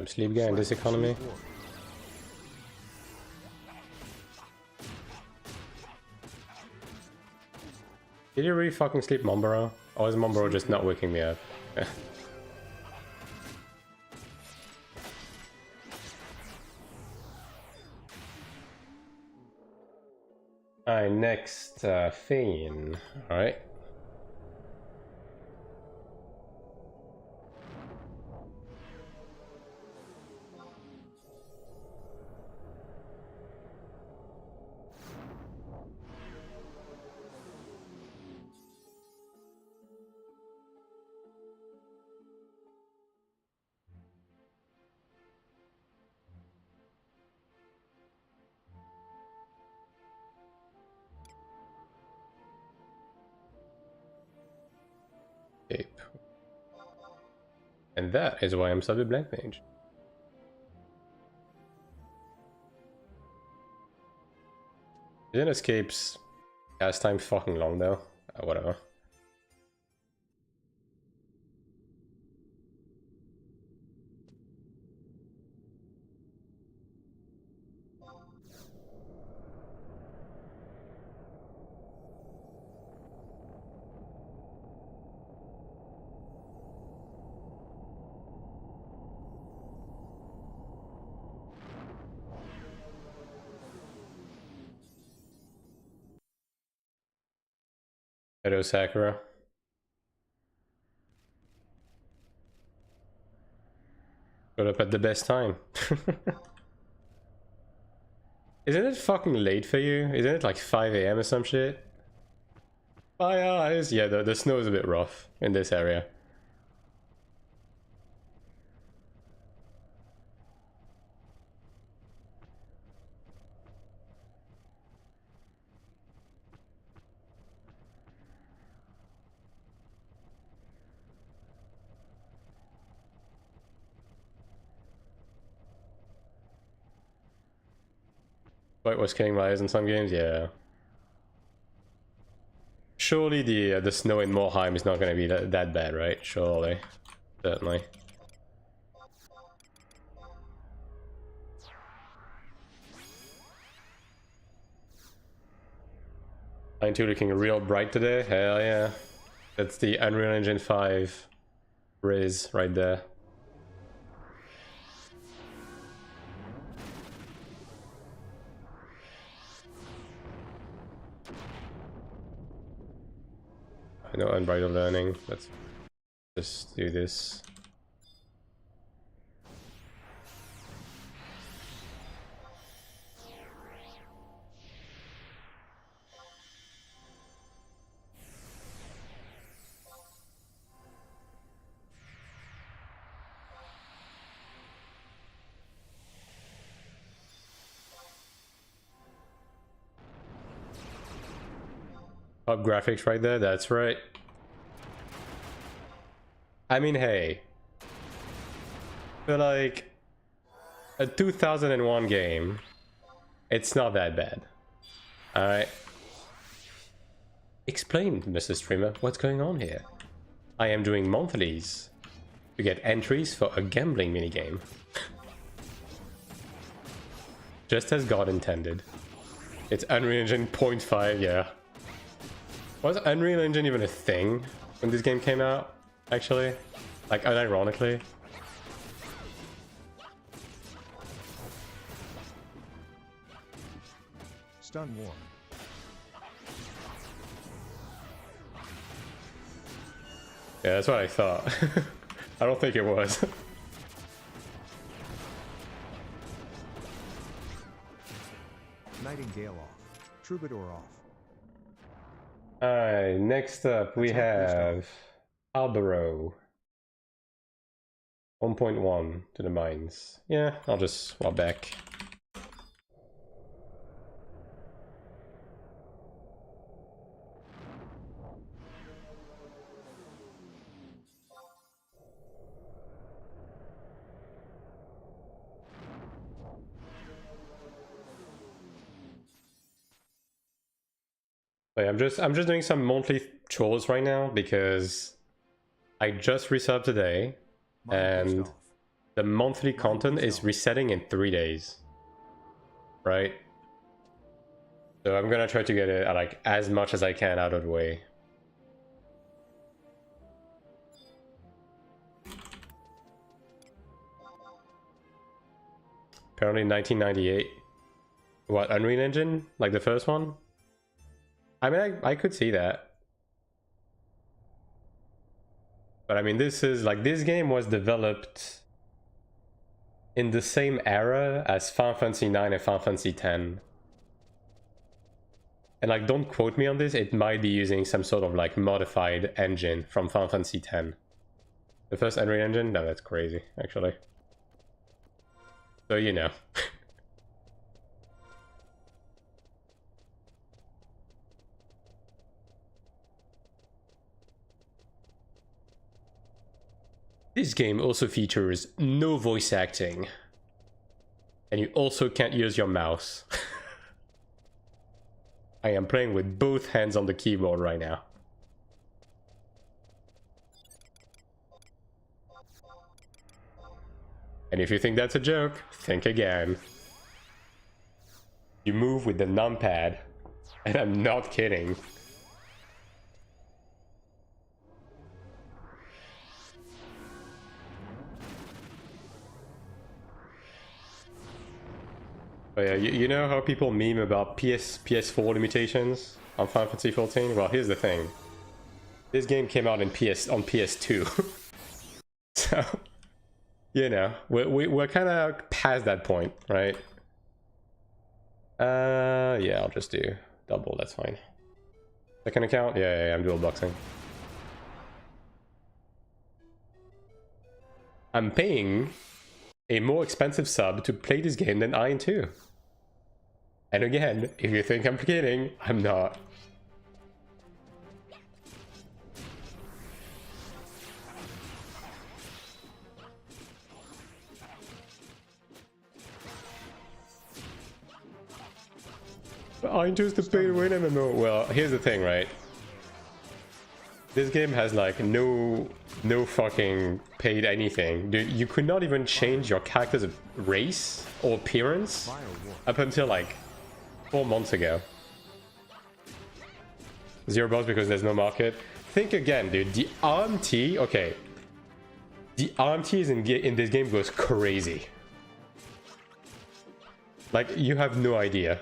A: Sleep guy in this economy.
B: Sleep war.
A: Did you really fucking sleep Momboro? Or is Momboro just not waking me up? Alright, next, Fiend. Alright. Escape. And that is why I'm subbed blank mage. Isn't escapes cast time fucking long though? Whatever. Hello, Sakura. Got up at the best time. Isn't it fucking late for you? Isn't it like 5 AM or some shit? My eyes. Yeah, the snow is a bit rough in this area. White was killing my eyes in some games, yeah. Surely the snow in Morheim is not going to be that bad, right? Surely. Certainly. AION2 looking real bright today, hell yeah. That's the Unreal Engine 5 Riz right there. I know Unbridled Learning. Let's just do this. Top graphics right there, that's right. I mean, hey. For like a 2001 game, it's not that bad. Alright. Explain, Mr. Streamer, what's going on here? I am doing monthlies to get entries for a gambling minigame. Just as God intended. It's Unreal Engine 0.5, yeah. Was Unreal Engine even a thing when this game came out, actually? Like, unironically?
B: Stun warned.
A: Yeah, that's what I thought. I don't think it was.
B: Nightingale off. Troubadour off.
A: Alright, next up we
B: Attack
A: have Albero. 1.1 to the mines. Yeah, I'll just swap back. Wait, I'm just doing some monthly chores right now because I just resubbed today and the monthly content is resetting in 3 days. Right? So I'm gonna try to get it like as much as I can out of the way. Apparently 1998. What, Unreal Engine? Like the first one? I mean, I could see that. But I mean, this is like, this game was developed in the same era as Final Fantasy 9 and Final Fantasy X. And like, don't quote me on this, it might be using some sort of like modified engine from Final Fantasy X. The first Unreal Engine? No, that's crazy, actually. So, you know. This game also features no voice acting. And you also can't use your mouse. I am playing with both hands on the keyboard right now. And if you think that's a joke, think again. You move with the numpad. And I'm not kidding. But yeah, you know how people meme about PS4 limitations on Final Fantasy 14? Well, here's the thing. This game came out on PS2. So, you know, we're kind of past that point, right? Yeah, I'll just do double, that's fine. Second account? Yeah, I'm dual boxing. I'm paying a more expensive sub to play this game than AION2. And again, if you think I'm kidding, I'm not. AION2 is the pay to win MMO. Well, here's the thing, right? This game has like no fucking paid anything. Dude, you could not even change your character's race or appearance up until like 4 months ago. $0 because there's no market. Think again, dude. The RMT, okay. The RMT in this game goes crazy. Like, you have no idea.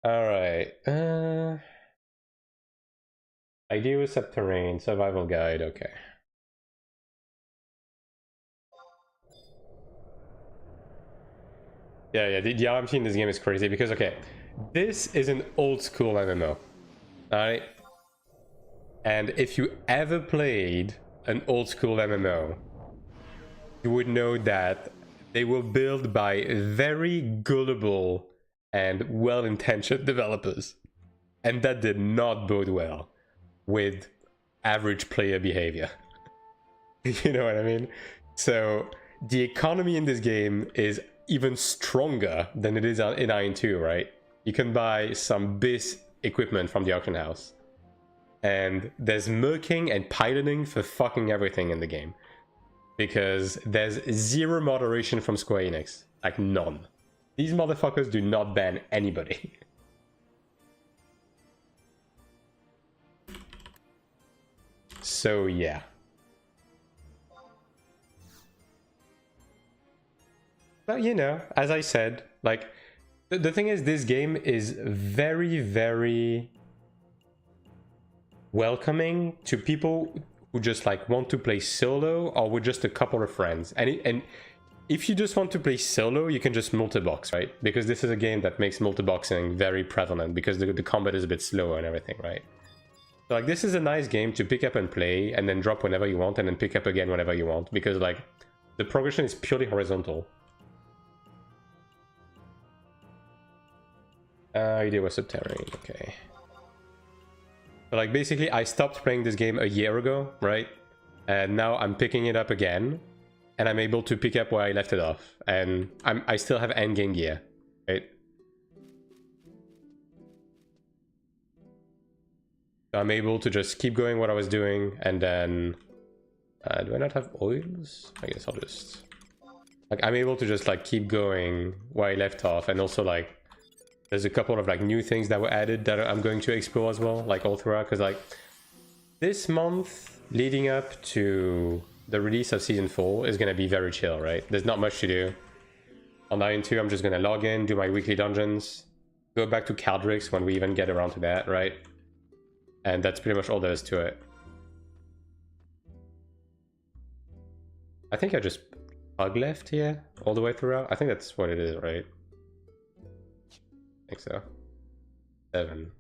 A: Alright. Idea with subterranean, survival guide, okay. Yeah, the RMT in this game is crazy because, okay, this is an old school MMO, alright? And if you ever played an old school MMO, you would know that they were built by very gullible and well-intentioned developers. And that did not bode well with average player behavior. You know what I mean? So the economy in this game is even stronger than it is in AION2, right? You can buy some base equipment from the auction house. And there's merking and piloting for fucking everything in the game. Because there's zero moderation from Square Enix. Like, none. These motherfuckers do not ban anybody. So, yeah. But you know, as I said, like the thing is, this game is very, very welcoming to people who just like want to play solo or with just a couple of friends. And if you just want to play solo, you can just multi-box, right? Because this is a game that makes multi-boxing very prevalent because the combat is a bit slower and everything, right? So like this is a nice game to pick up and play and then drop whenever you want and then pick up again whenever you want, because like the progression is purely horizontal. Idea was subterranean, okay. So like basically I stopped playing this game a year ago, right? And now I'm picking it up again and I'm able to pick up where I left it off. And I still have endgame gear, right? So I'm able to just keep going what I was doing, and then... do I not have oils? I guess I'll just... Like, I'm able to just, like, keep going where I left off, and also, like, there's a couple of, like, new things that were added that I'm going to explore as well, like, all throughout, because, like, this month leading up to the release of Season 4 is going to be very chill, right? There's not much to do. On AION2, I'm just going to log in, do my weekly dungeons, go back to Cleric when we even get around to that, right? And that's pretty much all there is to it. I think I just bug left here all the way throughout. I think that's what it is, right? I think so. 7.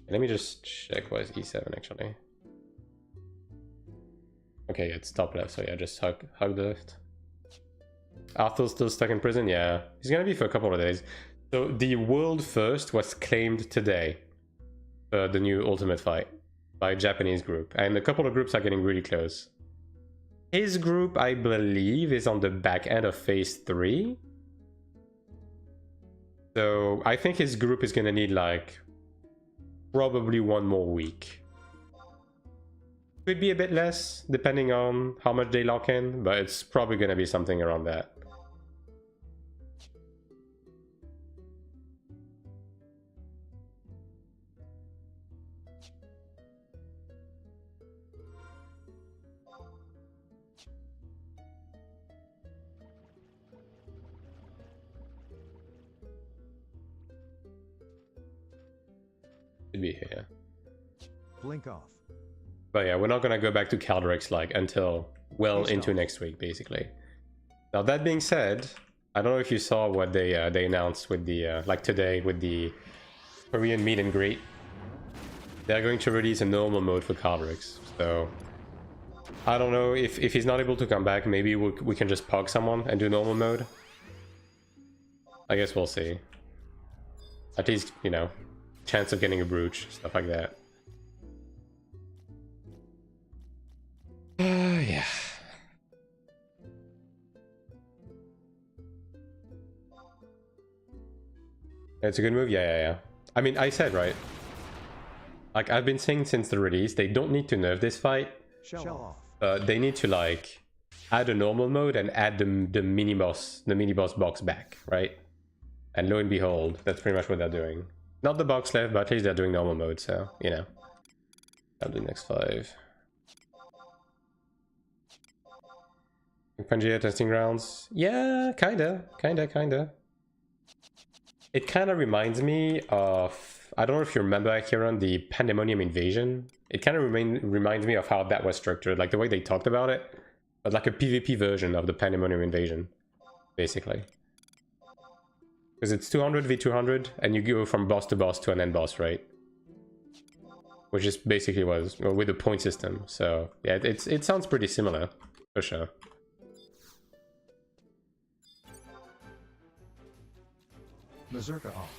A: Let me just check what is E7 actually. Okay, it's top left, so yeah, just hug left. Arthur's still stuck in prison? Yeah. He's gonna be for a couple of days. So the world first was claimed today. The new ultimate fight by a Japanese group, and a couple of groups are getting really close. His group, I believe, is on the back end of phase 3, so I think his group is gonna need like probably 1 more week. Could be a bit less depending on how much they lock in, but it's probably gonna be something around that. Should be here.
B: Blink off.
A: But yeah, we're not gonna go back to Cleric like until well into next week, basically. Now that being said, I don't know if you saw what they announced with the like today with the Korean meet and greet. They're going to release a normal mode for Cleric, so I don't know if he's not able to come back. Maybe we can just pog someone and do normal mode. I guess we'll see. At least, you know, chance of getting a brooch, stuff like that. Yeah. It's a good move? Yeah. I mean, I said, right? Like, I've been saying since the release, they don't need to nerf this fight.
B: Shell off.
A: They need to, like, add a normal mode and add the mini-boss box back, right? And lo and behold, that's pretty much what they're doing. Not the box left, but at least they're doing normal mode, so, you know. I'll do next 5. Pangea testing grounds? Yeah, kinda. It kinda reminds me of... I don't know if you remember, Kieran, the Pandemonium Invasion. It kinda reminds me of how that was structured, like the way they talked about it. But like a PvP version of the Pandemonium Invasion, basically. Because it's 200 v 200, and you go from boss to boss to an end boss, right? Which is basically was with the point system. So yeah, it sounds pretty similar, for sure.
B: Berserker off.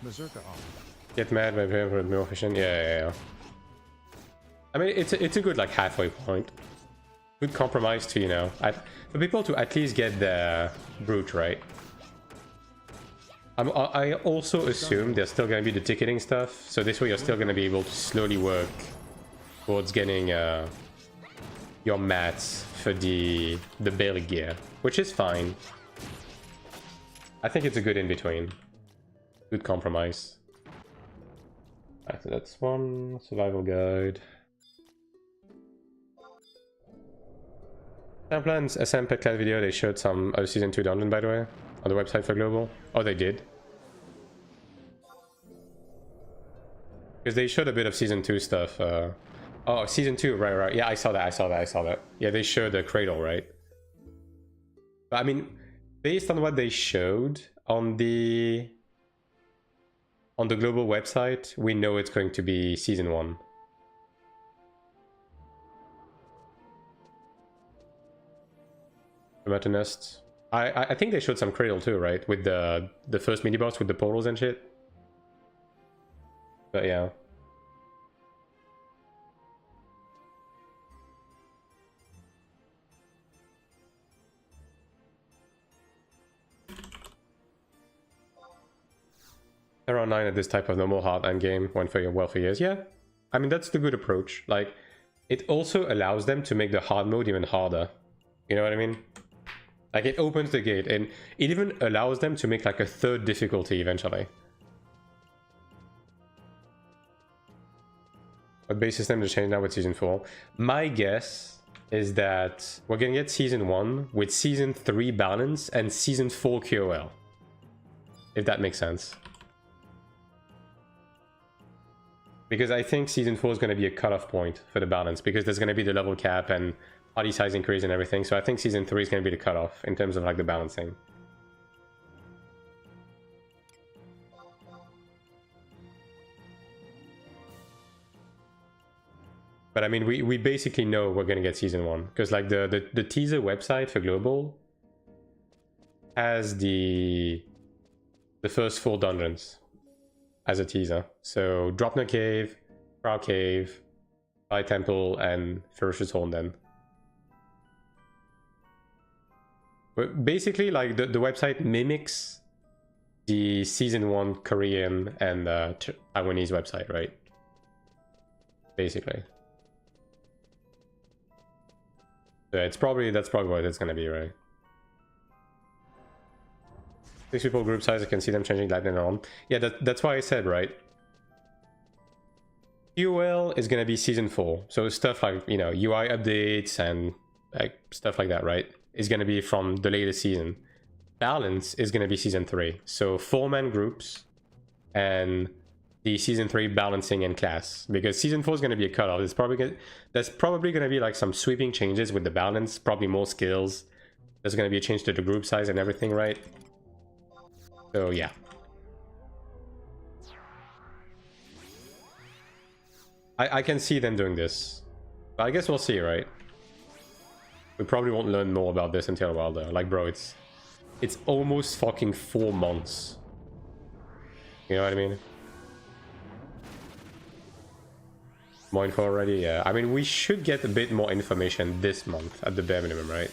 B: Berserker off.
A: Get mad by being more efficient. Yeah. I mean, it's a good like halfway point. Good compromise to, you know, for people to at least get the brute right. I also assume there's still going to be the ticketing stuff, so this way you're still going to be able to slowly work towards getting your mats for the bail gear, which is fine. I think it's a good in-between. Good compromise. Alright, so that's one survival guide. Plans SM Pet Class video, they showed some of Season 2 dungeon, by the way, on the website for Global. Oh, they did? Because they showed a bit of Season 2 stuff. Oh, Season 2, right. Yeah, I saw that. Yeah, they showed the Cradle, right? But I mean, based on what they showed on the Global website, we know it's going to be Season 1. Tomatonist. I think they showed some Cradle too, right? With the first mini boss with the portals and shit. But yeah. Around 9 at this type of normal hard endgame went for well for years. Yeah. I mean, that's the good approach. Like, it also allows them to make the hard mode even harder. You know what I mean? Like, it opens the gate, and it even allows them to make like a third difficulty eventually. What base system to change now with Season 4? My guess is that we're gonna get Season 1 with Season 3 balance and Season 4 QOL. If that makes sense. Because I think Season 4 is going to be a cutoff point for the balance, because there's going to be the level cap and party size increase and everything. So I think Season 3 is going to be the cutoff in terms of like the balancing. But I mean, we basically know we're going to get Season 1. Because like the teaser website for Global has the first 4 dungeons as a teaser. So Dropner Cave, Prow Cave, High Temple, and Ferocious Horn then. But basically, like the website mimics the Season 1 Korean and Taiwanese website, right? Basically. So that's probably what it's gonna be, right? 6 people group size, I can see them changing lightning on. Yeah, that's why I said, right? QOL is gonna be Season 4. So stuff like, you know, UI updates and like stuff like that, right? Is gonna be from the latest season. Balance is gonna be Season 3. So 4-man groups and the Season 3 balancing and class. Because Season 4 is gonna be a cutoff. There's probably gonna be like some sweeping changes with the balance, probably more skills. There's gonna be a change to the group size and everything, right? So yeah. I can see them doing this. But I guess we'll see, right? We probably won't learn more about this until a while though. Like, bro, it's almost fucking 4 months. You know what I mean? More info already? Yeah. I mean, we should get a bit more information this month at the bare minimum, right?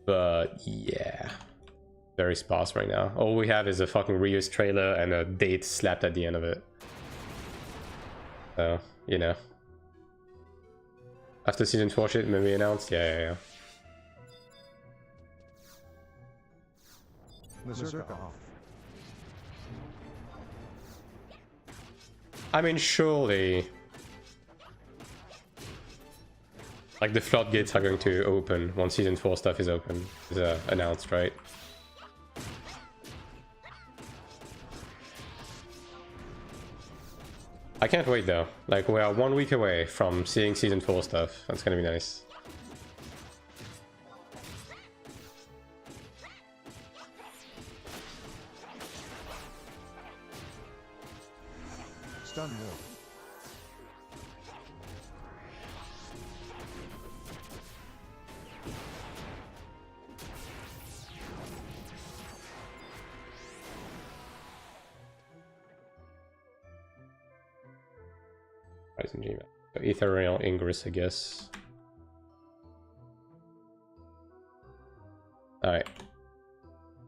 A: But yeah. Very sparse right now. All we have is a fucking reuse trailer and a date slapped at the end of it. So, you know. After Season 4 shit maybe announced? Yeah.
B: Berserker off.
A: I mean, surely... like, the floodgates are going to open once Season 4 stuff is announced, right? I can't wait though. Like, we are 1 week away from seeing Season 4 stuff. That's gonna be nice.
B: Stun Wall.
A: Rising Gmail. So Ethereal Ingress, I guess. Alright.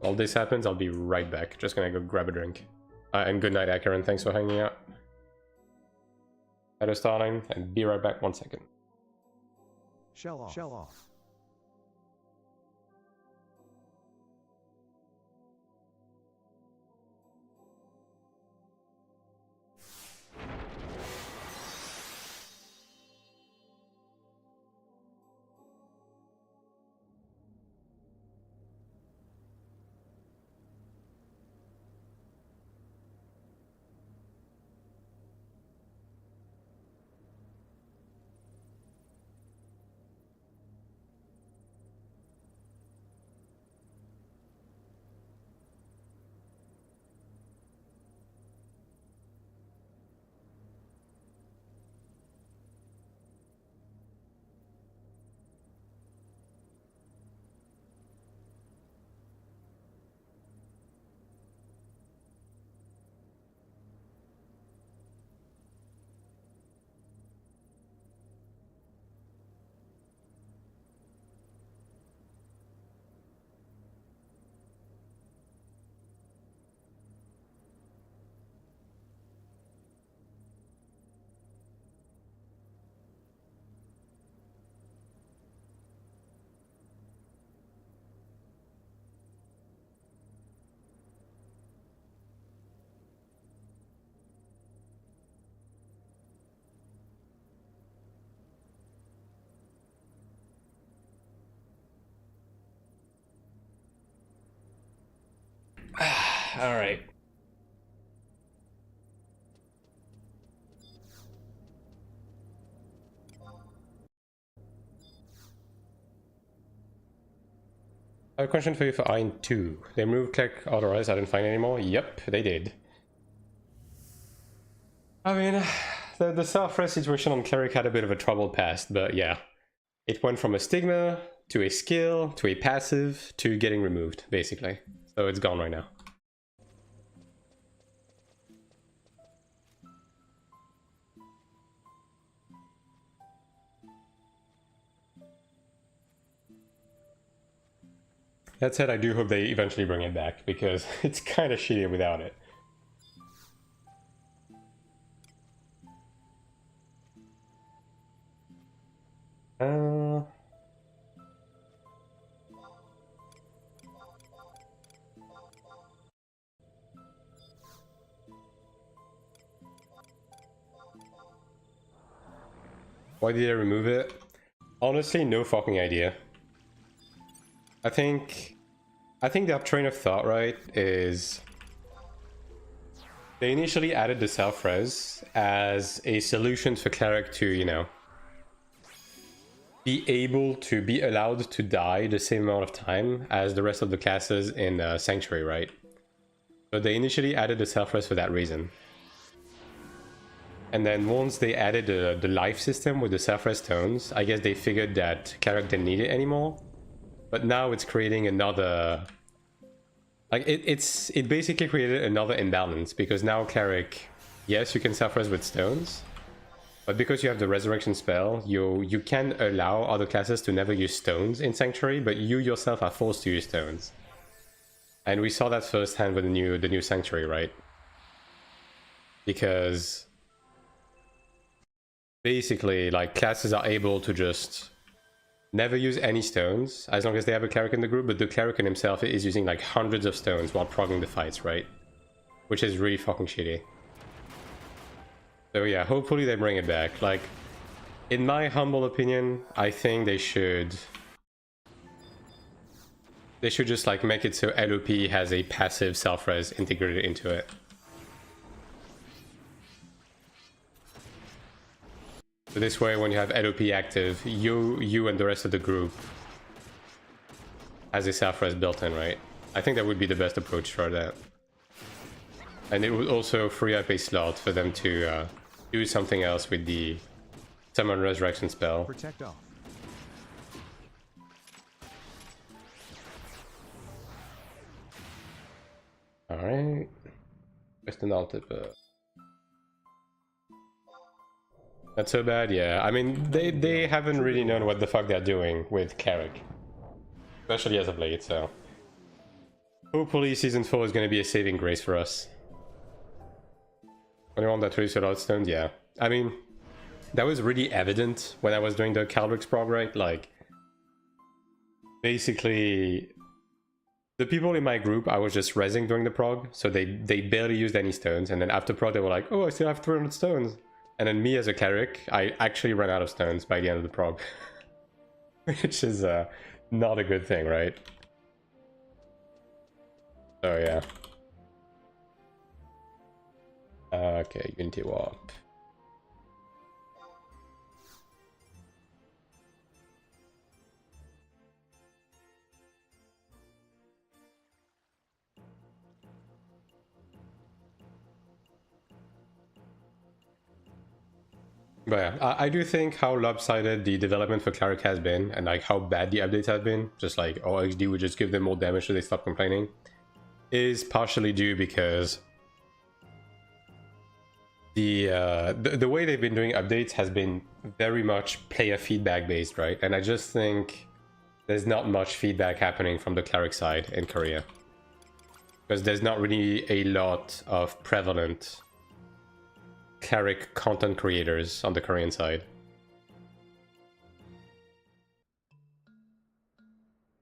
A: All this happens, I'll be right back. Just gonna go grab a drink. And good night, Akaran. Thanks for hanging out. Better starting, and be right back 1 second.
B: Shell off.
A: All right. I have a question for you for AION2. They removed Cleric authorized, I didn't find anymore. Yep, they did. I mean, the self-res situation on Cleric had a bit of a troubled past, but yeah. It went from a stigma, to a skill, to a passive, to getting removed, basically. So it's gone right now. That said, I do hope they eventually bring it back, because it's kind of shitty without it. Why did they remove it? Honestly, no fucking idea. I think their train of thought, right, is they initially added the self-res as a solution for Cleric to, you know, be able to be allowed to die the same amount of time as the rest of the classes in Sanctuary, right? So they initially added the self-res for that reason. And then once they added the life system with the self-res stones, I guess they figured that Cleric didn't need it anymore. But now it's creating another... Like, it basically created another imbalance, because now Cleric, yes, you can self-res with stones, but because you have the resurrection spell, you can allow other classes to never use stones in Sanctuary, but you yourself are forced to use stones. And we saw that firsthand with the new Sanctuary, right? Because basically, like, classes are able to just never use any stones as long as they have a Cleric in the group, but the Cleric in himself is using like hundreds of stones while progging the fights, right? Which is really fucking shitty. So yeah, hopefully they bring it back. Like, in my humble opinion, I think they should just like make it so LOP has a passive self-res integrated into it. So this way, when you have LOP active, you and the rest of the group has a self-res built in, right? I think that would be the best approach for that. And it would also free up a slot for them to do something else with the Summon Resurrection spell.
B: Protect off.
A: Alright. Western Altar. Not so bad, yeah. I mean, they haven't really known what the fuck they're doing with Cleric. Especially as of late, so... Hopefully Season 4 is going to be a saving grace for us. Anyone that released a stones, yeah. I mean, that was really evident when I was doing the Caldrix prog, right? Like, basically, the people in my group, I was just rezzing during the prog, so they barely used any stones, and then after prog they were like, oh, I still have 300 stones. And then me as a Cleric, I actually ran out of stones by the end of the prog. Which is not a good thing, right? So yeah. Okay, Unity Warp. But yeah, I do think how lopsided the development for Cleric has been, and like how bad the updates have been, just like, oh, XD would just give them more damage so they stop complaining, is partially due because the way they've been doing updates has been very much player feedback based, right? And I just think there's not much feedback happening from the Cleric side in Korea. Because there's not really a lot of prevalent Cleric content creators on the Korean side.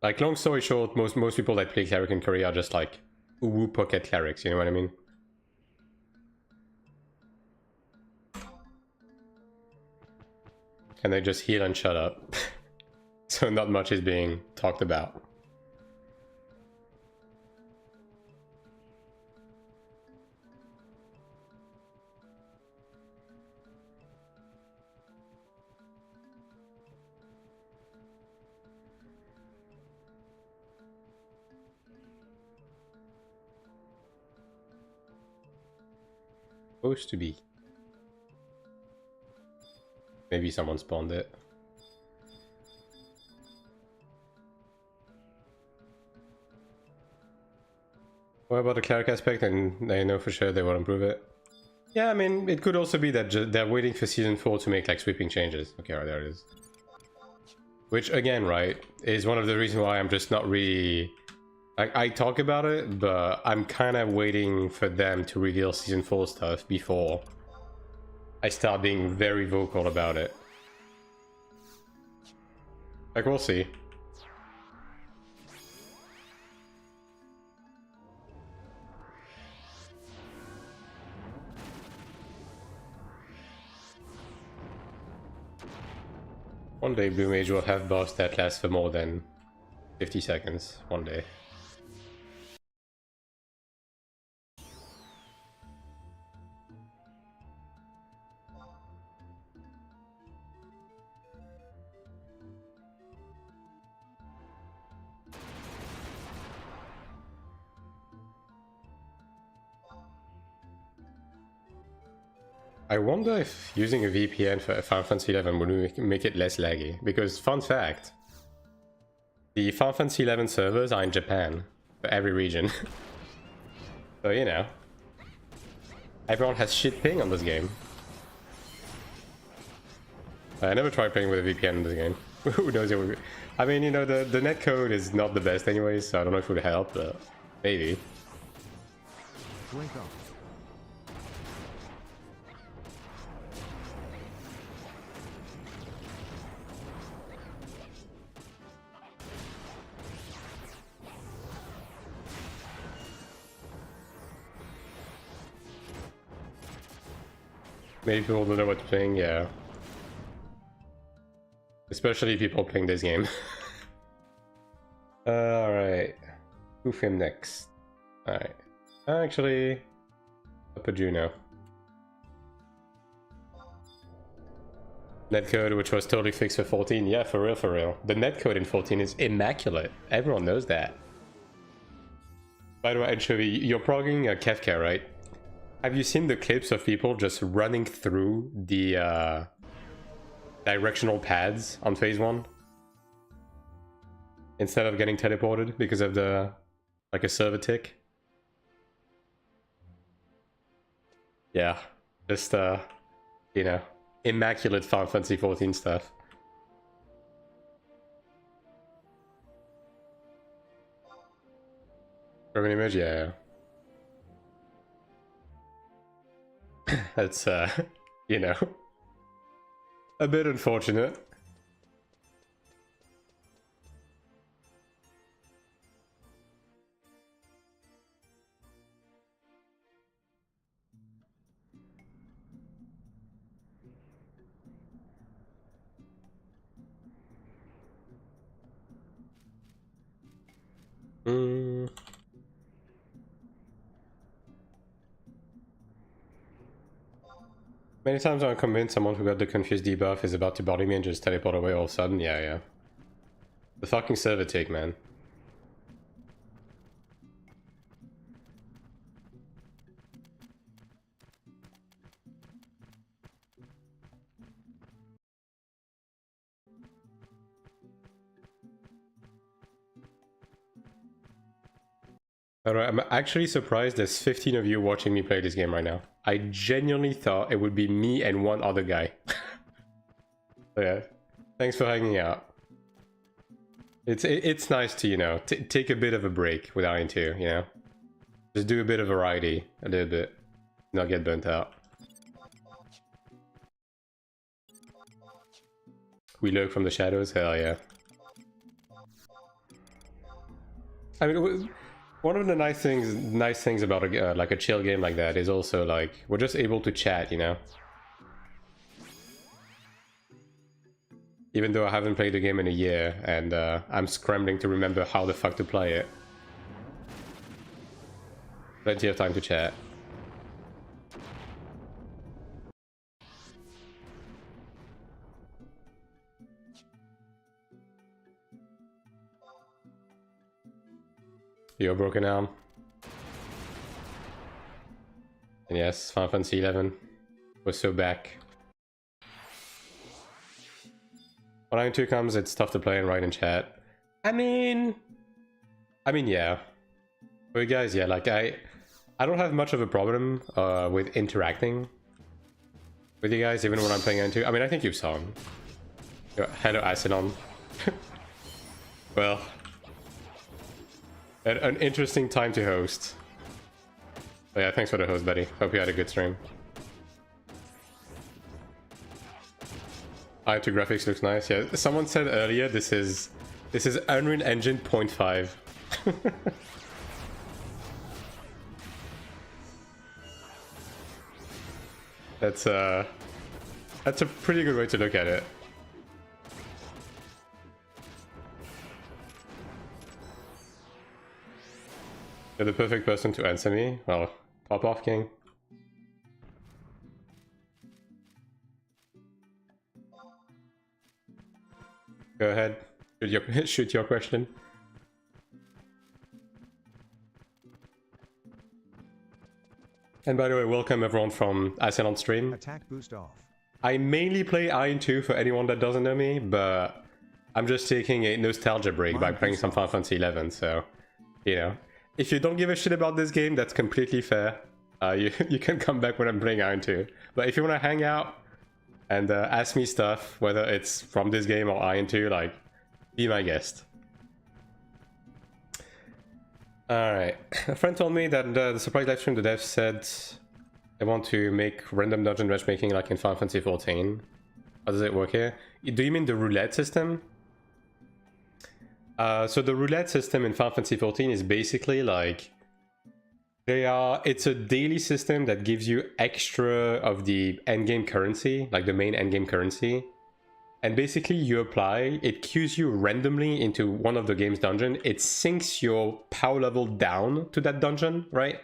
A: Like, long story short, most people that play Cleric in Korea are just like uwu pocket Clerics, you know what I mean? And they just heal and shut up. So not much is being talked about. Supposed to be. Maybe someone spawned it. What about the cleric aspect? And I know for sure they will improve it. Yeah, I mean, it could also be that they're waiting for season 4 to make like sweeping changes. Okay, right, there it is. Which again, right, is one of the reasons why I'm just not really... Like, I talk about it, but I'm kind of waiting for them to reveal season 4 stuff before I start being very vocal about it. Like, we'll see. One day Blue Mage will have boss that lasts for more than 50 seconds. One day. I wonder if using a VPN for Final Fantasy 11 would make it less laggy. Because, fun fact, the Final Fantasy 11 servers are in Japan for every region. So, you know, everyone has shit ping on this game. I never tried playing with a VPN in this game. Who knows it would be. I mean, you know, the netcode is not the best anyway, so I don't know if it would help, but maybe.
B: Link up.
A: Maybe people don't know what to ping, yeah. Especially people playing this game. Alright. Who's him next? Alright. Actually, up a Juno. Netcode, which was totally fixed for 14. Yeah, for real, for real. The netcode in 14 is immaculate. Everyone knows that. By the way, Anchovy, you're progging Kefka, right? Have you seen the clips of people just running through the directional pads on phase 1? Instead of getting teleported because of the, like, a server tick? Yeah, just, you know, immaculate Final Fantasy 14 stuff. An image, yeah. That's, you know, a bit unfortunate. Many times I'm convinced someone who got the confused debuff is about to body me and just teleport away all of a sudden. Yeah, yeah. The fucking server take, man. Alright, I'm actually surprised there's 15 of you watching me play this game right now. I genuinely thought it would be me and one other guy. So yeah, thanks for hanging out. It's nice to, you know, take a bit of a break with AION2, you know? Just do a bit of variety, a little bit. Not get burnt out. We lurk from the shadows? Hell yeah. I mean, one of the nice things about a, like a chill game like that is also like we're just able to chat, you know. Even though I haven't played the game in a year and I'm scrambling to remember how the fuck to play it. Plenty of time to chat. Yo, broken arm. Yes, Final Fantasy 11. We're so back. When AION2 comes, it's tough to play and write in chat. I mean, yeah. For you guys, yeah, like I don't have much of a problem with interacting with you guys, even when I'm playing AION2. I mean, I think you saw him. Hello, Asinon. Well, an interesting time to host. But yeah, thanks for the host, buddy. Hope you had a good stream. AION2 graphics looks nice. Yeah, someone said earlier this is Unreal Engine 0.5. That's a pretty good way to look at it. You're the perfect person to answer me. Well, pop off, King. Go ahead. Shoot your question. And by the way, welcome everyone from Ascendant stream.
B: Attack boost off.
A: I mainly play AION2 for anyone that doesn't know me, but I'm just taking a nostalgia break by playing some Final Fantasy 11, so, you know. If you don't give a shit about this game, that's completely fair. You can come back when I'm playing AION2. But if you want to hang out and ask me stuff, whether it's from this game or AION2, like, be my guest. Alright. A friend told me that the surprise livestream, the devs said they want to make random dungeon matchmaking like in Final Fantasy 14. How does it work here? Do you mean the roulette system? So the roulette system in Final Fantasy 14 is basically like it's a daily system that gives you extra of the endgame currency, like the main endgame currency. And basically you apply, it queues you randomly into one of the game's dungeon. It syncs your power level down to that dungeon, right?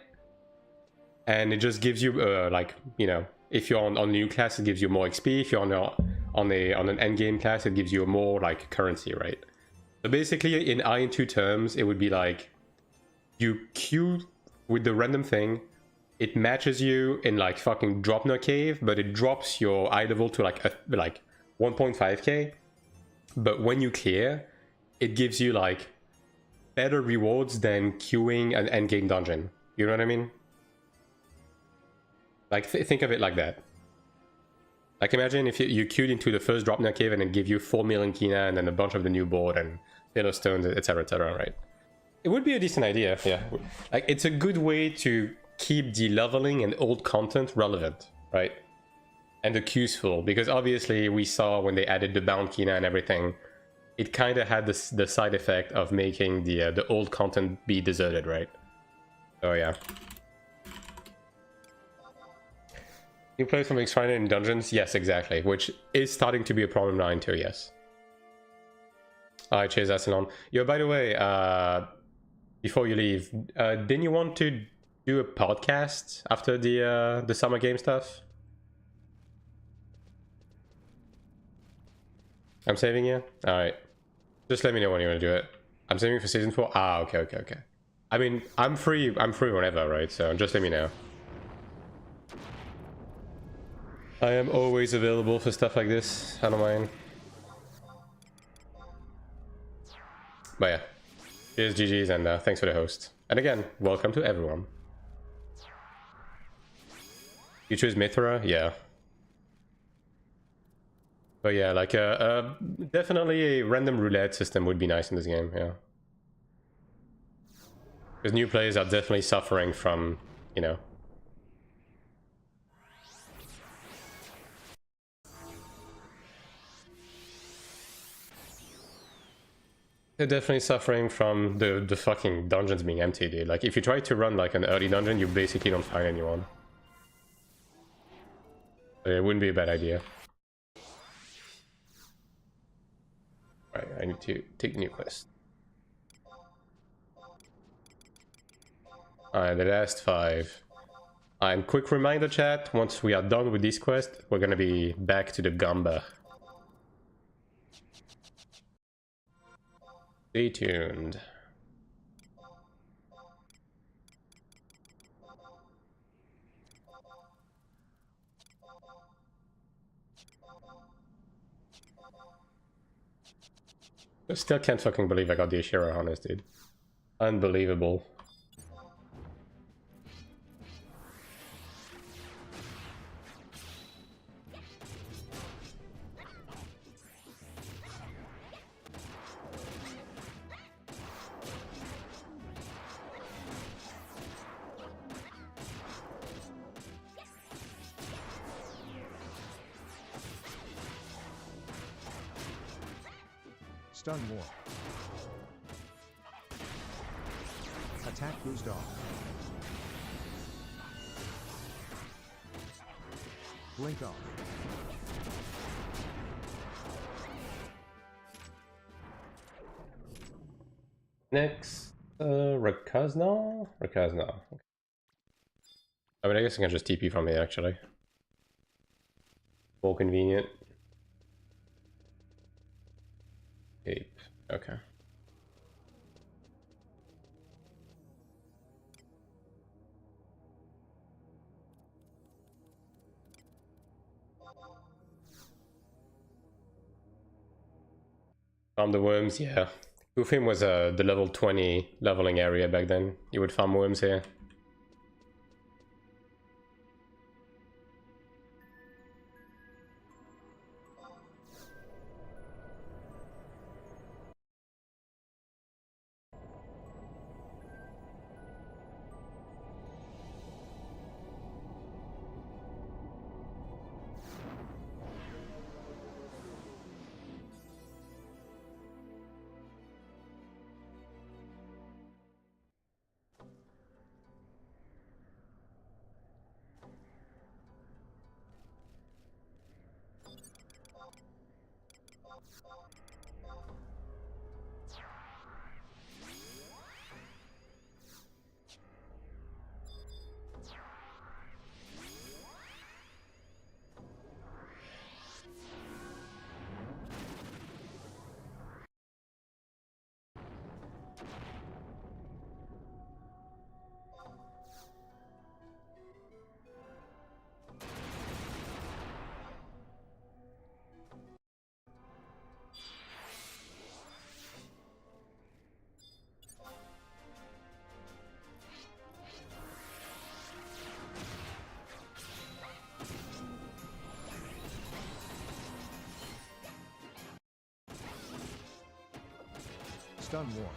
A: And it just gives you like, you know, if you're on a new class, it gives you more XP. If you're on an endgame class, it gives you more like currency, right? So basically, in AION2 terms, it would be like you queue with the random thing, it matches you in like fucking Dropner Cave, but it drops your eye level to like 1.5k. But when you clear, it gives you like better rewards than queuing an endgame dungeon. You know what I mean? Like think of it like that. Like imagine if you queued into the first Dropner Cave and it give you 4 million Kina and then a bunch of the new board and stones, etc, right? It would be a decent idea, yeah. Like it's a good way to keep the leveling and old content relevant, right? And the queues full, because obviously we saw when they added the bound Kina and everything, it kind of had the side effect of making the old content be deserted, right? So yeah. You play some X-Finder in dungeons? Yes, exactly. Which is starting to be a problem now in 2, yes. Alright, cheers, Asinon. Yo, by the way, before you leave, didn't you want to do a podcast after the summer game stuff? I'm saving you? Alright. Just let me know when you want to do it. I'm saving for season 4? Ah, okay. I mean, I'm free whenever, right? So just let me know. I am always available for stuff like this. I don't mind. But yeah. Cheers, GG's, and thanks for the host. And again, welcome to everyone. You choose Mithra? Yeah. But yeah, like definitely a random roulette system would be nice in this game, yeah. Because new players are definitely suffering from, you know, they're definitely suffering from the fucking dungeons being empty, dude. Like, if you try to run, like, an early dungeon, you basically don't find anyone. So it wouldn't be a bad idea. Right, I need to take new quest. Alright, the last 5. And quick reminder, chat, once we are done with this quest, we're gonna be back to the Gamba. Stay tuned. I still can't fucking believe I got the Ashira harness, dude. Unbelievable.
B: Stun more. Attack boost off. Blink off.
A: Next, Rakazna? Rakazna. I mean, I guess I can just TP from here, actually. More convenient. Ape. Okay. Farm the worms, yeah. Kufim was the level 20 leveling area back then. You would farm worms here.
B: Stun more.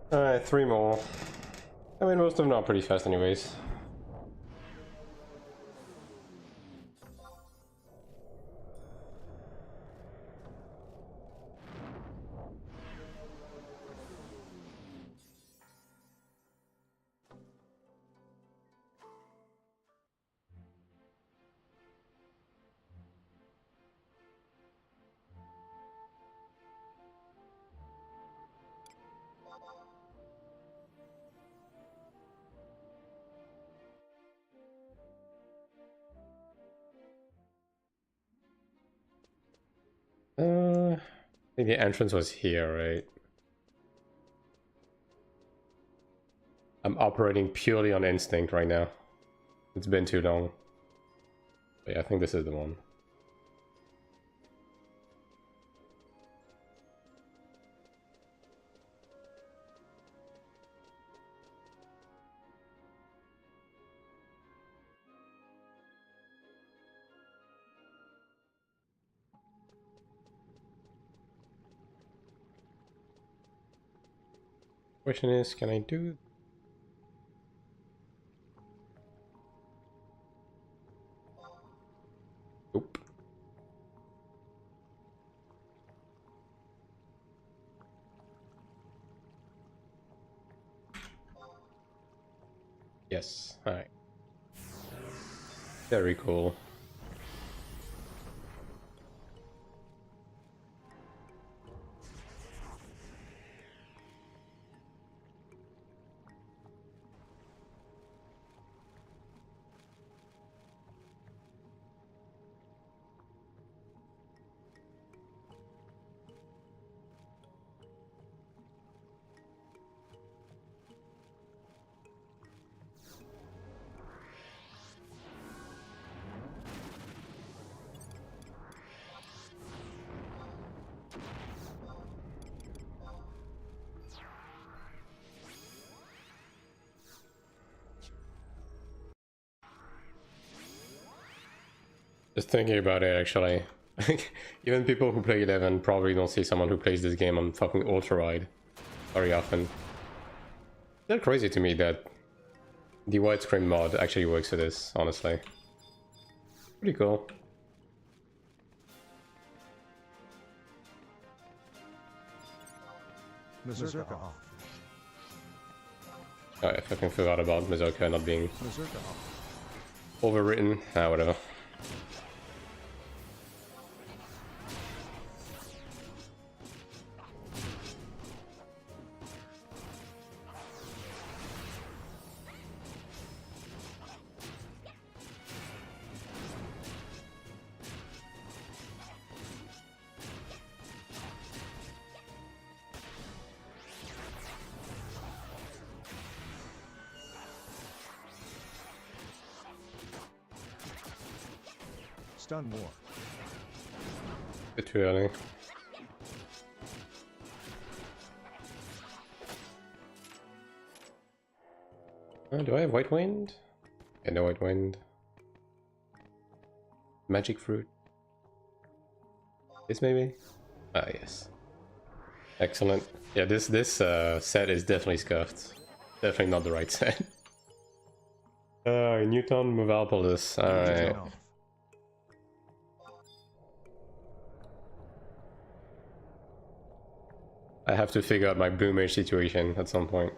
A: Alright, 3 more. I mean, most of them are pretty fast anyways. I think the entrance was here, right? I'm operating purely on instinct right now. It's been too long. But yeah, I think this is the one. Question is, can I do? Oop. Yes. All right. Very cool. Just thinking about it, actually. Even people who play 11 probably don't see someone who plays this game on fucking Ultra Ride very often. It's crazy to me that the widescreen mod actually works for this, honestly. Pretty cool.
B: Berserker off.
A: Oh, I fucking forgot about Berserker not being
B: Berserker off.
A: overwritten. Ah, whatever.
B: Stun war.
A: Bit too early. Do I have White Wind? Yeah, no White Wind. Magic Fruit. This maybe? Ah, yes. Excellent. Yeah, this set is definitely scuffed. Definitely not the right set. Newton Movalpolis. Alright.
B: Off.
A: I have to figure out my Blue Mage situation at some point.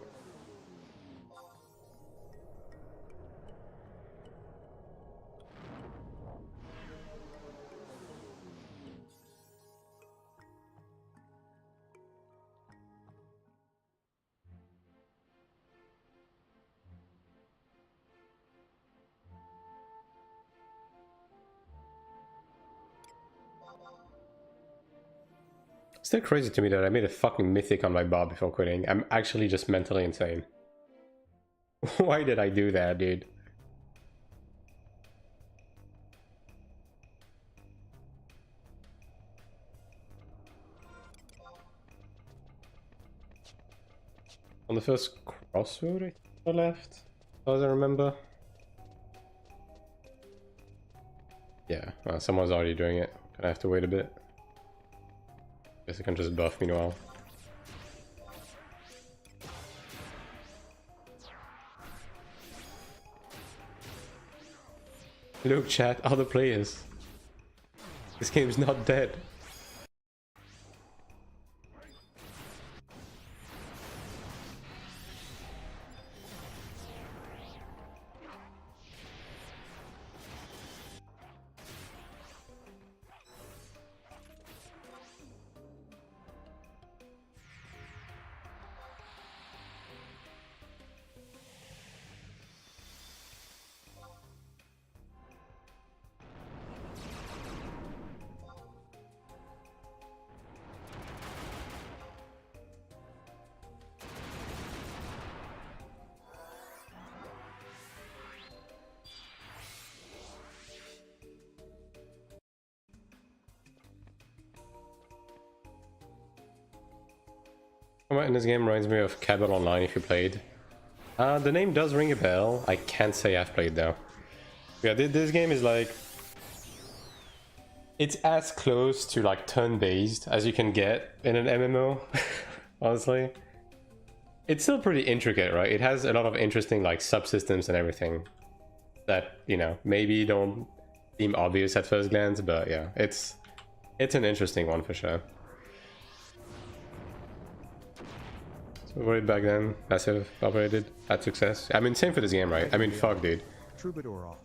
A: Still crazy to me that I made a fucking mythic on my bar before quitting. I'm actually just mentally insane. Why did I do that, dude? On the first crossroad I left, as I remember. Yeah, someone's already doing it. Gonna have to wait a bit. Guess I can just buff meanwhile. Look, chat, other players. This game's not dead. Combat in this game reminds me of Cabal Online if you played. The name does ring a bell. I can't say I've played though. Yeah, this game is like... It's as close to like turn-based as you can get in an MMO, honestly. It's still pretty intricate, right? It has a lot of interesting like subsystems and everything that, you know, maybe don't seem obvious at first glance, but yeah, it's an interesting one for sure. So what did back then? Passive operated, had success. I mean, same for this game, right? I mean, fuck, dude.
B: Troubadour off.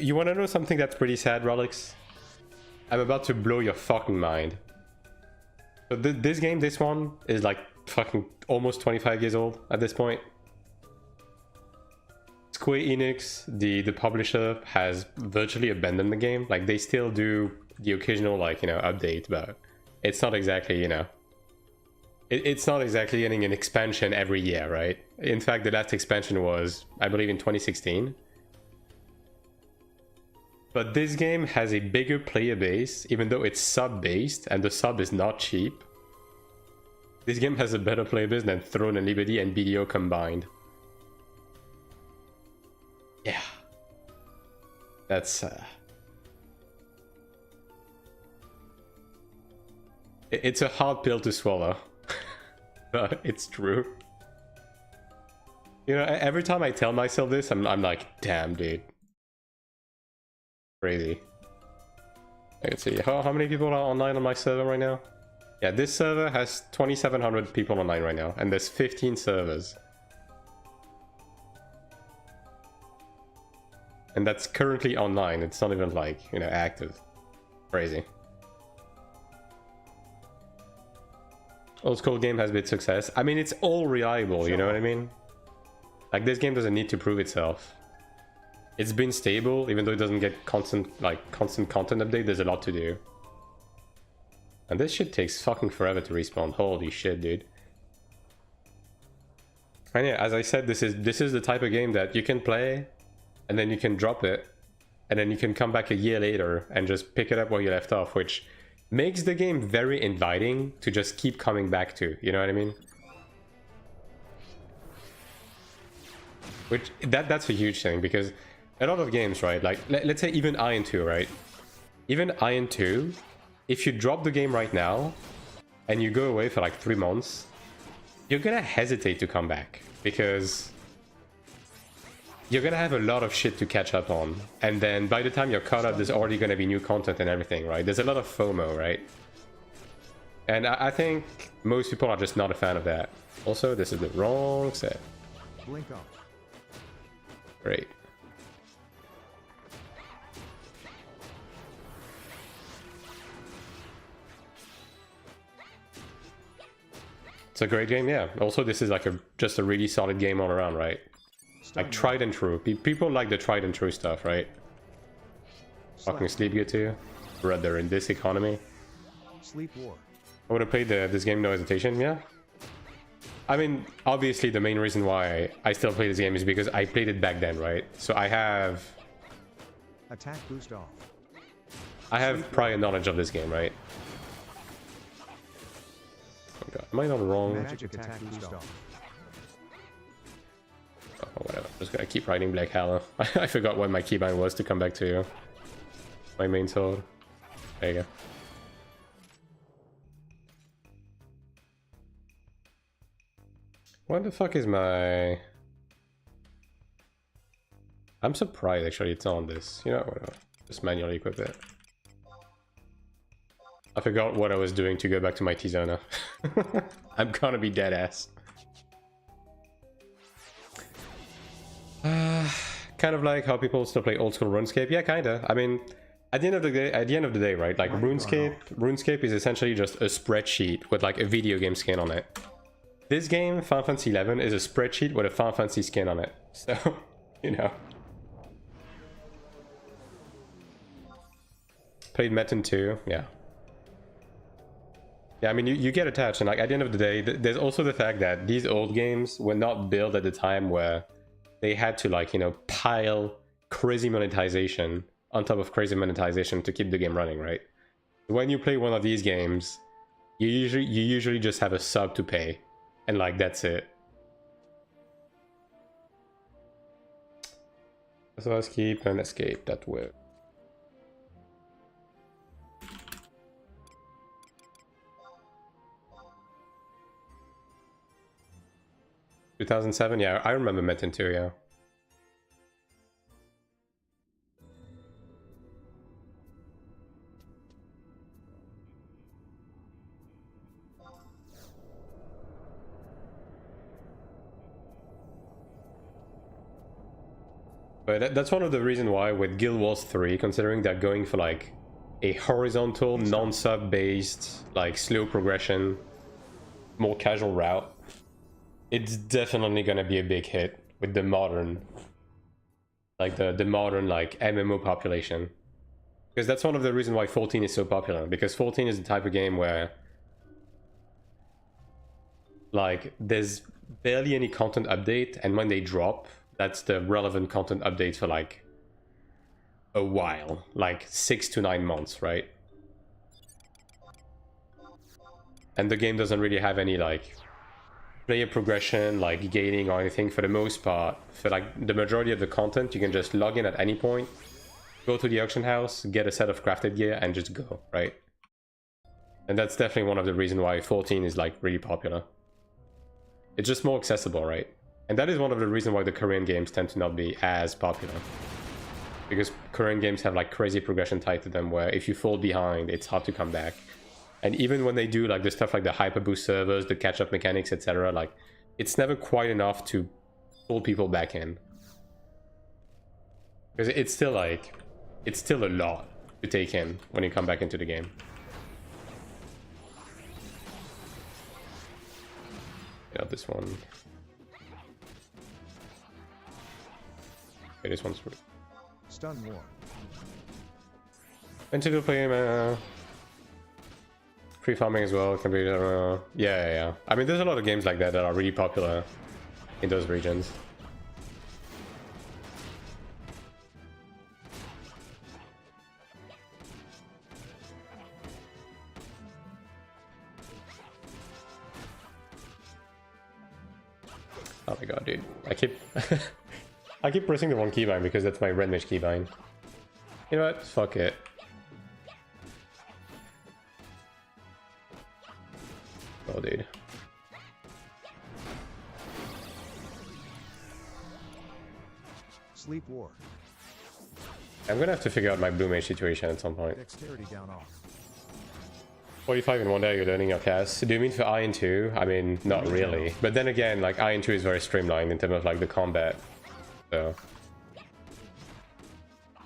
A: You want to know something that's pretty sad, Rolex? I'm about to blow your fucking mind. So this game, this one, is like fucking almost 25 years old at this point. Square Enix, the publisher, has virtually abandoned the game. Like, they still do the occasional, like, you know, update, but it's not exactly, you know... It's not exactly getting an expansion every year, right? In fact, the last expansion was, I believe, in 2016. But this game has a bigger player base, even though it's sub-based, and the sub is not cheap. This game has a better player base than Throne and Liberty and BDO combined. Yeah. That's... It's a hard pill to swallow. But it's true. You know, every time I tell myself this, I'm like, damn, dude. Crazy. I can see how many people are online on my server right now. Yeah, this server has 2,700 people online right now, and there's 15 servers. And that's currently online. It's not even like, you know, active. Crazy. Old school game has been success. I mean, it's all reliable, you know what I mean? Like, this game doesn't need to prove itself. It's been stable, even though it doesn't get constant content update, there's a lot to do. And this shit takes fucking forever to respawn. Holy shit, dude. And yeah, as I said, this is the type of game that you can play, and then you can drop it, and then you can come back a year later and just pick it up where you left off, which makes the game very inviting to just keep coming back to, you know what I mean? Which, that's a huge thing, because a lot of games, right, like, let's say even AION2, right? Even AION2, if you drop the game right now, and you go away for like 3 months, you're gonna hesitate to come back, because you're gonna have a lot of shit to catch up on, and then by the time you're caught up, there's already gonna be new content and everything, right? There's a lot of FOMO, right? And I think most people are just not a fan of that. Also, this is the wrong set.
B: Blink off.
A: Great. It's a great game, yeah. Also, this is like just a really solid game all around, right? Like tried and true. People like the tried and true stuff, right? Fucking sleep good too. Rather in this economy.
B: Sleep war.
A: I would have played this game no hesitation, yeah. I mean, obviously the main reason why I still play this game is because I played it back then, right? So I have
B: Attack boost off.
A: prior knowledge of this game, right? Oh god, am I not wrong?
B: Magic attack boost off.
A: Oh, whatever. I'm just gonna keep riding Black Hallow. I forgot what my keybind was to come back to my main sword. There you go. What the fuck is my... I'm surprised actually it's on this. You know, whatever. Just manually equip it. I forgot what I was doing to go back to my T-Zona. I'm gonna be dead ass. Kind of like how people still play old school RuneScape. Yeah, kinda. I mean, at the end of the day, right? Like RuneScape is essentially just a spreadsheet with like a video game skin on it. This game, Final Fantasy XI, is a spreadsheet with a Final Fantasy skin on it. So, you know. Played Metin 2, yeah. Yeah, I mean, you get attached, and like at the end of the day, there's also the fact that these old games were not built at the time where they had to, like, you know, pile crazy monetization on top of crazy monetization to keep the game running, right? When you play one of these games, you usually just have a sub to pay, and like that's it. So let's keep and escape that way. 2007, yeah, I remember Metin 2, yeah. But that's one of the reasons why with Guild Wars 3, considering they're going for like a horizontal, non-sub based, like slow progression, more casual route, it's definitely gonna be a big hit with the modern, like the modern like MMO population. Because that's one of the reasons why 14 is so popular, because 14 is the type of game where like there's barely any content update, and when they drop, that's the relevant content update for like a while, like 6 to 9 months, right? And the game doesn't really have any like player progression, like gaining or anything. For the most part, for like the majority of the content, you can just log in at any point, go to the auction house, get a set of crafted gear, and just go, right? And that's definitely one of the reasons why 14 is like really popular. It's just more accessible, right? And that is one of the reasons why the Korean games tend to not be as popular. Because Korean games have like crazy progression tied to them, where if you fall behind, it's hard to come back. And even when they do like the stuff like the hyper boost servers, the catch-up mechanics, etc., like it's never quite enough to pull people back in. Because it's still like, it's still a lot to take in when you come back into the game. Yeah, this one. Okay, this one's
B: Stun War.
A: Pentacle play, free farming as well can be. Yeah. I mean, there's a lot of games like that that are really popular in those regions. Oh my god, dude! I keep I keep pressing the wrong keybind because that's my red mage keybind. You know what? Fuck it. Oh, dude.
B: Sleep War.
A: I'm gonna have to figure out my blue mage situation at some point.
B: Dexterity down off.
A: 45 in one day, you're learning your class. Do you mean for AION2? I mean, not really. But then again, like, AION2 is very streamlined in terms of, like, the combat. So...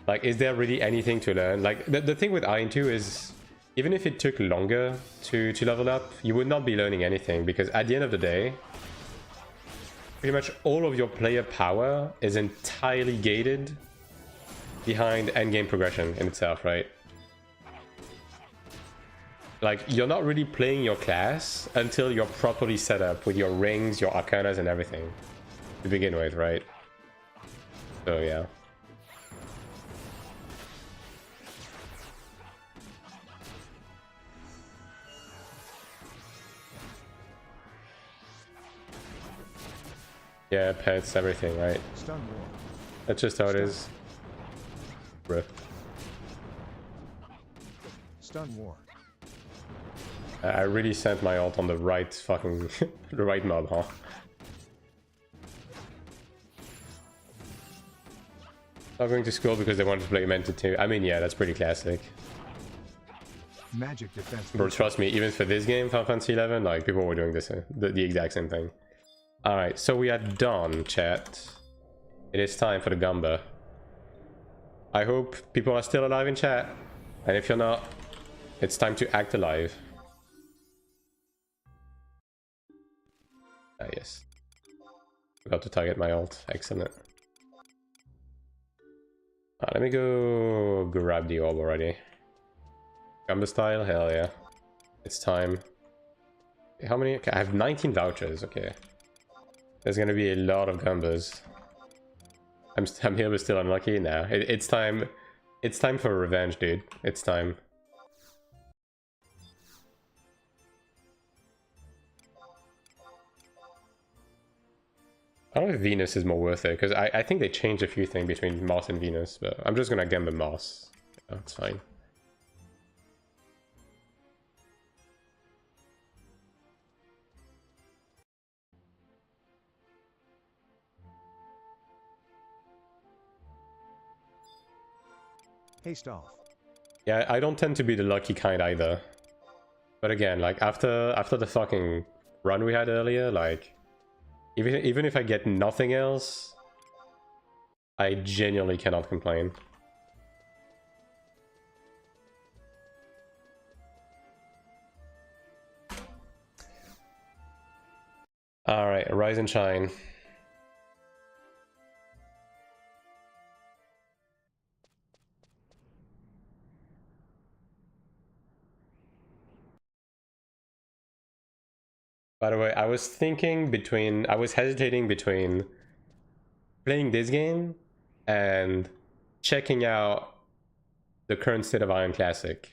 A: like, is there really anything to learn? Like, the thing with AION2 is, even if it took longer to level up, you would not be learning anything. Because at the end of the day, pretty much all of your player power is entirely gated behind endgame progression in itself, right? Like, you're not really playing your class until you're properly set up with your rings, your arcanas, and everything to begin with, right? So, yeah. Yeah, pets, everything, right?
B: Stun War.
A: That's just how it is. Bruh.
B: Stun War.
A: I really sent my ult on the right fucking... the right mob, huh? Not going to school because they wanted to play Mentor 2. I mean, yeah, that's pretty classic.
B: Magic Defense.
A: Bro, trust me, even for this game, Final Fantasy 11, like, people were doing this, the exact same thing. Alright, so we are done, chat. It is time for the Gumba. I hope people are still alive in chat. And if you're not, it's time to act alive. Ah, yes. Forgot to target my ult. Excellent. Let me go grab the orb already. Gumba style? Hell yeah. It's time. How many? Okay, I have 19 vouchers. Okay. There's gonna be a lot of Gumbas. I'm here but still unlucky now. It's time. It's time for revenge, dude. It's time. I don't know if Venus is more worth it, because I think they changed a few things between Mars and Venus, but I'm just gonna Gamba Mars. That's fine.
B: Haste off.
A: Yeah, I don't tend to be the lucky kind either. But again, like after the fucking run we had earlier, like even if I get nothing else, I genuinely cannot complain. Alright, rise and shine. By the way, I was hesitating between playing this game and checking out the current state of Iron Classic.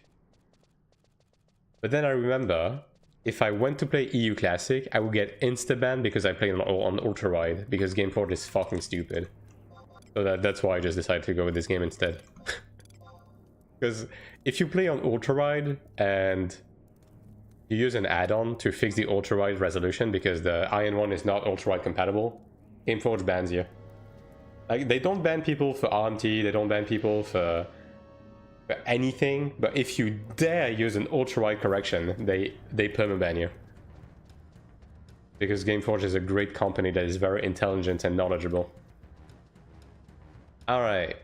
A: But then I remember, if I went to play EU Classic, I would get insta-banned because I played on ultra-wide, because Gameforge is fucking stupid. So that's why I just decided to go with this game instead. Because if you play on ultra-wide and you use an add-on to fix the ultra-wide resolution because the AION2 is not ultra-wide compatible, Gameforge bans you. Like, they don't ban people for RMT, they don't ban people for anything, but if you dare use an ultra-wide correction, they permaban you. Because Gameforge is a great company that is very intelligent and knowledgeable. Alright.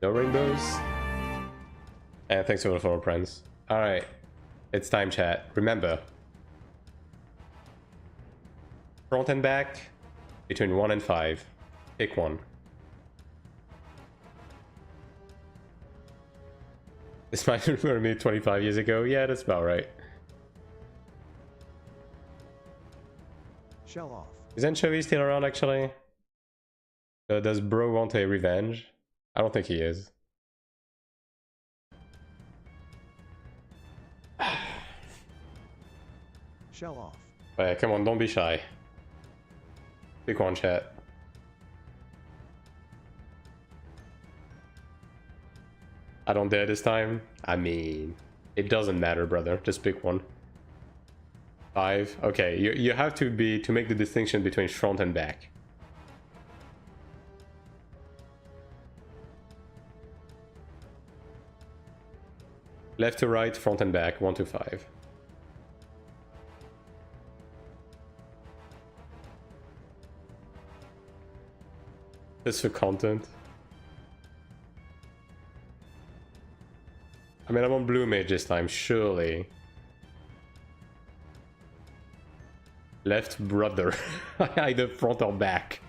A: No rainbows. And thanks for the follow, friends. Alright. It's time, chat. Remember. Front and back, between 1 and 5. Pick one. This might remember me 25 years ago. Yeah, that's about right.
B: Shell off.
A: Is Anchovy still around, actually? Does bro want a revenge? I don't think he is.
B: Shell off.
A: But yeah, come on, don't be shy. Pick one, chat. I don't dare this time. I mean, it doesn't matter, brother. Just pick one. 5. Okay, you have to make the distinction between front and back. Left to right, front and back, 1 to 5. Just for content. I mean, I'm on blue mage this time, surely. Left, brother. Either front or back.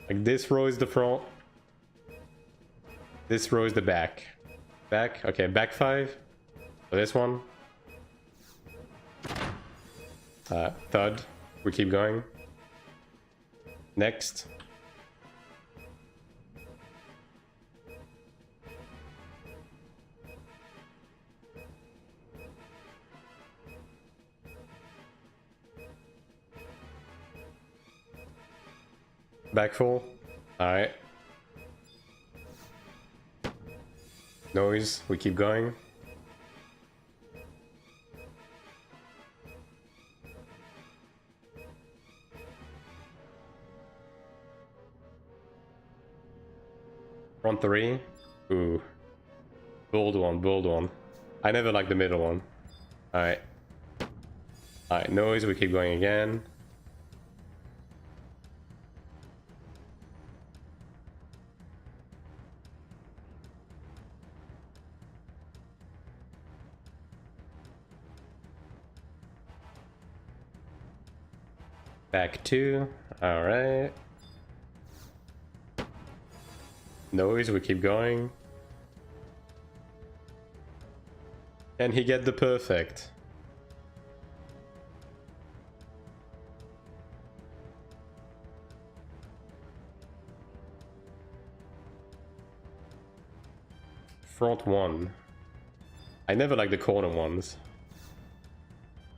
A: Like, this row is the front. This row is the back. Back? Okay, back 5. So this one. Thud. We keep going. Next. Back full. Alright. Noise. We keep going. Front 3. Ooh. Bold one, bold one. I never like the middle one. Alright. Alright, noise, we keep going again. Back 2. Alright. Noise, we keep going. Can he get the perfect? Front 1. I never like the corner ones.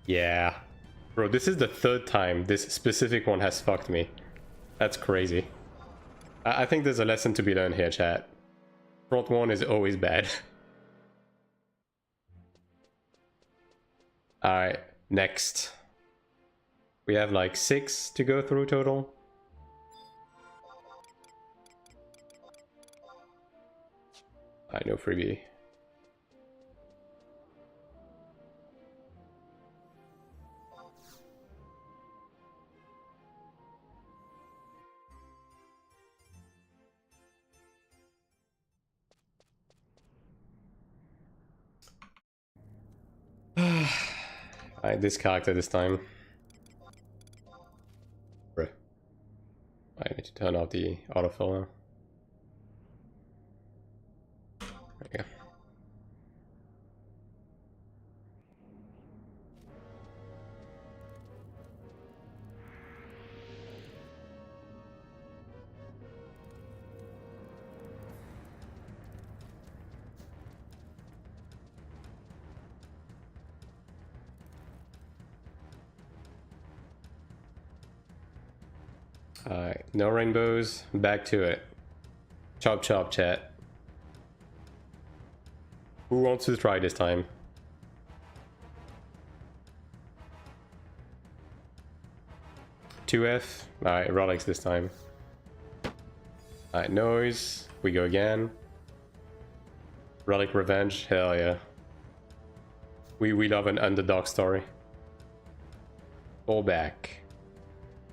A: Yeah. Bro, this is the 3rd time this specific one has fucked me. That's crazy. I think there's a lesson to be learned here, chat. Front 1 is always bad. Alright, next. We have like 6 to go through total. I know freebie. This character this time. Bruh. I need to turn off the autofill now. There you go. Alright, no rainbows, back to it. Chop chop, chat. Who wants to try this time? (2F). Alright, Relics this time. Alright, noise. We go again. Relic Revenge, hell yeah. We love an underdog story. Fall back.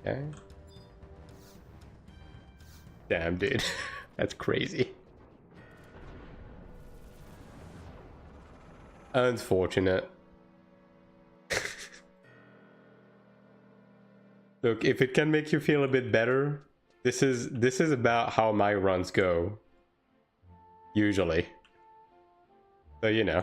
A: Okay. Damn, dude. That's crazy. Unfortunate. Look, if it can make you feel a bit better, this is about how my runs go. Usually. So, you know.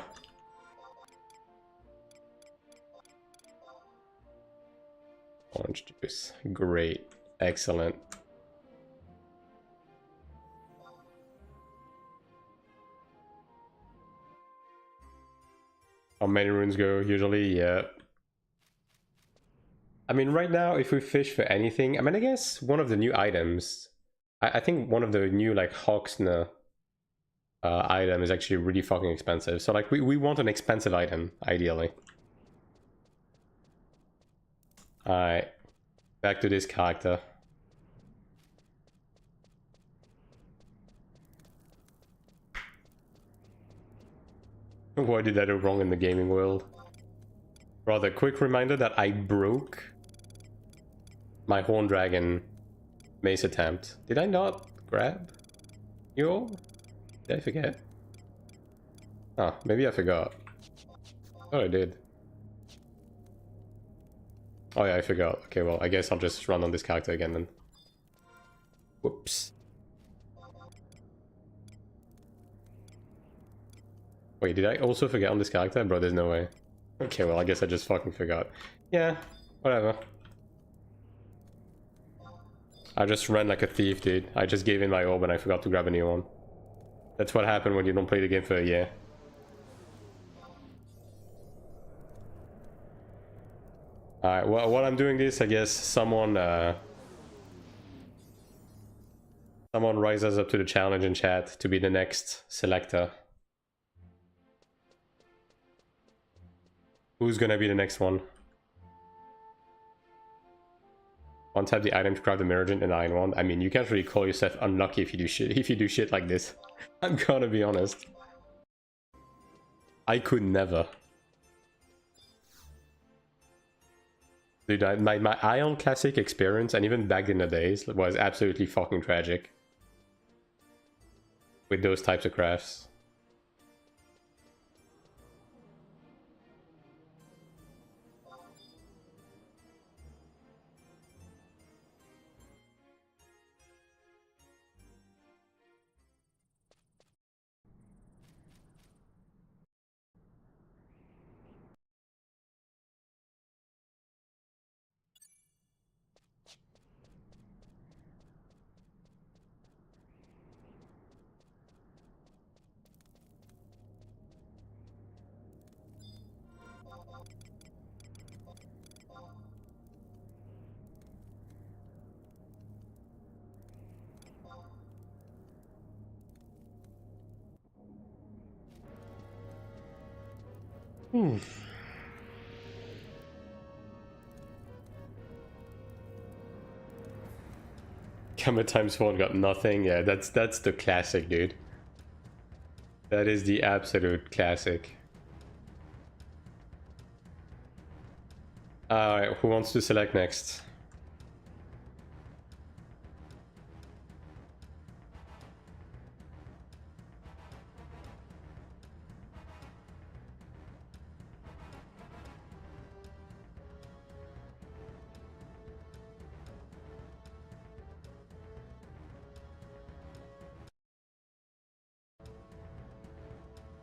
A: Orange juice. Great. Excellent. How many runes go usually? Yeah. I mean, right now, if we fish for anything, I mean, I guess one of the new items, I think one of the new, like, Hawksna item is actually really fucking expensive. So, like, we want an expensive item, ideally. Alright. Back to this character. Why did I do wrong in the gaming world? Rather, quick reminder that I broke my Horn Dragon mace attempt. Did I not grab you all? Did I forget? Oh, maybe I forgot. Oh, I did. Oh yeah, I forgot. Okay, well, I guess I'll just run on this character again then. Whoops. Wait, did I also forget on this character? Bro, there's no way. Okay, well, I guess I just fucking forgot. Yeah, whatever. I just ran like a thief, dude. I just gave in my orb and I forgot to grab a new one. That's what happened when you don't play the game for a year. Alright, well, while I'm doing this, I guess someone rises up to the challenge in chat to be the next selector. Who's gonna be the next one? Untap the item to grab the Mirrorgent and AION2. I mean, you can't really call yourself unlucky if you do shit like this. I'm gonna be honest. I could never. Dude, my AION Classic experience, and even back in the days, was absolutely fucking tragic. With those types of crafts. Gamma times 1 got nothing. Yeah, that's the classic, dude. That is the absolute classic. Alright, who wants to select next?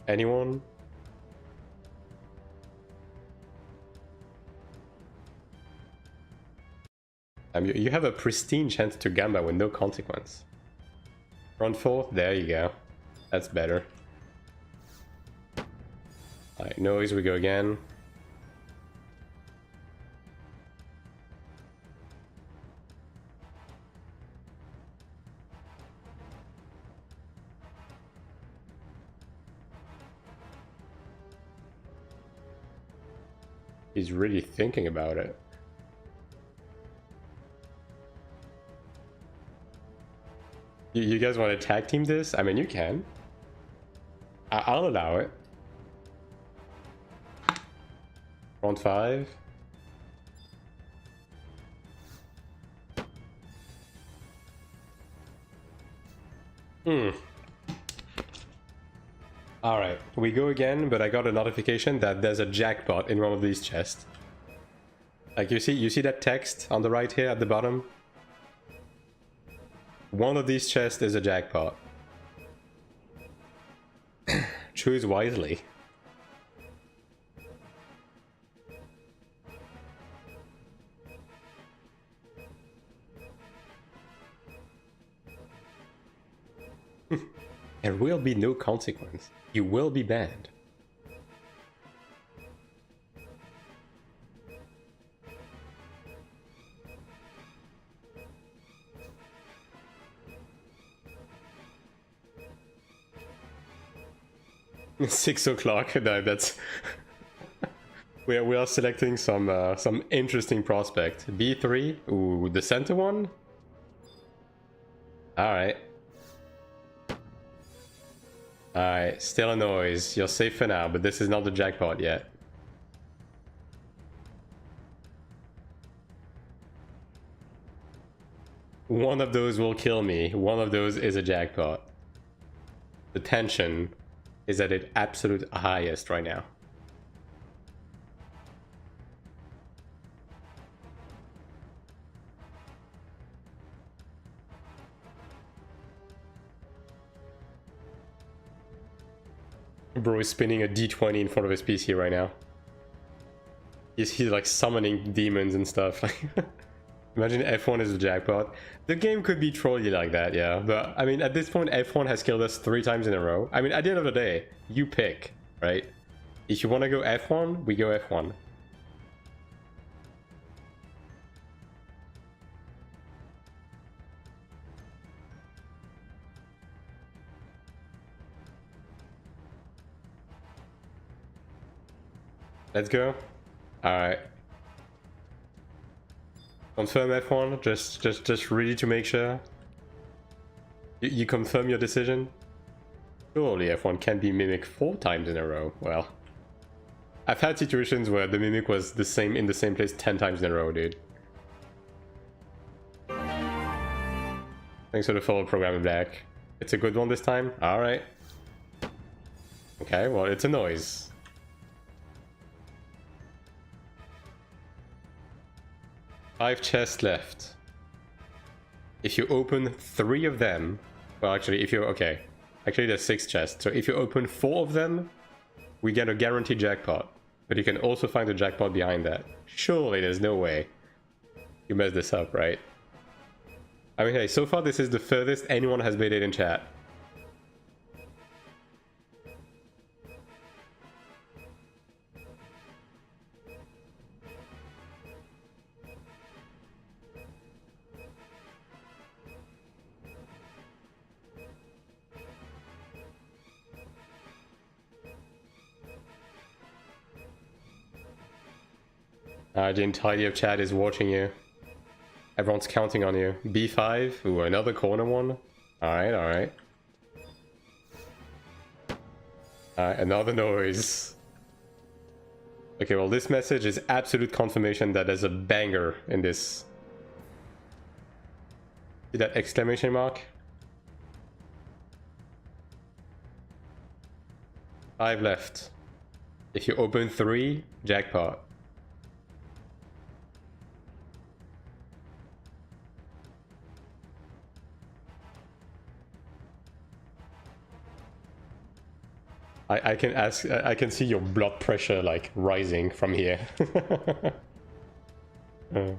A: Anyone? You have a pristine chance to gamba with no consequence. Front 4, there you go. That's better. Alright, noise, we go again. He's really thinking about it. You guys want to tag team this? I mean, you can. I'll allow it. Front 5. Alright, we go again, but I got a notification that there's a jackpot in one of these chests. Like, you see that text on the right here at the bottom? One of these chests is a jackpot. Choose wisely. There will be no consequence. You will be banned. Six o'clock. No, that's we are selecting some interesting prospect. B3. Ooh, the center one. All right. Alright, still a noise. You're safe for now, but this is not the jackpot yet. One of those will kill me. One of those is a jackpot. The tension is at its absolute highest right now. Bro is spinning a d20 in front of his PC right now. He's like summoning demons and stuff. Imagine F1 is the jackpot. The game could be trolly like that, yeah. But I mean, at this point, F1 has killed us 3 times in a row. I mean, at the end of the day, you pick, right? If you want to go F1, we go F1. Let's go. Alright. Confirm F1, just ready to make sure. You confirm your decision? Surely F1 can be mimicked 4 times in a row. Well, I've had situations where the mimic was the same in the same place 10 times in a row, dude. Thanks for the follow, Programmer Black. It's a good one this time? Alright. Okay, well, it's a noise. Five chests left. If you open 3 of them, well, actually, if you okay, actually there's 6 chests. So if you open 4 of them, we get a guaranteed jackpot. But you can also find the jackpot behind that. Surely there's no way you messed this up, right? I mean, hey, so far this is the furthest anyone has made it in chat. The entirety of chat is watching you. Everyone's counting on you. B5, ooh, another corner one. Alright, alright. Alright, another noise. Okay, well, this message is absolute confirmation that there's a banger in this. See that exclamation mark? 5 left. If you open 3, jackpot. I can see your blood pressure like rising from here. Uh.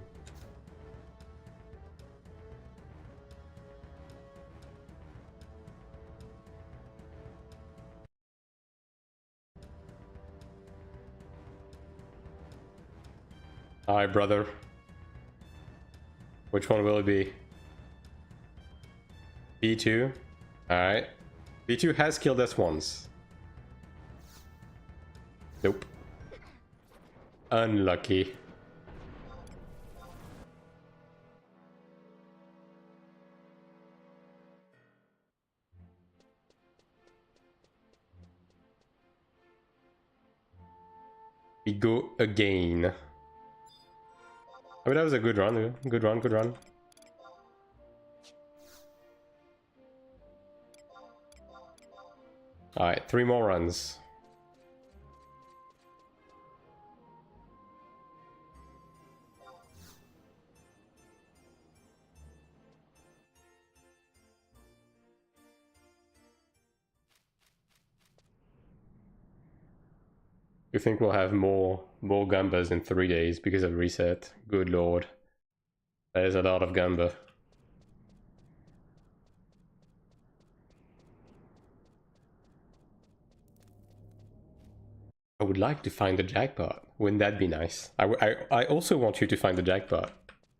A: Alright, brother. Which one will it be? B2? Alright. B2 has killed us once. Nope. Unlucky. We go again. I mean, that was a good run, dude. Good run, good run. Alright, 3 more runs. You think we'll have more Gambas in 3 days because of reset? Good lord. That is a lot of Gamba. I would like to find the jackpot. Wouldn't that be nice? I also want you to find the jackpot.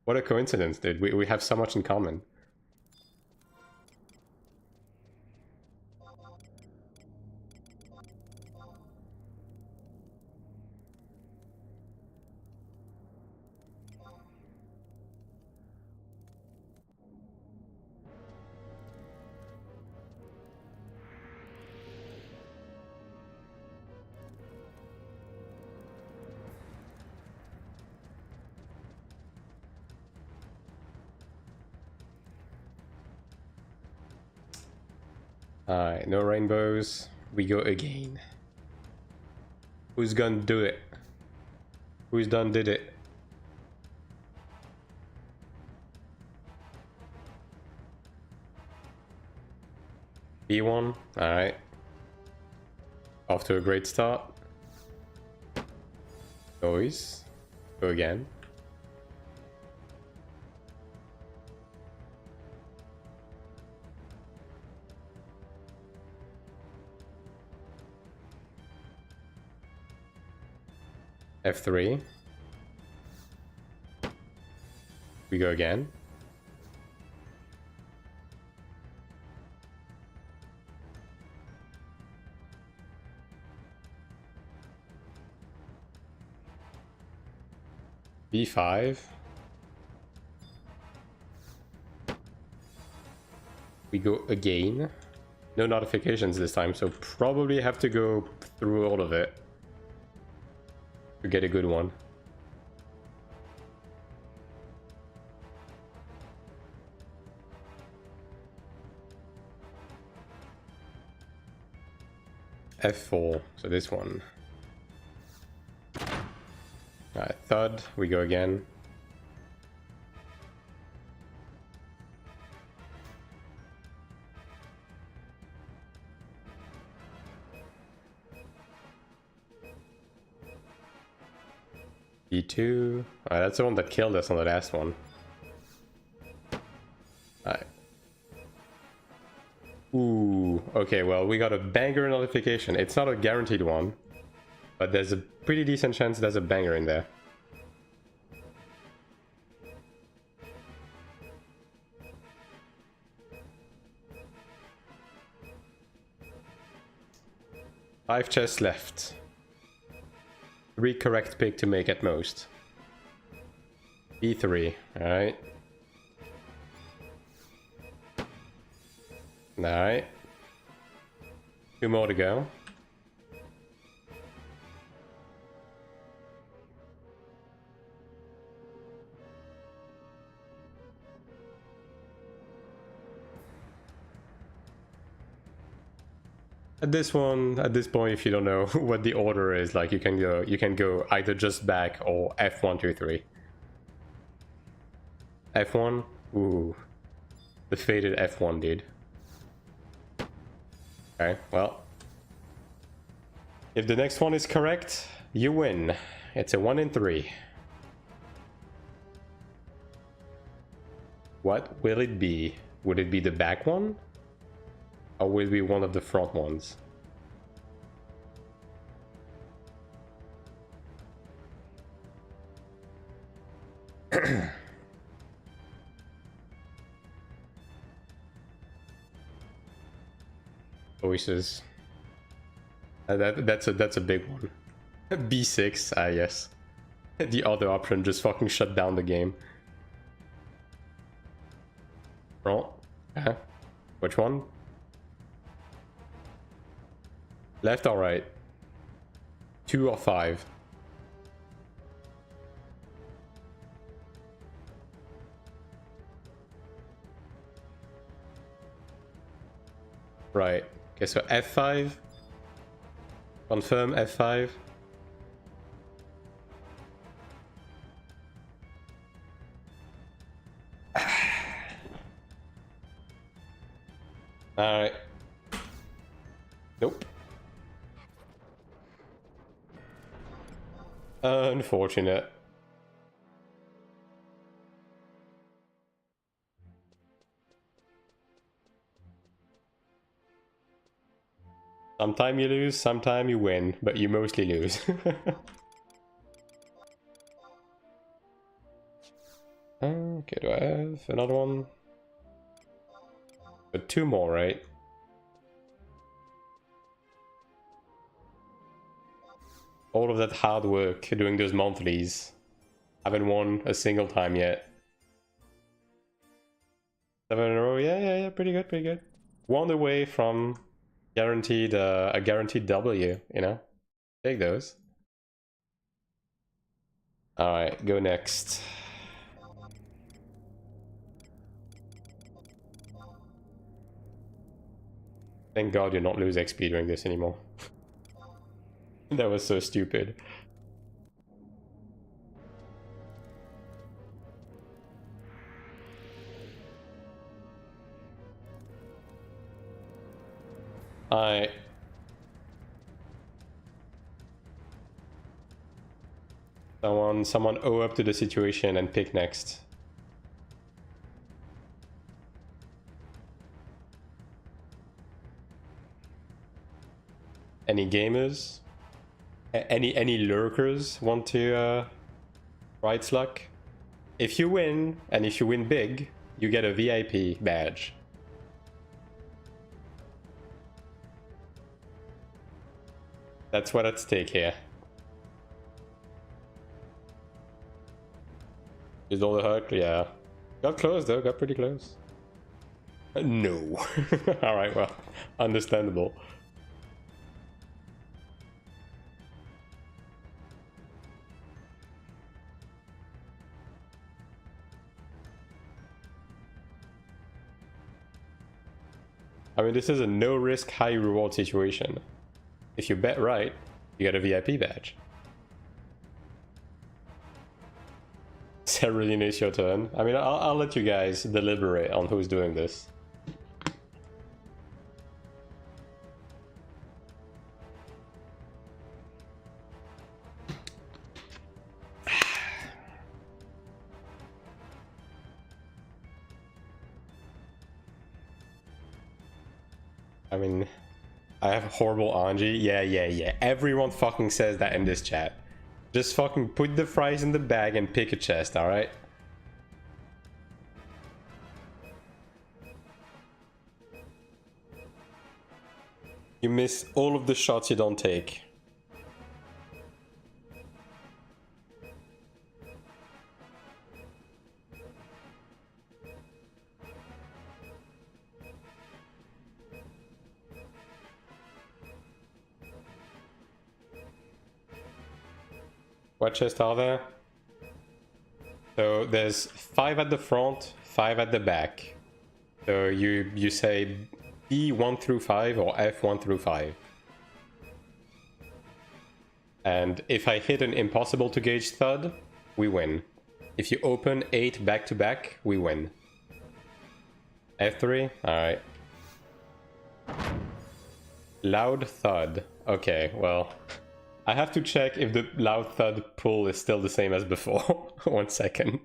A: What a coincidence, dude. We have so much in common. Alright, no rainbows. We go again. Who's gonna do it? Who's done did it? B1, alright. Off to a great start. Noise. Go again. F3. We go again. B5. We go again. No notifications this time, so probably have to go through all of it to get a good one. F4, so this one. Alright, thud, we go again. B2. Alright, that's the one that killed us on the last one. Alright. Ooh, okay, well, we got a banger notification. It's not a guaranteed one, but there's a pretty decent chance there's a banger in there. Five chests left. 3 correct pick to make at most. B3, alright. Alright. 2 more to go. At this point, if you don't know what the order is, like you can go either just back or F1, 2, 3. F1, ooh, the faded F1, dude. Okay, well, If the next one is correct, you win. It's a 1 in 3. What will it be? Would it be the back one? Or will it be one of the front ones? Voices. That's a big one. B6, yes. The other option just fucking shut down the game. Front. Which one? Left or right? 2 or 5? Right. Okay, so F5. Confirm F5. Alright. Nope. Unfortunate. Sometime you lose, sometime you win, but you mostly lose. Okay, do I have another one? But 2 more, right? All of that hard work doing those monthlies. Haven't won a single time yet. 7 in a row, yeah, pretty good, pretty good. 1 away from guaranteed a guaranteed W, you know? Take those. Alright, go next. Thank God you're not lose XP doing this anymore. That was so stupid. Someone owe up to the situation and pick next. Any gamers? Any lurkers want to ride luck? If you win, and if you win big, you get a VIP badge. That's what's at stake here. Is all the hurt? Yeah. Got close though, got pretty close. No. Alright, well, understandable. I mean, this is a no-risk, high-reward situation. If you bet right, you get a VIP badge. Cerulean, it's your turn. I mean, I'll let you guys deliberate on who's doing this. I mean, I have horrible Anji. Yeah. Everyone fucking says that in this chat. Just fucking put the fries in the bag and pick a chest, alright? You miss all of the shots you don't take. What chests are there? So there's 5 at the front, 5 at the back. So you say B1 through 5 or F1 through 5. And if I hit an impossible to gauge thud, we win. If you open 8 back to back, we win. F3, alright. Loud thud. Okay, well, I have to check if the loud thud pull is still the same as before. 1 second.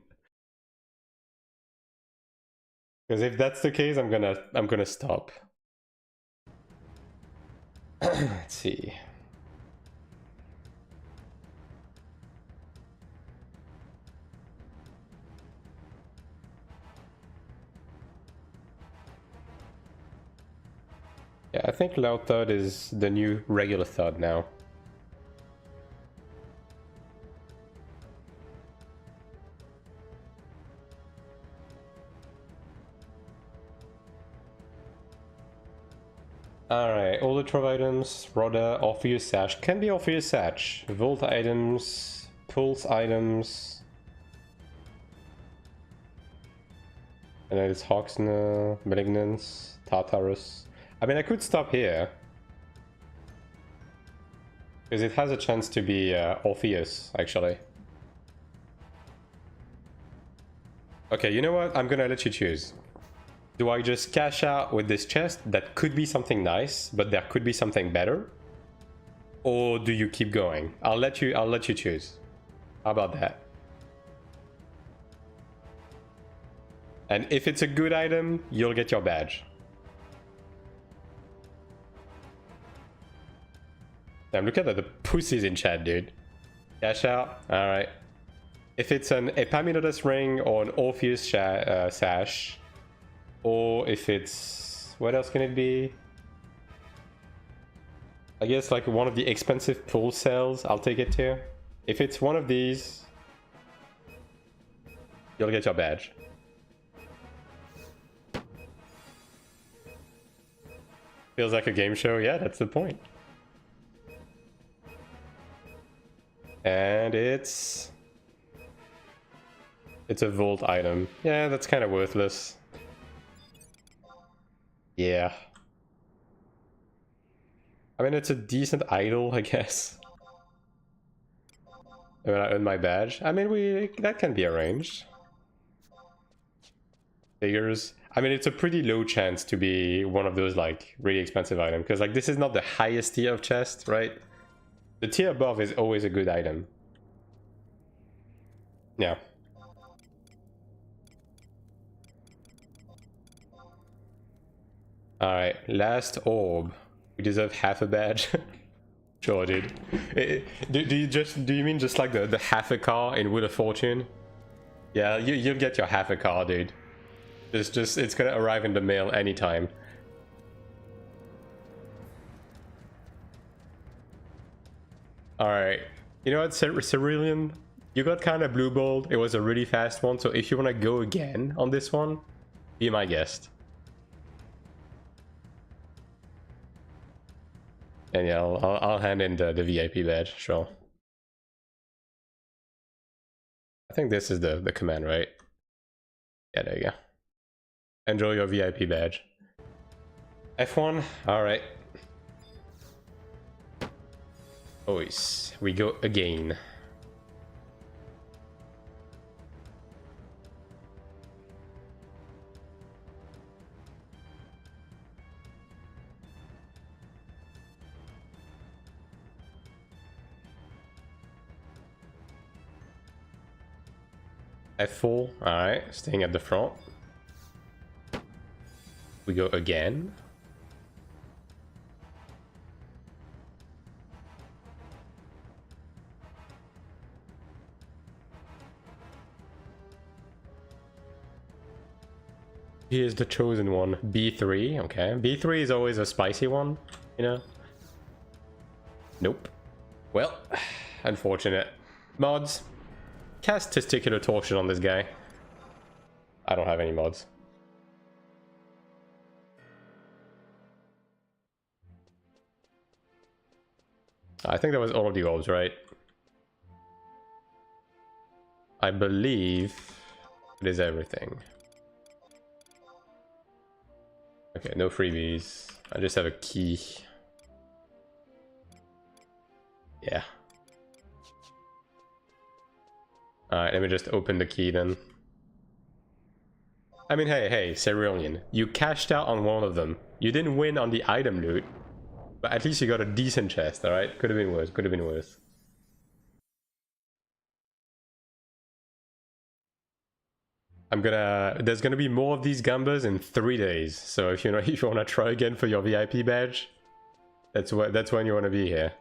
A: Because if that's the case, I'm gonna stop. Let's see. Yeah, I think loud thud is the new regular thud now. Alright, all the trove items, Rhoda, Orpheus Sash, can be Orpheus Sash, Volt items, Pulse items, and then it's Hoxna, Malignance, Tartarus. I mean, I could stop here, because it has a chance to be Orpheus, actually. Okay, you know what? I'm gonna let you choose. Do I just cash out with this chest that could be something nice, but there could be something better? Or do you keep going? I'll let you choose. How about that? And if it's a good item, you'll get your badge. Damn, look at the pussies in chat, dude. Cash out? Alright. If it's an Epaminondas ring or an Orpheus sash, or if it's... what else can it be? I guess like one of the expensive pull cells, I'll take it too. If it's one of these, you'll get your badge. Feels like a game show, yeah, that's the point. And it's a Volt item. Yeah, that's kind of worthless. Yeah. I mean, it's a decent idol, I guess. When I earn my badge. I mean, that can be arranged. Figures. I mean, it's a pretty low chance to be one of those, like, really expensive items. Because, like, this is not the highest tier of chest, right? The tier above is always a good item. Yeah. Alright, last orb. We deserve half a badge. Sure, dude. Do you mean just like the half a car in Wheel of Fortune? Yeah, you'll get your half a car, dude. Just it's gonna arrive in the mail anytime. Alright. You know what, Cerulean? You got kind of blue balled. It was a really fast one, so if you wanna go again on this one, be my guest. And yeah, I'll hand in the VIP badge, sure. I think this is the command, right? Yeah, there you go. Enjoy your VIP badge. F1, alright. Boys, we go again. F4, alright, staying at the front. We go again. Here's the chosen one, B3, okay. B3 is always a spicy one, you know? Nope. Well, unfortunate. Mods. Cast Testicular Torsion on this guy. I don't have any mods. I think that was all of the orbs, right? I believe it is everything. Okay, no freebies. I just have a key. Yeah. Alright, let me just open the key then. I mean, hey, Cerulean, you cashed out on one of them. You didn't win on the item loot. But at least you got a decent chest, alright? Could have been worse, could have been worse. There's gonna be more of these gambas in 3 days. So if if you wanna try again for your VIP badge, that's when you wanna be here.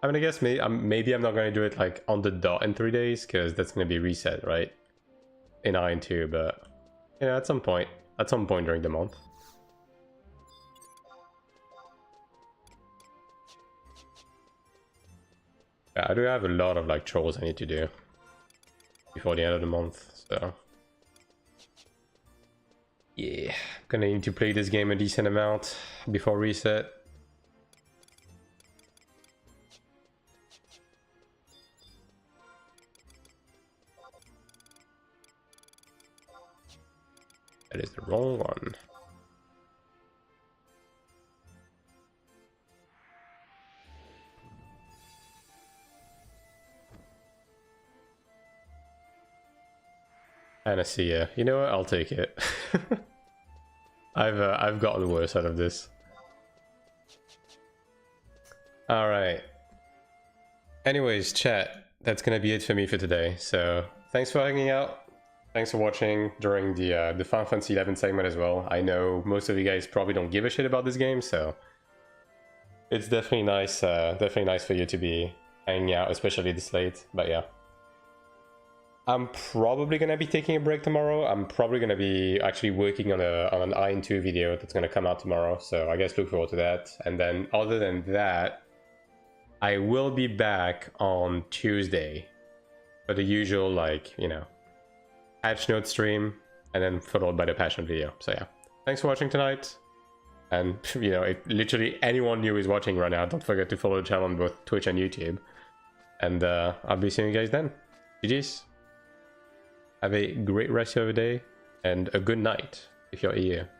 A: I mean, I guess maybe I'm not gonna do it like on the dot in 3 days, because that's gonna be reset, right? In AION2, but at some point during the month. Yeah, I do have a lot of like chores I need to do before the end of the month, so yeah, I'm gonna need to play this game a decent amount before reset. That is the wrong one. Panacea. You know what? I'll take it. I've gotten worse out of this. All right. Anyways, chat. That's gonna be it for me for today. So thanks for hanging out. Thanks for watching during the Final Fantasy 11 segment as well. I know most of you guys probably don't give a shit about this game, so it's definitely nice. Definitely nice for you to be hanging out, especially this late. But yeah. I'm probably gonna be taking a break tomorrow. I'm probably gonna be actually working on an AION2 video that's gonna come out tomorrow. So I guess look forward to that. And then other than that, I will be back on Tuesday for the usual, like, patch note stream, and then followed by the patch note video. So yeah, thanks for watching tonight. And if literally anyone new is watching right now, don't forget to follow the channel on both Twitch and YouTube. And I'll be seeing you guys then. GG's. Have a great rest of your day, and a good night if you're here.